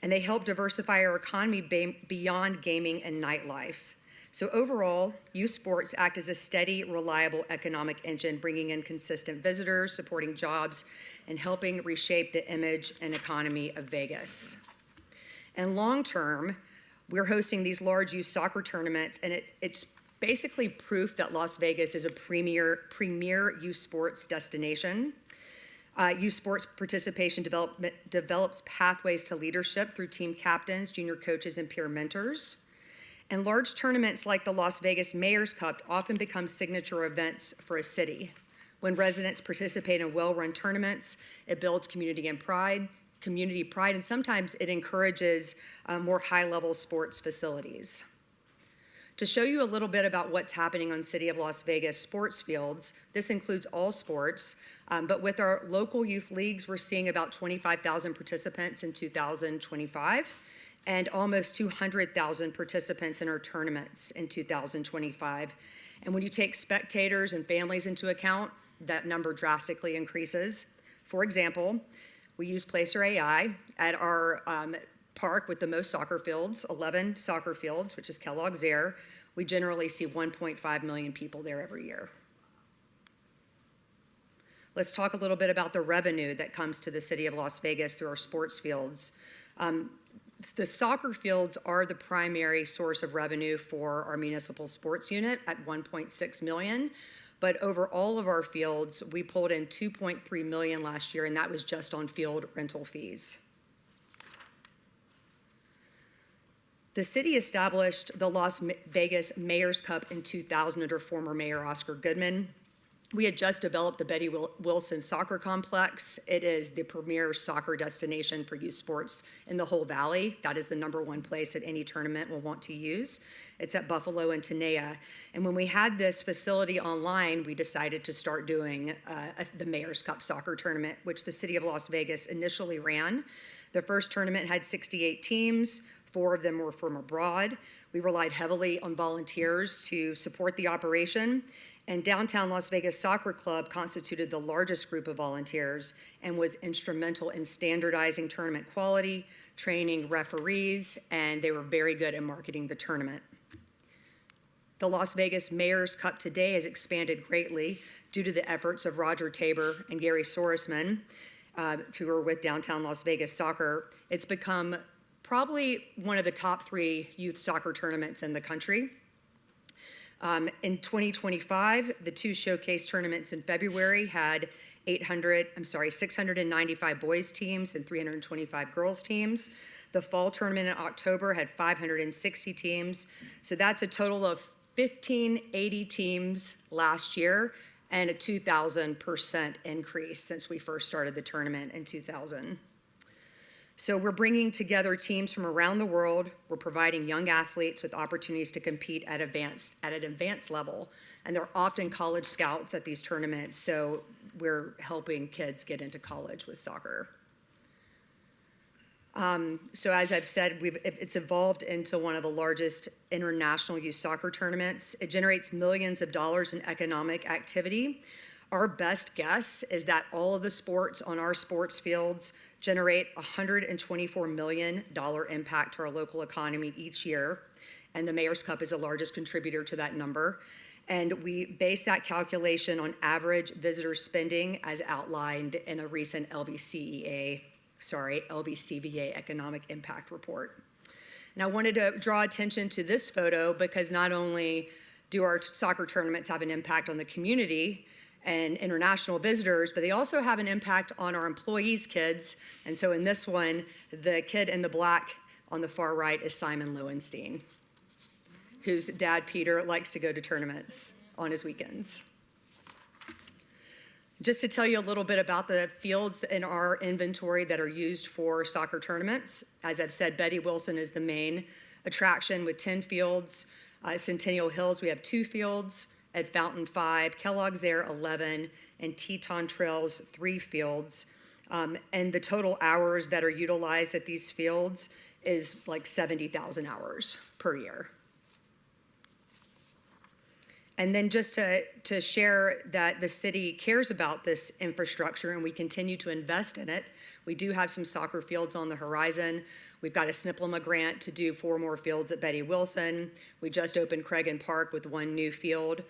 And they help diversify our economy beyond gaming and nightlife. So overall, youth sports act as a steady, reliable economic engine, bringing in consistent visitors, supporting jobs, and helping reshape the image and economy of Vegas. And long term, we're hosting these large youth soccer tournaments, and it's basically proof that Las Vegas is a premier youth sports destination. Youth sports participation develops pathways to leadership through team captains, junior coaches, and peer mentors. And large tournaments like the Las Vegas Mayor's Cup often become signature events for a city. When residents participate in well-run tournaments, it builds community pride, and sometimes it encourages more high-level sports facilities. To show you a little bit about what's happening on City of Las Vegas sports fields, this includes all sports, but with our local youth leagues, we're seeing about 25,000 participants in 2025. And almost 200,000 participants in our tournaments in 2025. And when you take spectators and families into account, that number drastically increases. For example, we use Placer AI at our park with the most soccer fields, 11 soccer fields, which is Kellogg's Air. We generally see 1.5 million people there every year. Let's talk a little bit about the revenue that comes to the City of Las Vegas through our sports fields. The soccer fields are the primary source of revenue for our municipal sports unit at $1.6 million. But over all of our fields, we pulled in $2.3 million last year, and that was just on field rental fees. The city established the Las Vegas Mayor's Cup in 2000 under former Mayor Oscar Goodman. We had just developed the Betty Wilson Soccer Complex. It is the premier soccer destination for youth sports in the whole valley. That is the #1 place that any tournament will want to use. It's at Buffalo and Tenaya. And when we had this facility online, we decided to start doing the Mayor's Cup Soccer Tournament, which the City of Las Vegas initially ran. The first tournament had 68 teams. 4 of them were from abroad. We relied heavily on volunteers to support the operation. And Downtown Las Vegas Soccer Club constituted the largest group of volunteers and was instrumental in standardizing tournament quality, training referees, and they were very good at marketing the tournament. The Las Vegas Mayor's Cup today has expanded greatly due to the efforts of Roger Tabor and Gary Soresman, who are with Downtown Las Vegas Soccer. It's become probably one of the top 3 youth soccer tournaments in the country. In 2025, the 2 showcase tournaments in February had 695 boys teams and 325 girls teams. The fall tournament in October had 560 teams. So that's a total of 1,580 teams last year and a 2,000% increase since we first started the tournament in 2000. So we're bringing together teams from around the world. We're providing young athletes with opportunities to compete at an advanced level. And they're often college scouts at these tournaments, so we're helping kids get into college with soccer. So as I've said, it's evolved into one of the largest international youth soccer tournaments. It generates millions of dollars in economic activity. Our best guess is that all of the sports on our sports fields generate $124 million impact to our local economy each year. And the Mayor's Cup is the largest contributor to that number. And we base that calculation on average visitor spending as outlined in a recent LVCVA economic impact report. And I wanted to draw attention to this photo because not only do our soccer tournaments have an impact on the community and international visitors, but they also have an impact on our employees' kids. And so in this one, the kid in the black on the far right is Simon Lowenstein, whose dad, Peter, likes to go to tournaments on his weekends. Just to tell you a little bit about the fields in our inventory that are used for soccer tournaments. As I've said, Betty Wilson is the main attraction with 10 fields. Centennial Hills, we have 2 fields. At Fountain 5, Kellogg's Air 11, and Teton Trails 3 fields. And the total hours that are utilized at these fields is like 70,000 hours per year. And then just to share that the city cares about this infrastructure and we continue to invest in it. We do have some soccer fields on the horizon. We've got a SNPLMA grant to do 4 more fields at Betty Wilson. We just opened Cragen Park with 1 new field.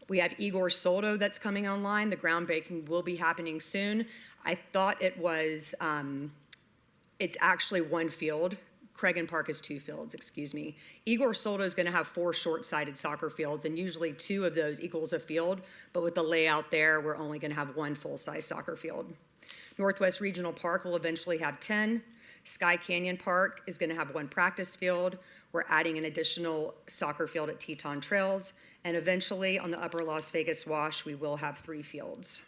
We have Igor Soldo that's coming online. The groundbreaking will be happening soon. I thought it was, it's actually 1 field. Cragen Park is 2 fields, excuse me. Igor Soldo is going to have 4 short-sided soccer fields, and usually 2 of those equals a field, but with the layout there, we're only going to have 1 full-size soccer field. Northwest Regional Park will eventually have 10. Sky Canyon Park is going to have 1 practice field. We're adding an additional soccer field at Teton Trails, and eventually on the Upper Las Vegas Wash, we will have 3 fields.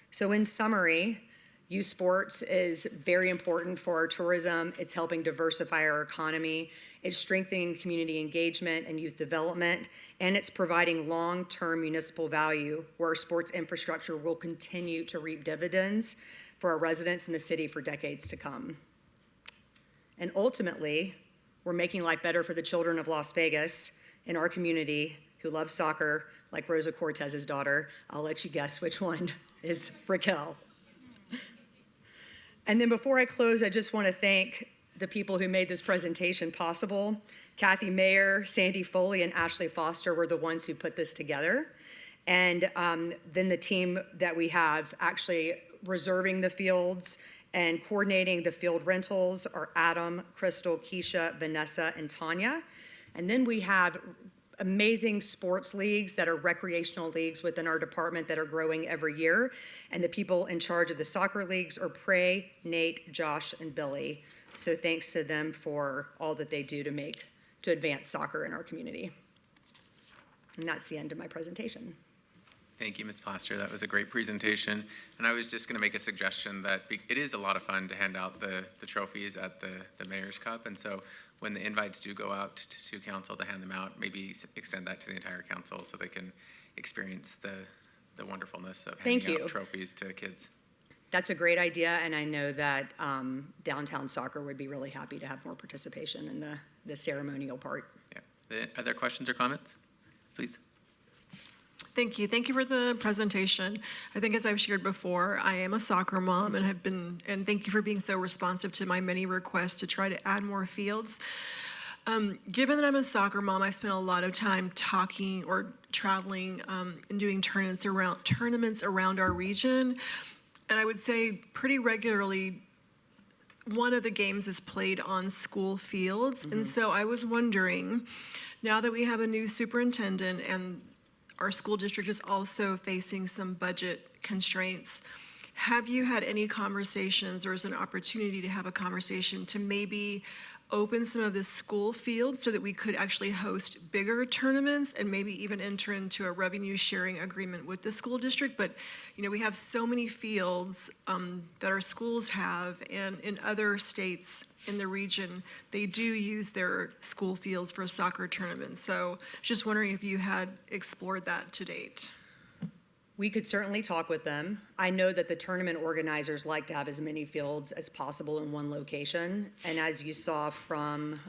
So in summary, youth sports is very important for our tourism. It's helping diversify our economy. It's strengthening community engagement and youth development, and it's providing long-term municipal value where our sports infrastructure will continue to reap dividends for our residents in the city for decades to come. And ultimately, we're making life better for the children of Las Vegas in our community who love soccer, like Rosa Cortez's daughter. I'll let you guess which one is Raquel. And then before I close, I just want to thank the people who made this presentation possible. Kathy Mayer, Sandy Foley, and Ashley Foster were the ones who put this together. And then the team that we have actually reserving the fields and coordinating the field rentals are Adam, Crystal, Keisha, Vanessa, and Tanya. And then we have amazing sports leagues that are recreational leagues within our department that are growing every year. And the people in charge of the soccer leagues are Prey, Nate, Josh, and Billy. So thanks to them for all that they do to advance soccer in our community. And that's the end of my presentation. Thank you, Ms. Plaster. That was a great presentation. And I was just going to make a suggestion that it is a lot of fun to hand out the trophies at the Mayor's Cup. And so when the invites do go out to council to hand them out, maybe extend that to the entire council so they can experience the wonderfulness of handing out trophies to kids. That's a great idea, and I know that Downtown Soccer would be really happy to have more participation in the ceremonial part. Yeah. Are there questions or comments? Please. Thank you. Thank you for the presentation. I think as I've shared before, I am a soccer mom and thank you for being so responsive to my many requests to try to add more fields. Given that I'm a soccer mom, I spent a lot of time talking or traveling and doing tournaments around our region. And I would say pretty regularly, one of the games is played on school fields. Mm-hmm. And so I was wondering, now that we have a new superintendent and our school district is also facing some budget constraints, have you had any conversations or is an opportunity to have a conversation to maybe open some of the school fields so that we could actually host bigger tournaments and maybe even enter into a revenue sharing agreement with the school district. But, you know, we have so many fields that our schools have, and in other states in the region, they do use their school fields for soccer tournaments. So just wondering if you had explored that to date. We could certainly talk with them. I know that the tournament organizers like to have as many fields as possible in one location. And as you saw from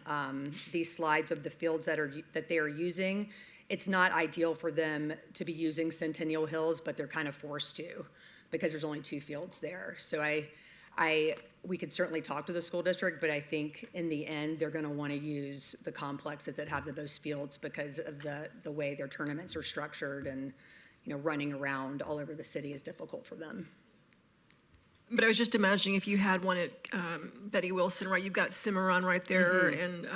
these slides of the fields that they are using, it's not ideal for them to be using Centennial Hills, but they're kind of forced to because there's only 2 fields there. So we could certainly talk to the school district, but I think in the end, they're going to want to use the complexes that have the most fields because of the way their tournaments are structured, and you know, running around all over the city is difficult for them. But I was just imagining if you had one at Betty Wilson, right? You've got Cimarron right there, and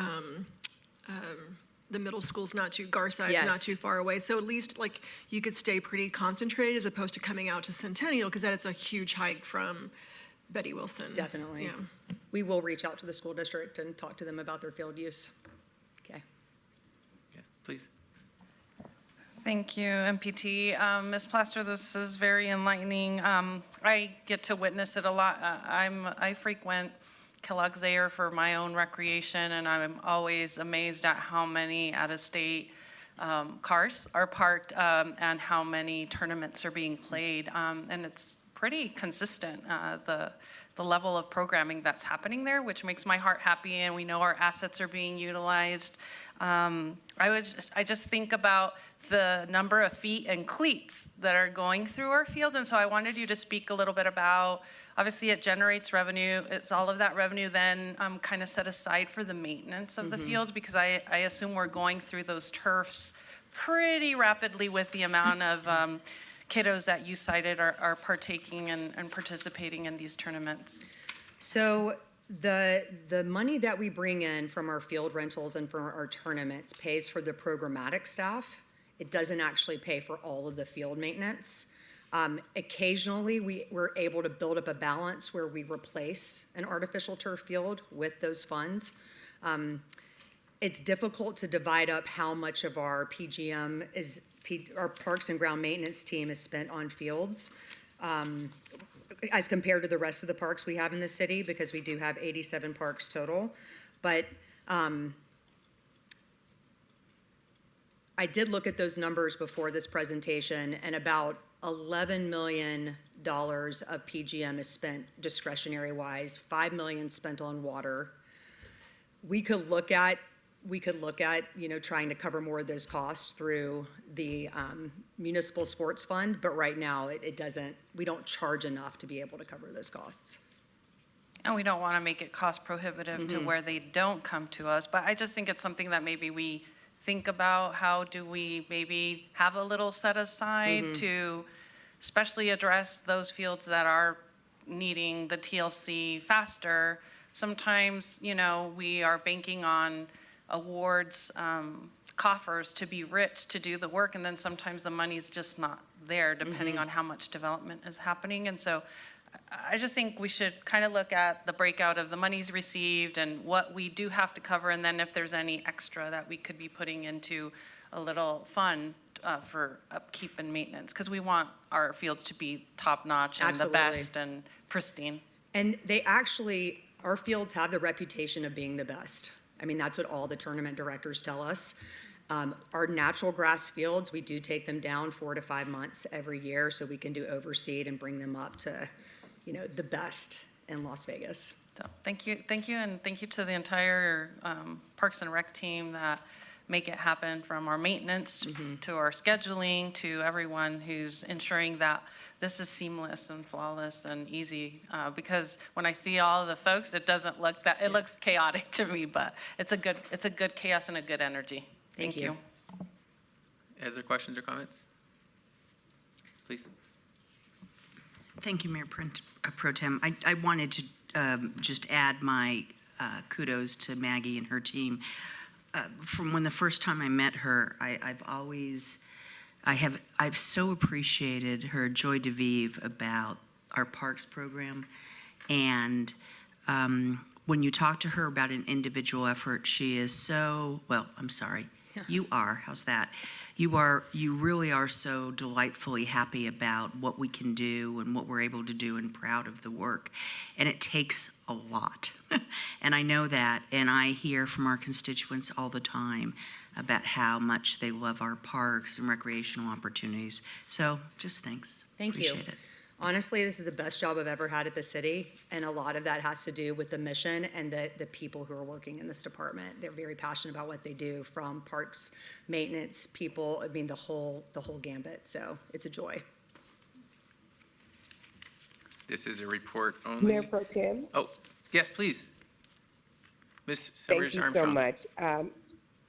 the middle school's not too, Garside's not too far away. So at least like you could stay pretty concentrated as opposed to coming out to Centennial, because that is a huge hike from Betty Wilson. Definitely. Yeah. We will reach out to the school district and talk to them about their field use. Okay. Yeah, please. Thank you, MPT. Ms. Plaster, this is very enlightening. I get to witness it a lot. I frequent Kellogg's Air for my own recreation, and I'm always amazed at how many out-of-state cars are parked and how many tournaments are being played. And it's pretty consistent, the level of programming that's happening there, which makes my heart happy, and we know our assets are being utilized. I just think about the number of feet and cleats that are going through our field, and so I wanted you to speak a little bit about, obviously it generates revenue, it's all of that revenue then kind of set aside for the maintenance of the fields, because I assume we're going through those turfs pretty rapidly with the amount of kiddos that you cited are partaking and participating in these tournaments. So the money that we bring in from our field rentals and from our tournaments pays for the programmatic staff. It doesn't actually pay for all of the field maintenance. Occasionally, we're able to build up a balance where we replace an artificial turf field with those funds. It's difficult to divide up how much of our PGM our Parks and Ground Maintenance team is spent on fields as compared to the rest of the parks we have in the city, because we do have 87 parks total. But I did look at those numbers before this presentation, and about $11 million of PGM is spent discretionary-wise, $5 million spent on water. We could look at, you know, trying to cover more of those costs through the municipal sports fund, but right now we don't charge enough to be able to cover those costs. And we don't want to make it cost prohibitive to where they don't come to us, but I just think it's something that maybe we think about. How do we maybe have a little set aside to especially address those fields that are needing the TLC faster? Sometimes, you know, we are banking on awards coffers to be rich to do the work, and then sometimes the money's just not there depending on how much development is happening. And so I just think we should kind of look at the breakout of the monies received and what we do have to cover, and then if there's any extra that we could be putting into a little fund for upkeep and maintenance, because we want our fields to be top-notch and the best and pristine. And our fields have the reputation of being the best. I mean, that's what all the tournament directors tell us. Our natural grass fields, we do take them down 4 to 5 months every year so we can do overseed and bring them up to, you know, the best in Las Vegas. So thank you, and thank you to the entire Parks and Rec team that make it happen, from our maintenance to our scheduling to everyone who's ensuring that this is seamless and flawless and easy. Because when I see all of the folks, it doesn't look that, it looks chaotic to me, but it's a good chaos and a good energy. Thank you. Other questions or comments? Please. Thank you, Mayor Pro Tem. I wanted to just add my kudos to Maggie and her team. From when the first time I met her, I've so appreciated her joie de vivre about our parks program, and when you talk to her about an individual effort, she is so, well, I'm sorry, you are, how's that? You really are so delightfully happy about what we can do and what we're able to do and proud of the work. And it takes a lot. And I know that, and I hear from our constituents all the time about how much they love our parks and recreational opportunities. So just thanks. Thank you. Appreciate it. Honestly, this is the best job I've ever had at the city, and a lot of that has to do with the mission and the people who are working in this department. They're very passionate about what they do, from parks, maintenance, people, I mean, the whole gambit. So it's a joy. This is a report only. Mayor Pro Tem. Oh, yes, please. Ms. Thank Summers you Armstrong. so much.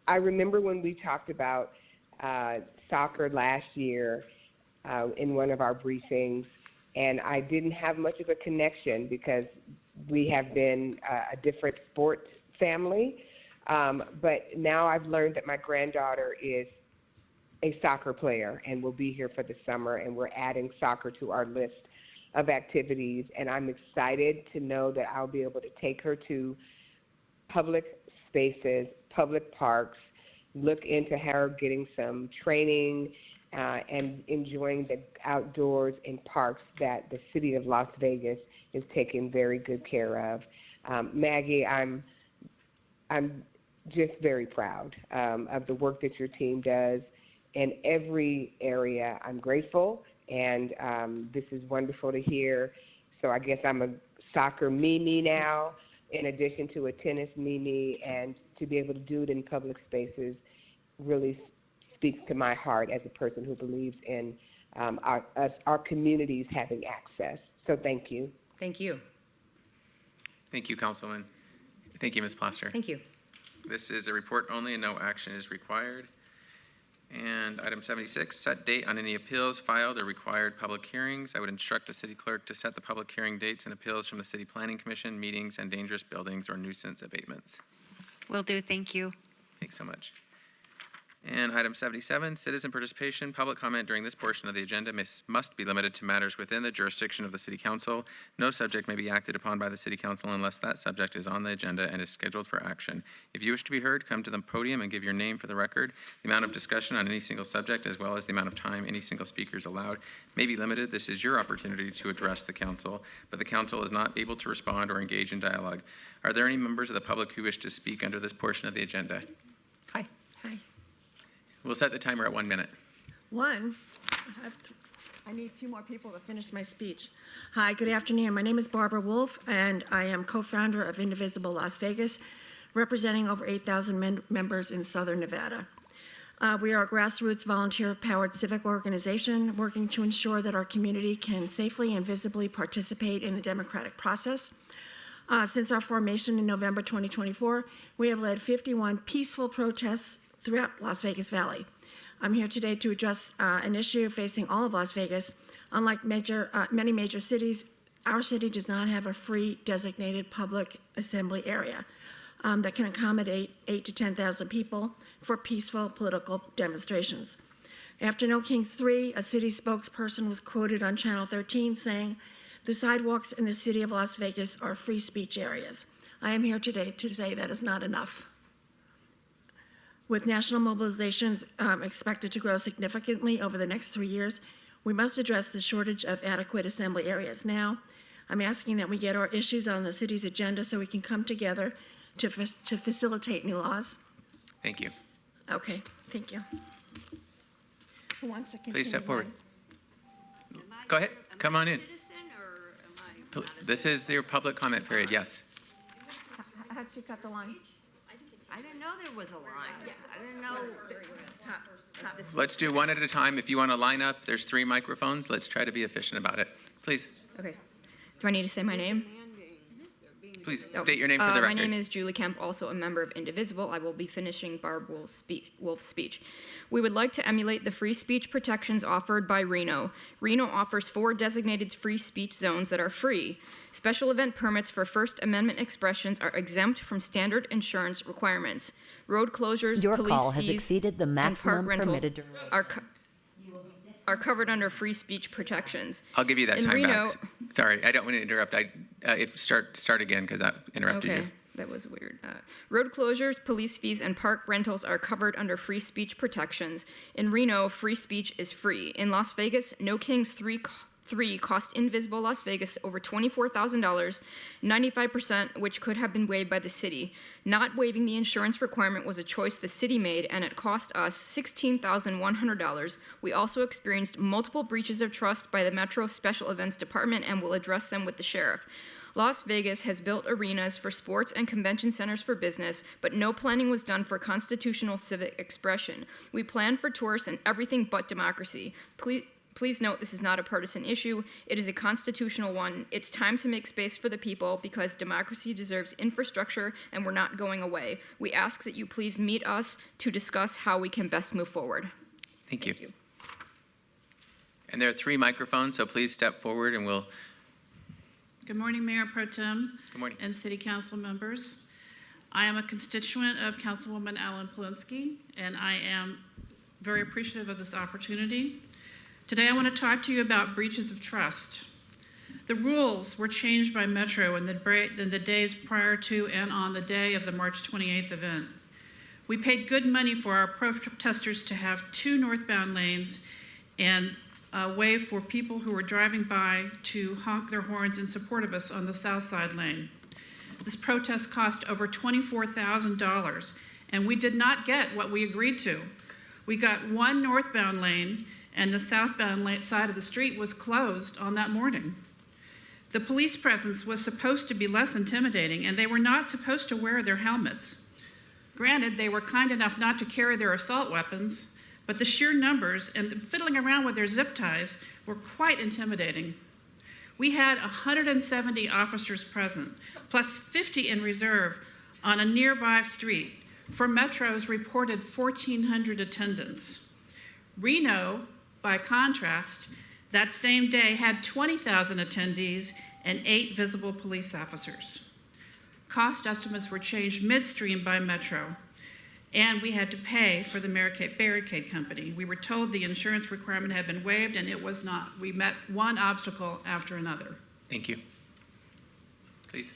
I remember when we talked about soccer last year in one of our briefings, and I didn't have much of a connection because we have been a different sport family. But now I've learned that my granddaughter is a soccer player and will be here for the summer, and we're adding soccer to our list of activities. And I'm excited to know that I'll be able to take her to public spaces, public parks, look into her getting some training and enjoying the outdoors in parks that the city of Las Vegas is taking very good care of. Maggie, I'm just very proud of the work that your team does in every area. I'm grateful, and this is wonderful to hear. So I guess I'm a soccer Mimi now, in addition to a tennis Mimi, and to be able to do it in public spaces really speaks to my heart as a person who believes in our communities having access. So thank you. Thank you. Thank you, Councilwoman. Thank you, Ms. Plaster. Thank you. This is a report only and no action is required. And item 76, set date on any appeals filed or required public hearings. I would instruct the city clerk to set the public hearing dates and appeals from the City Planning Commission, meetings, and dangerous buildings or nuisance abatements. Will do, thank you. Thanks so much. And item 77, citizen participation. Public comment during this portion of the agenda must be limited to matters within the jurisdiction of the City Council. No subject may be acted upon by the City Council unless that subject is on the agenda and is scheduled for action. If you wish to be heard, come to the podium and give your name for the record. The amount of discussion on any single subject, as well as the amount of time any single speaker is allowed, may be limited. This is your opportunity to address the Council, but the Council is not able to respond or engage in dialogue. Are there any members of the public who wish to speak under this portion of the agenda? Hi. We'll set the timer at 1 minute. I need 2 more people to finish my speech. Hi, good afternoon. My name is Barbara Wolf, and I am co-founder of Indivisible Las Vegas, representing over 8,000 members in Southern Nevada. We are a grassroots volunteer-powered civic organization working to ensure that our community can safely and visibly participate in the democratic process. Since our formation in November 2024, we have led 51 peaceful protests throughout Las Vegas Valley. I'm here today to address an issue facing all of Las Vegas. Unlike many major cities, our city does not have a free designated public assembly area that can accommodate 8,000 to 10,000 people for peaceful political demonstrations. After No Kings 3, a city spokesperson was quoted on Channel 13 saying, "The sidewalks in the city of Las Vegas are free speech areas." I am here today to say that is not enough. With national mobilizations expected to grow significantly over the next 3 years, we must address the shortage of adequate assembly areas now. I'm asking that we get our issues on the city's agenda so we can come together to facilitate new laws. Thank you. Okay, thank you. Who wants to continue? Please step forward. Go ahead, come on in. This is your public comment period, yes. How'd you cut the line? I didn't know there was a line. I didn't know. Let's do one at a time. If you want to line up, there's 3 microphones. Let's try to be efficient about it. Please. Okay. Do I need to say my name? Please state your name for the record. My name is Julie Kemp, also a member of Indivisible. I will be finishing Barb Wolf's speech. We would like to emulate the free speech protections offered by Reno. Reno offers 4 designated free speech zones that are free. Special event permits for First Amendment expressions are exempt from standard insurance requirements. Road closures, Your police call has fees, exceeded the and maximum park rentals permitted are covered under free speech protections. I'll give you that In time Reno, back. Sorry, I don't want to interrupt. I Start again, because that interrupted you. Okay, that was weird. Road closures, police fees, and park rentals are covered under free speech protections. In Reno, free speech is free. In Las Vegas, No Kings 3 cost Invisible Las Vegas over $24,000, 95% which could have been waived by the city. Not waiving the insurance requirement was a choice the city made, and it cost us $16,100. We also experienced multiple breaches of trust by the Metro Special Events Department and will address them with the sheriff. Las Vegas has built arenas for sports and convention centers for business, but no planning was done for constitutional civic expression. We planned for tourists and everything but democracy. Please note this is not a partisan issue. It is a constitutional one. It's time to make space for the people because democracy deserves infrastructure and we're not going away. We ask that you please meet us to discuss how we can best move forward. Thank you. And there are 3 microphones, so please step forward and we'll. Good morning, Mayor Pro Tem. Good morning. And City Council members. I am a constituent of Councilwoman Alan Polinsky, and I am very appreciative of this opportunity. Today I want to talk to you about breaches of trust. The rules were changed by Metro in the days prior to and on the day of the March 28th event. We paid good money for our protesters to have 2 northbound lanes and a way for people who were driving by to honk their horns in support of us on the south side lane. This protest cost over $24,000, and we did not get what we agreed to. We got 1 northbound lane, and the southbound side of the street was closed on that morning. The police presence was supposed to be less intimidating, and they were not supposed to wear their helmets. Granted, they were kind enough not to carry their assault weapons, but the sheer numbers and fiddling around with their zip ties were quite intimidating. We had 170 officers present, plus 50 in reserve on a nearby street for Metro's reported 1,400 attendants. Reno, by contrast, that same day had 20,000 attendees and 8 visible police officers. Cost estimates were changed midstream by Metro, and we had to pay for the barricade company. We were told the insurance requirement had been waived, and it was not. We met one obstacle after another. Thank you. Please.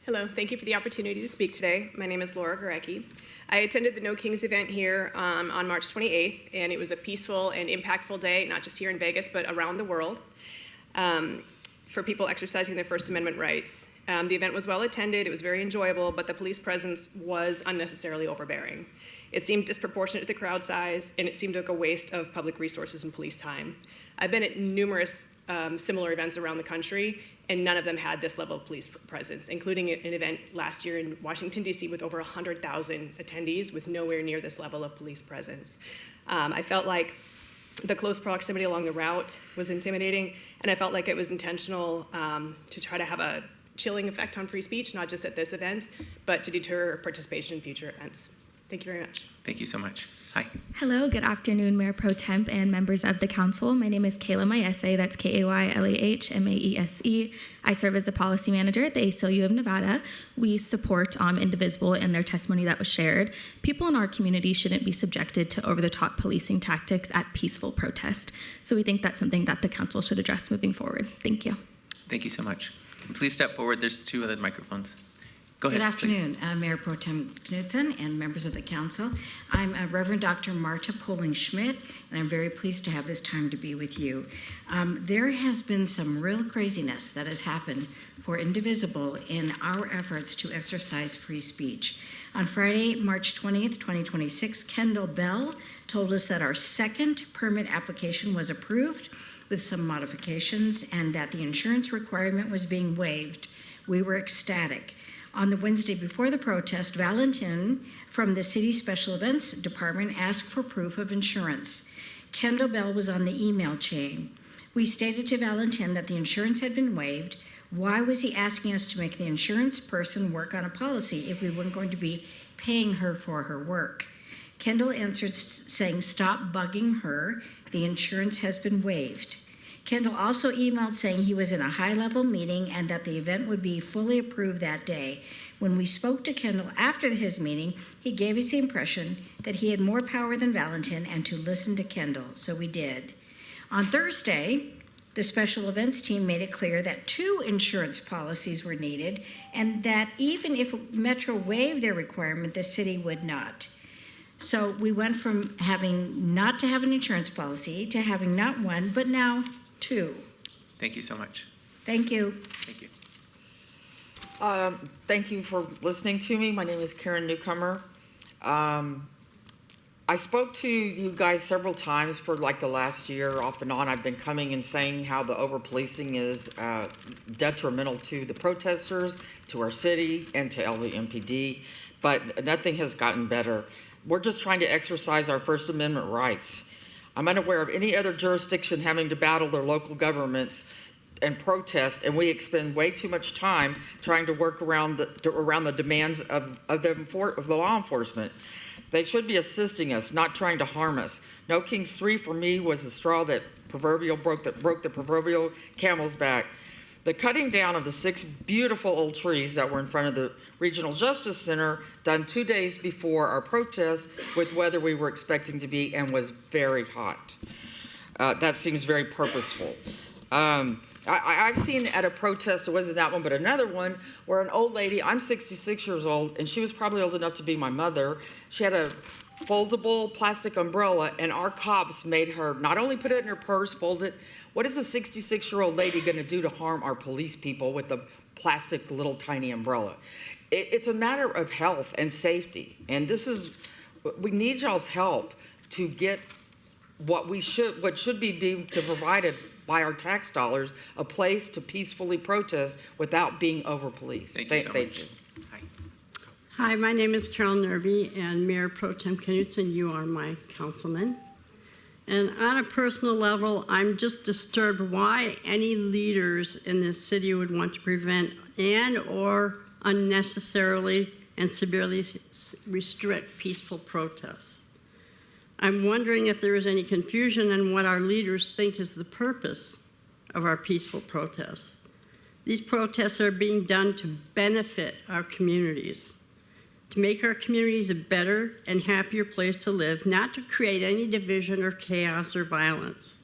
Hello, thank you for the opportunity to speak today. My name is Laura Gorecki. I attended the No Kings event here on March 28th, and it was a peaceful and impactful day, not just here in Vegas, but around the world, for people exercising their First Amendment rights. The event was well attended, it was very enjoyable, but the police presence was unnecessarily overbearing. It seemed disproportionate to the crowd size, and it seemed like a waste of public resources and police time. I've been at numerous similar events around the country, and none of them had this level of police presence, including an event last year in Washington, D.C. with over 100,000 attendees with nowhere near this level of police presence. I felt like the close proximity along the route was intimidating, and I felt like it was intentional to try to have a chilling effect on free speech, not just at this event, but to deter participation in future events. Thank you very much. Thank you so much. Hi. Hello, good afternoon, Mayor Pro Temp and members of the council. My name is Kayla Maese, that's Kaylahmaese. I serve as a policy manager at the ACLU of Nevada. We support Indivisible in their testimony that was shared. People in our community shouldn't be subjected to over-the-top policing tactics at peaceful protest. So we think that's something that the council should address moving forward. Thank you. Thank you so much. And please step forward. There's 2 other microphones. Go ahead, Good afternoon, Mayor Pro Tem Knudsen and members of the council. I'm Reverend Dr. Marta Poling-Schmidt, and I'm very pleased to have this time to be with you. There has been some real craziness that has happened for Indivisible in our efforts to exercise free speech. On Friday, March 20th, 2026, Kendall Bell told us that our second permit application was approved with some modifications and that the insurance requirement was being waived. We were ecstatic. On the Wednesday before the protest, Valentin from the City Special Events Department asked for proof of insurance. Kendall Bell was on the email chain. We stated to Valentin that the insurance had been waived. Why was he asking us to make the insurance person work on a policy if we weren't going to be paying her for her work? Kendall answered saying, "Stop bugging her. The insurance has been waived." Kendall also emailed saying he was in a high-level meeting and that the event would be fully approved that day. When we spoke to Kendall after his meeting, he gave us the impression that he had more power than Valentin and to listen to Kendall, so we did. On Thursday, The special events team made it clear that 2 insurance policies were needed, and that even if Metro waived their requirement, the city would not. So we went from having not to have an insurance policy to having not 1, but now 2. Thank you so much. Thank you. Thank you. Thank you for listening to me. My name is Karen Newcomer. I spoke to you guys several times for like the last year, off and on. I've been coming and saying how the over-policing is detrimental to the protesters, to our city, and to LVMPD, but nothing has gotten better. We're just trying to exercise our First Amendment rights. I'm unaware of any other jurisdiction having to battle their local governments and protest, and we expend way too much time trying to work around the demands of the law enforcement. They should be assisting us, not trying to harm us. No Kings 3 for me was the straw that broke the proverbial camel's back. The cutting down of the 6 beautiful old trees that were in front of the Regional Justice Center, done 2 days before our protest with weather we were expecting to be, and was very hot. That seems very purposeful. I've seen at a protest, it wasn't that one, but another one, where an old lady, I'm 66 years old, and she was probably old enough to be my mother. She had a foldable plastic umbrella, and our cops made her not only put it in her purse, fold it. What is a 66-year-old lady going to do to harm our police people with a plastic little tiny umbrella? It's a matter of health and safety, and we need y'all's help to get what should be being provided by our tax dollars, a place to peacefully protest without being over-policed. Thank you so much. Hi, my name is Carol Nerby, and Mayor Pro Tem Knudsen, you are my councilman. And on a personal level, I'm just disturbed why any leaders in this city would want to prevent and/or unnecessarily and severely restrict peaceful protests. I'm wondering if there is any confusion on what our leaders think is the purpose of our peaceful protests. These protests are being done to benefit our communities, to make our communities a better and happier place to live, not to create any division or chaos or violence.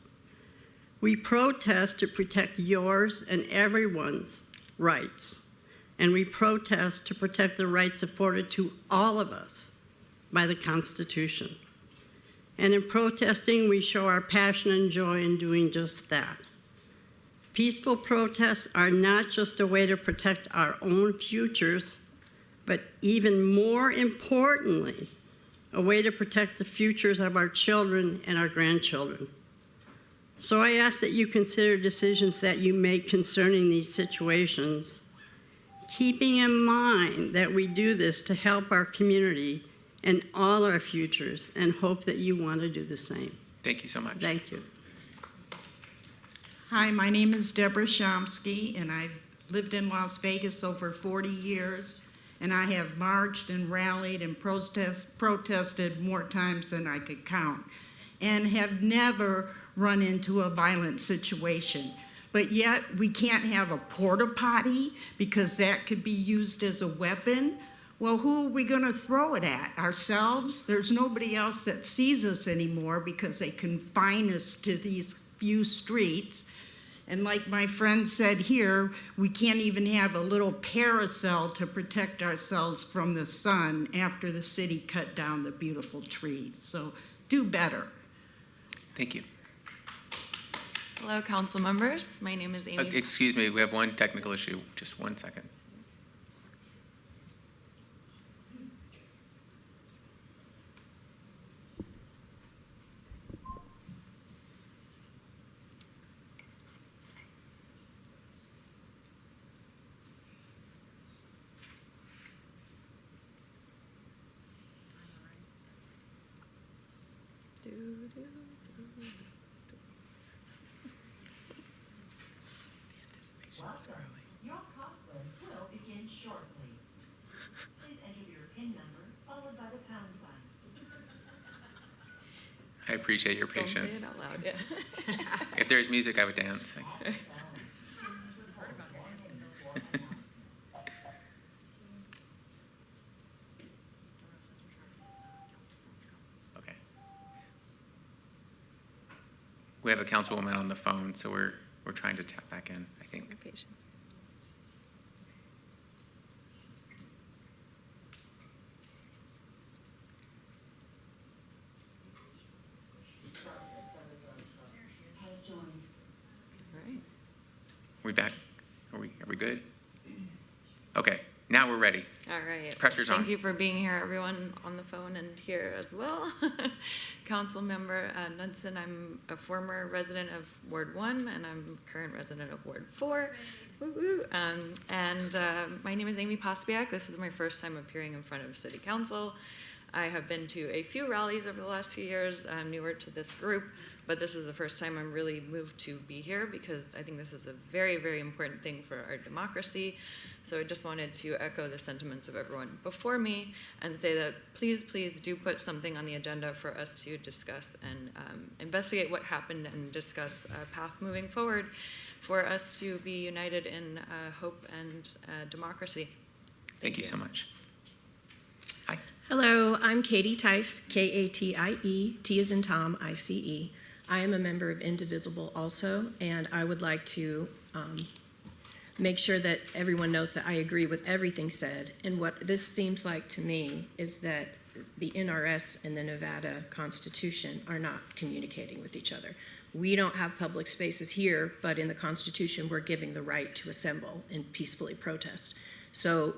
We protest to protect yours and everyone's rights, and we protest to protect the rights afforded to all of us by the Constitution. And in protesting, we show our passion and joy in doing just that. Peaceful protests are not just a way to protect our own futures, but even more importantly, a way to protect the futures of our children and our grandchildren. So I ask that you consider decisions that you make concerning these situations, keeping in mind that we do this to help our community and all our futures, and hope that you want to do the same. Thank you so much. Thank you. Hi, my name is Deborah Chomsky, and I've lived in Las Vegas over 40 years, and I have marched and rallied and protested more times than I could count, and have never run into a violent situation. But yet, we can't have a porta potty because that could be used as a weapon. Well, who are we going to throw it at? Ourselves? There's nobody else that sees us anymore because they confine us to these few streets. And like my friend said here, we can't even have a little parasol to protect ourselves from the sun after the city cut down the beautiful trees. So do better. Thank you. Hello, council members. My name is Amy. Excuse me, we have one technical issue. Just 1 second. Your conference will begin shortly. Please enter your PIN number followed by the pound sign. I appreciate your Don't say it patience. out loud, yeah. If there's music, I would dance. Okay. We have a councilwoman on the phone, so we're We're trying to tap back in, I think. We back? Are we good? Okay, now we're ready. All right. Pressure's on. Thank you for being here, everyone on the phone and here as well. Councilmember Knudsen, I'm a former resident of Ward 1, and I'm a current resident of Ward 4. Woo-woo. My name is Amy Pospiak. This is my first time appearing in front of City Council. I have been to a few rallies over the last few years. I'm newer to this group, but this is the first time I'm really moved to be here because I think this is a very, very important thing for our democracy. So I just wanted to echo the sentiments of everyone before me and say that please, please do put something on the agenda for us to discuss and investigate what happened and discuss a path moving forward for us to be united in hope and democracy. Thank you so much. Hi. Hello, I'm Katie Tice, Katie, T as in Tom, ICE. I am a member of Indivisible also, and I would like to make sure that everyone knows that I agree with everything said. And what this seems like to me is that the NRS and the Nevada Constitution are not communicating with each other. We don't have public spaces here, but in the Constitution, we're giving the right to assemble and peacefully protest. So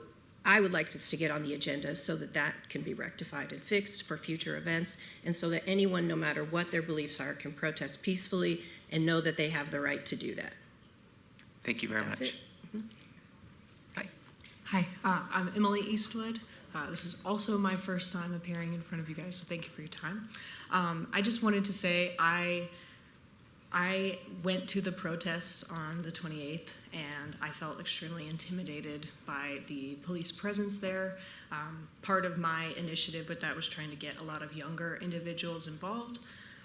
I would like this to get on the agenda so that that can be rectified and fixed for future events, and so that anyone, no matter what their beliefs are, can protest peacefully and know that they have the right to do that. Thank you very much. It. Hi, I'm Emily Eastwood. This is also my first time appearing in front of you guys, so thank you for your time. I just wanted to say I went to the protests on the 28th, and I felt extremely intimidated by the police presence there. Part of my initiative with that was trying to get a lot of younger individuals involved.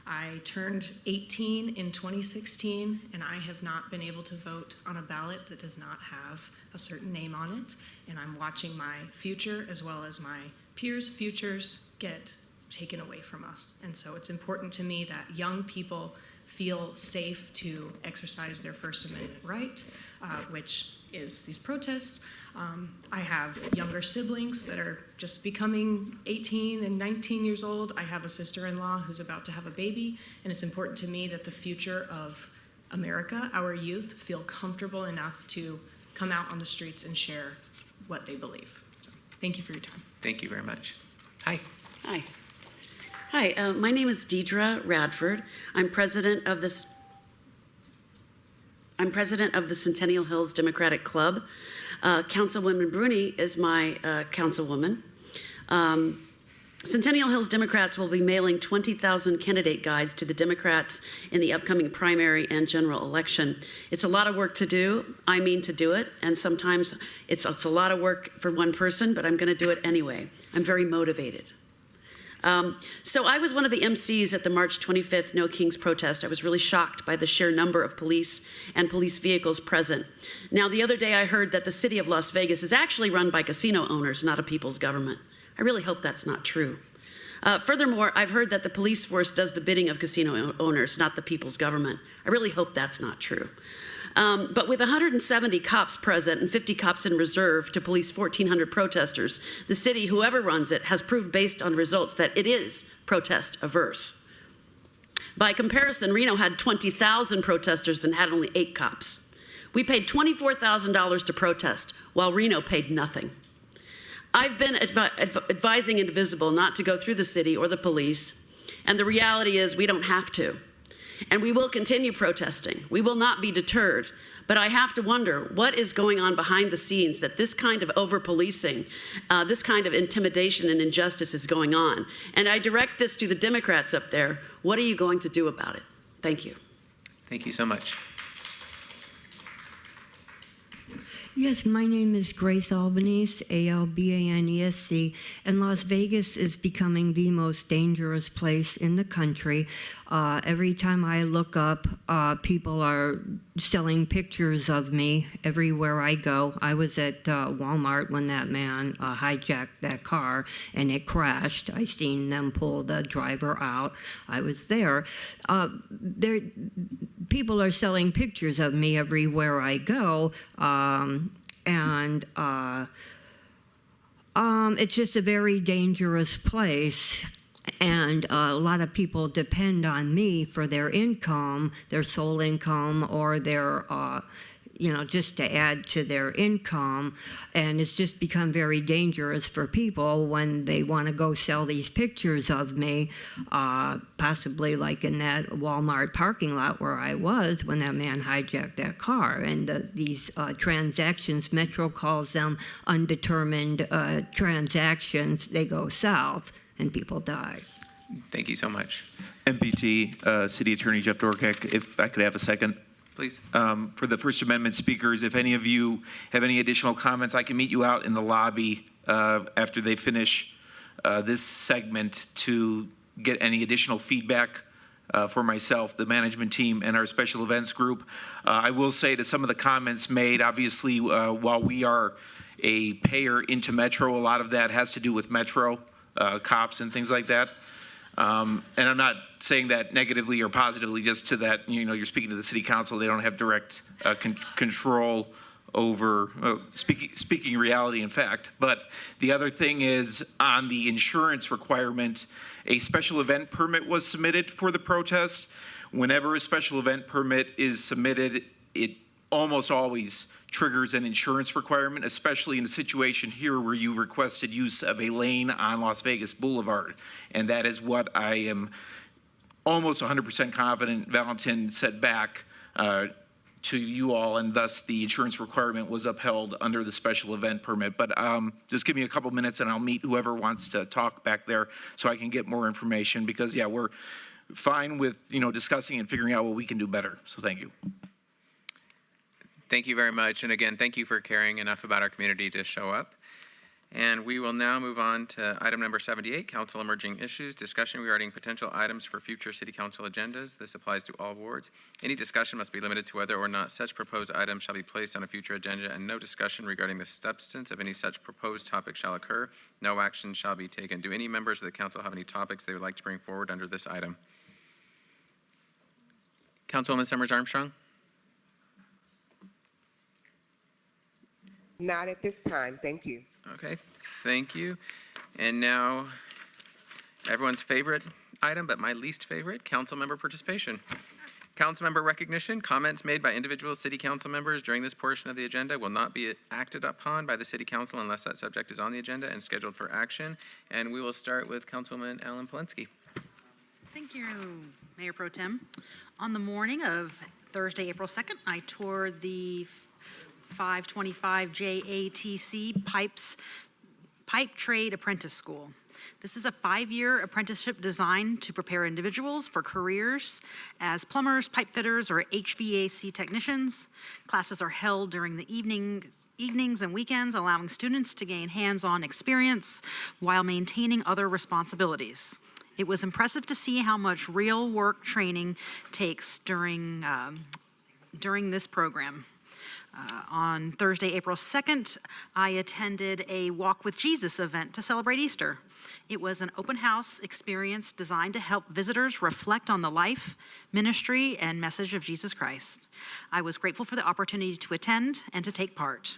I turned 18 in 2016, and I have not been able to vote on a ballot that does not have a certain name on it, and I'm watching my future as well as my peers' futures get taken away from us. And so it's important to me that young people feel safe to exercise their First Amendment right, which is these protests. I have younger siblings that are just becoming 18 and 19 years old. I have a sister-in-law who's about to have a baby, and it's important to me that the future of America, our youth, feel comfortable enough to come out on the streets and share what they believe. So thank you for your time. Thank you very much. Hi. Hi. Hi, my name is Deidre Radford. I'm president of the Centennial Hills Democratic Club. Councilwoman Bruni is my councilwoman. Centennial Hills Democrats will be mailing 20,000 candidate guides to the Democrats in the upcoming primary and general election. It's a lot of work to do. I mean to do it, and sometimes it's a lot of work for one person, but I'm going to do it anyway. I'm very motivated. So I was one of the MCs at the March 25th No Kings protest. I was really shocked by the sheer number of police and police vehicles present. Now, the other day I heard that the city of Las Vegas is actually run by casino owners, not a people's government. I really hope that's not true. Furthermore, I've heard that the police force does the bidding of casino owners, not the people's government. I really hope that's not true. But with 170 cops present and 50 cops in reserve to police 1,400 protesters, the city, whoever runs it, has proved based on results that it is protest averse. By comparison, Reno had 20,000 protesters and had only 8 cops. We paid $24,000 to protest, while Reno paid nothing. I've been advising Indivisible not to go through the city or the police, and the reality is we don't have to. And we will continue protesting. We will not be deterred. But I have to wonder what is going on behind the scenes that this kind of over-policing, this kind of intimidation and injustice is going on. And I direct this to the Democrats up there. What are you going to do about it? Thank you. Thank you so much. Yes, my name is Grace Albanese, Albanesc, and Las Vegas is becoming the most dangerous place in the country. Every time I look up, people are selling pictures of me everywhere I go. I was at Walmart when that man hijacked that car and it crashed. I seen them pull the driver out. I was there. People are selling pictures of me everywhere I go, it's just a very dangerous place. And a lot of people depend on me for their income, their sole income, or their, just to add to their income. And it's just become very dangerous for people when they want to go sell these pictures of me, possibly like in that Walmart parking lot where I was when that man hijacked that car. And these transactions, Metro calls them undetermined transactions, they go south and people die. Thank you so much. MPT, City Attorney Jeff Dorkek, if I could have a second. Please. For the First Amendment speakers, if any of you have any additional comments, I can meet you out in the lobby after they finish this segment to get any additional feedback for myself, the management team, and our special events group. I will say to some of the comments made, obviously, while we are a payer into Metro, a lot of that has to do with Metro cops and things like that. And I'm not saying that negatively or positively, just to that, you're speaking to the city council. They don't have direct control over speaking reality, in fact. But the other thing is on the insurance requirement, a special event permit was submitted for the protest. Whenever a special event permit is submitted, it almost always triggers an insurance requirement, especially in a situation here where you requested use of a lane on Las Vegas Boulevard. And that is what I am almost 100% confident Valentin said back to you all, and thus the insurance requirement was upheld under the special event permit. But just give me a couple minutes and I'll meet whoever wants to talk back there so I can get more information, because yeah, we're fine with discussing and figuring out what we can do better. So thank you. Thank you very much. And again, thank you for caring enough about our community to show up. And we will now move on to item number 78, Council Emerging Issues, discussion regarding potential items for future City Council agendas. This applies to all wards. Any discussion must be limited to whether or not such proposed items shall be placed on a future agenda, and no discussion regarding the substance of any such proposed topic shall occur. No action shall be taken. Do any members of the council have any topics they would like to bring forward under this item? Councilwoman Summers Armstrong? Not at this time. Thank you. Okay, thank you. And now, everyone's favorite item, but my least favorite, council member participation. Council member recognition. Comments made by individual city council members during this portion of the agenda will not be acted upon by the city council unless that subject is on the agenda and scheduled for action. And we will start with Councilwoman Ellen Polensky. Thank you, Mayor Pro Tem. On the morning of Thursday, April 2nd, I toured the 525 JATC Pipe Trade Apprentice School. This is a 5-year apprenticeship designed to prepare individuals for careers as plumbers, pipe fitters, or HVAC technicians. Classes are held during the evenings and weekends, allowing students to gain hands-on experience while maintaining other responsibilities. It was impressive to see how much real work training takes during this program. On Thursday, April 2nd, I attended a Walk with Jesus event to celebrate Easter. It was an open house experience designed to help visitors reflect on the life, ministry, and message of Jesus Christ. I was grateful for the opportunity to attend and to take part.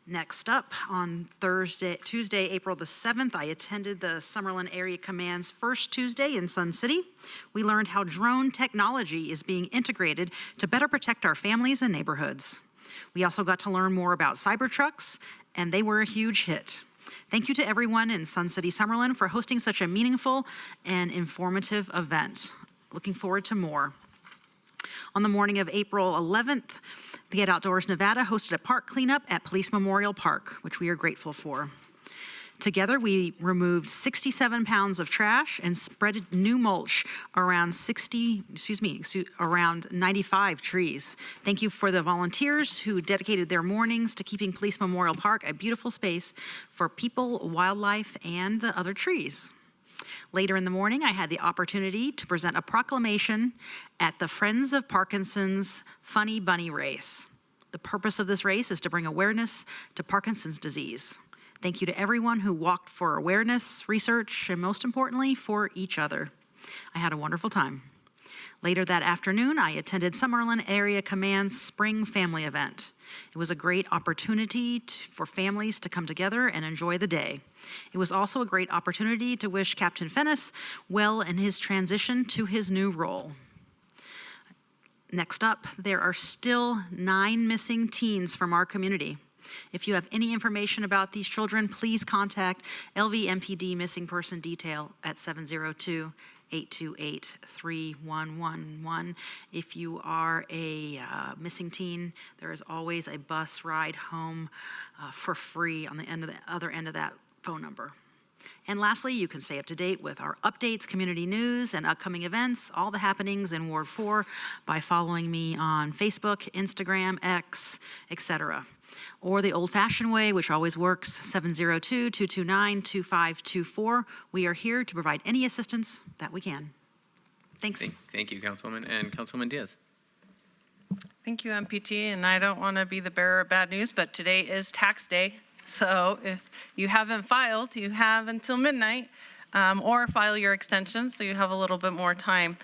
Next up, on Tuesday, April the 7th, I attended the Summerlin Area Command's first Tuesday in Sun City. We learned how drone technology is being integrated to better protect our families and neighborhoods. We also got to learn more about Cybertrucks, and they were a huge hit. Thank you to everyone in Sun City Summerlin for hosting such a meaningful and informative event. Looking forward to more. On the morning of April 11th, the Get Outdoors Nevada hosted a park cleanup at Police Memorial Park, which we are grateful for. Together, we removed 67 pounds of trash and spread new mulch around 95 trees. Thank you for the volunteers who dedicated their mornings to keeping Police Memorial Park a beautiful space for people, wildlife, and the other trees. Later in the morning, I had the opportunity to present a proclamation at the Friends of Parkinson's Funny Bunny Race. The purpose of this race is to bring awareness to Parkinson's disease. Thank you to everyone who walked for awareness, research, and most importantly, for each other. I had a wonderful time. Later that afternoon, I attended Summerlin Area Command's Spring Family Event. It was a great opportunity for families to come together and enjoy the day. It was also a great opportunity to wish Captain Fennis well in his transition to his new role. Next up, there are still 9 missing teens from our community. If you have any information about these children, please contact LVMPD Missing Person Detail at 702-828-3111. If you are a missing teen, there is always a bus ride home for free on the other end of that phone number. And lastly, you can stay up to date with our updates, community news, and upcoming events, all the happenings in Ward 4 by following me on Facebook, Instagram, X, etc. Or the old-fashioned way, which always works, 702-229-2524. We are here to provide any assistance that we can. Thanks. Thank you, Councilwoman. And Councilwoman Diaz. Thank you, MPT. And I don't want to be the bearer of bad news, but today is tax day. So if you haven't filed, you have until midnight, or file your extension so you have a little bit more time.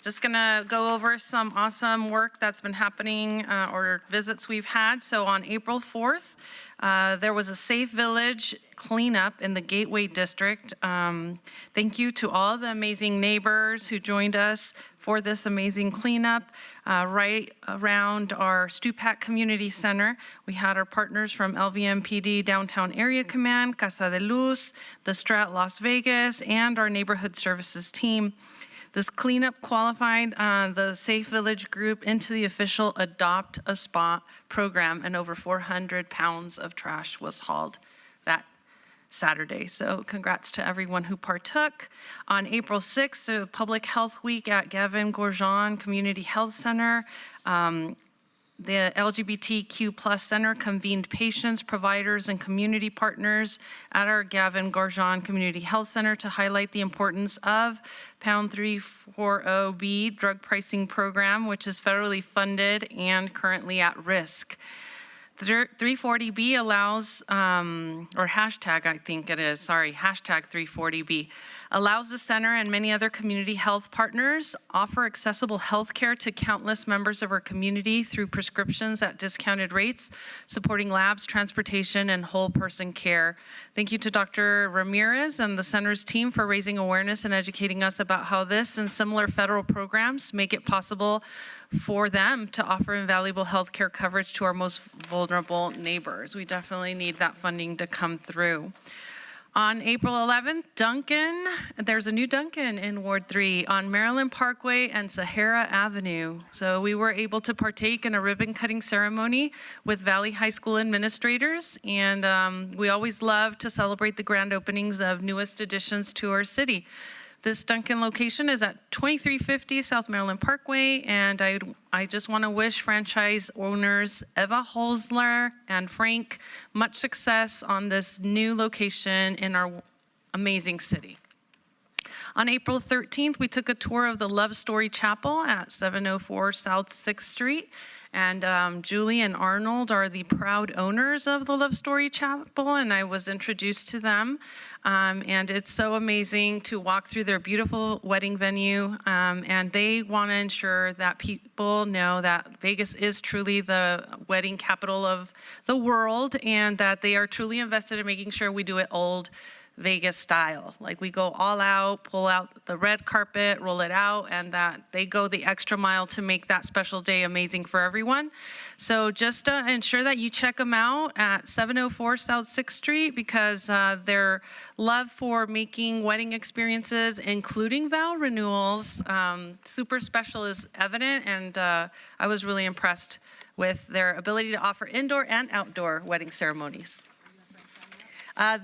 Just gonna go over some awesome work that's been happening or visits we've had. So on April 4th, there was a Safe Village cleanup in the Gateway District. Thank you to all the amazing neighbors who joined us for this amazing cleanup. Right around our Stupak Community Center, we had our partners from LVMPD Downtown Area Command, Casa de Luz, the Strat Las Vegas, and our neighborhood services team. This cleanup qualified the Safe Village group into the official Adopt a Spot program, and over 400 pounds of trash was hauled that Saturday. So congrats to everyone who partook. On April 6th, the Public Health Week at Gavin Gorgon Community Health Center, the LGBTQ+ Center convened patients, providers, and community partners at our Gavin Gorgon Community Health Center to highlight the importance of Pound 340B drug pricing program, which is federally funded and currently at risk. 340B allows, or hashtag I think it is, sorry, hashtag 340B, allows the center and many other community health partners offer accessible health care to countless members of our community through prescriptions at discounted rates, supporting labs, transportation, and whole person care. Thank you to Dr. Ramirez and the center's team for raising awareness and educating us about how this and similar federal programs make it possible for them to offer invaluable health care coverage to our most vulnerable neighbors. We definitely need that funding to come through. On April 11th, Duncan, there's a new Duncan in Ward 3 on Maryland Parkway and Sahara Avenue. So we were able to partake in a ribbon cutting ceremony with Valley High School administrators, and we always love to celebrate the grand openings of newest additions to our city. This Duncan location is at 2350 South Maryland Parkway, and I just want to wish franchise owners Eva Holzler and Frank much success on this new location in our amazing city. On April 13th, we took a tour of the Love Story Chapel at 704 South 6th Street. And Julie and Arnold are the proud owners of the Love Story Chapel, and I was introduced to them. And it's so amazing to walk through their beautiful wedding venue, and they want to ensure that people know that Vegas is truly the wedding capital of the world, and that they are truly invested in making sure we do it old Vegas style. Like, we go all out, pull out the red carpet, roll it out, and that they go the extra mile to make that special day amazing for everyone. So just ensure that you check them out at 704 South 6th Street, because their love for making wedding experiences, including vow renewals, super special, is evident, and I was really impressed with their ability to offer indoor and outdoor wedding ceremonies.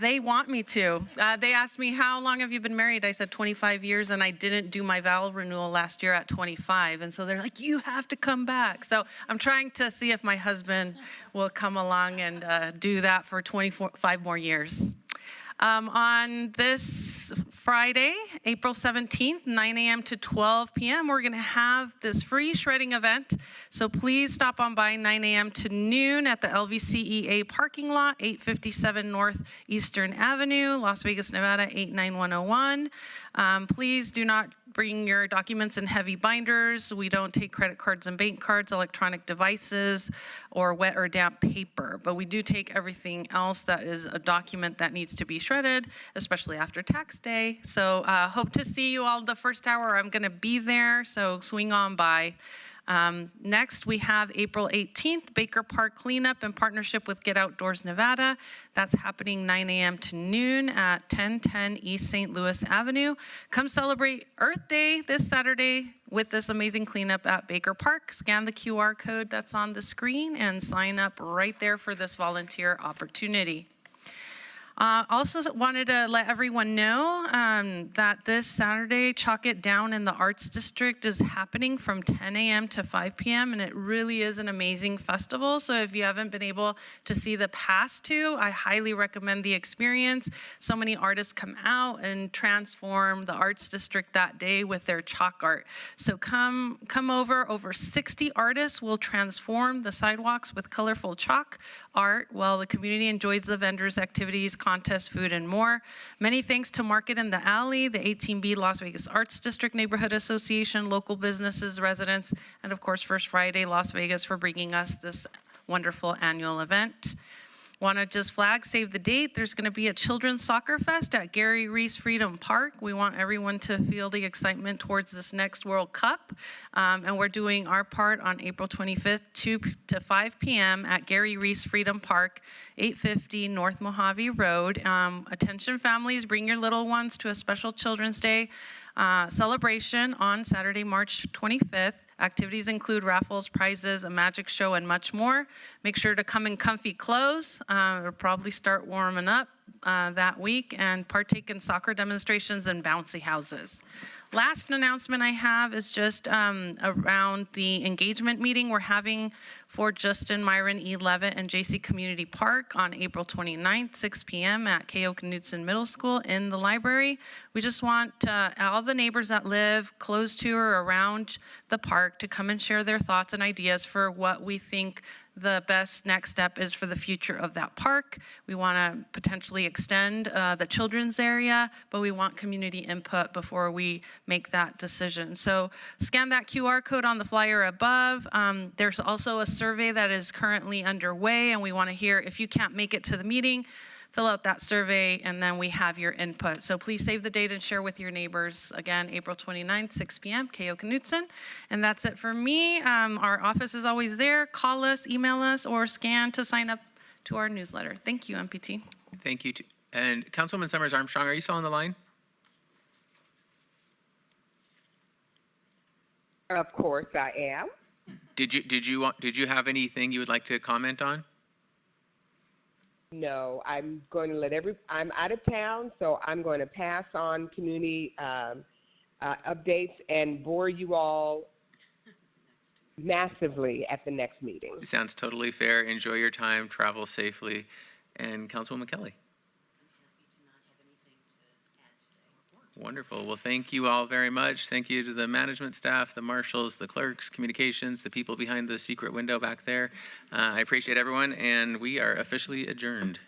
They want me to. They asked me, how long have you been married? I said 25 years, and I didn't do my vow renewal last year at 25. And so they're like, you have to come back. So I'm trying to see if my husband will come along and do that for 25 more years. On this Friday, April 17th, 9 a.m. to 12 p.m., we're going to have this free shredding event. So please stop on by 9 a.m. to noon at the LVCEA parking lot, 857 North Eastern Avenue, Las Vegas, Nevada, 89101. Please do not bring your documents in heavy binders. We don't take credit cards and bank cards, electronic devices, or wet or damp paper. But we do take everything else that is a document that needs to be shredded, especially after tax day. So hope to see you all the first hour. I'm going to be there, so swing on by. Next, we have April 18th, Baker Park Cleanup in partnership with Get Outdoors Nevada. That's happening 9 a.m. to noon at 1010 East St. Louis Avenue. Come celebrate Earth Day this Saturday with this amazing cleanup at Baker Park. Scan the QR code that's on the screen and sign up right there for this volunteer opportunity. Also wanted to let everyone know that this Saturday, Chalk It Down in the Arts District is happening from 10 a.m. to 5 p.m. and it really is an amazing festival. So if you haven't been able to see the past two, I highly recommend the experience. So many artists come out and transform the Arts District that day with their chalk art. So come over 60 artists will transform the sidewalks with colorful chalk art while the community enjoys the vendors' activities, contests, food, and more. Many thanks to Market in the Alley, the 18B Las Vegas Arts District Neighborhood Association, local businesses, residents, and of course, First Friday Las Vegas for bringing us this wonderful annual event. Want to just flag, save the date. There's going to be a children's soccer fest at Gary Reese Freedom Park. We want everyone to feel the excitement towards this next World Cup. And we're doing our part on April 25th, 2 to 5 p.m. at Gary Reese Freedom Park, 850 North Mojave Road. Attention families, bring your little ones to a special Children's Day celebration on Saturday, March 25th. Activities include raffles, prizes, a magic show, and much more. Make sure to come in comfy clothes. We'll probably start warming up that week and partake in soccer demonstrations and bouncy houses. Last announcement I have is just around the engagement meeting we're having for Justin, Myron, E. Levitt, and JC Community Park on April 29th, 6 p.m. at K.O. Knudsen Middle School in the library. We just want all the neighbors that live close to or around the park to come and share their thoughts and ideas for what we think the best next step is for the future of that park. We want to potentially extend the children's area, but we want community input before we make that decision. So scan that QR code on the flyer above. There's also a survey that is currently underway, and we want to hear if you can't make it to the meeting, fill out that survey, and then we have your input. So please save the date and share with your neighbors. Again, April 29th, 6 p.m., K.O. Knudsen. And that's it for me. Our office is always there. Call us, email us, or scan to sign up to our newsletter. Thank you, MPT. Thank you. And Councilwoman Summers Armstrong, are you still on the line? Of course I am. Did you have anything you would like to comment on? No, I'm going to I'm out of town, so I'm going to pass on community updates and bore you all massively at the next meeting. It sounds totally fair. Enjoy your time. Travel safely. And Councilwoman Kelly. Wonderful. Well, thank you all very much. Thank you to the management staff, the marshals, the clerks, communications, the people behind the secret window back there. I appreciate everyone, and we are officially adjourned.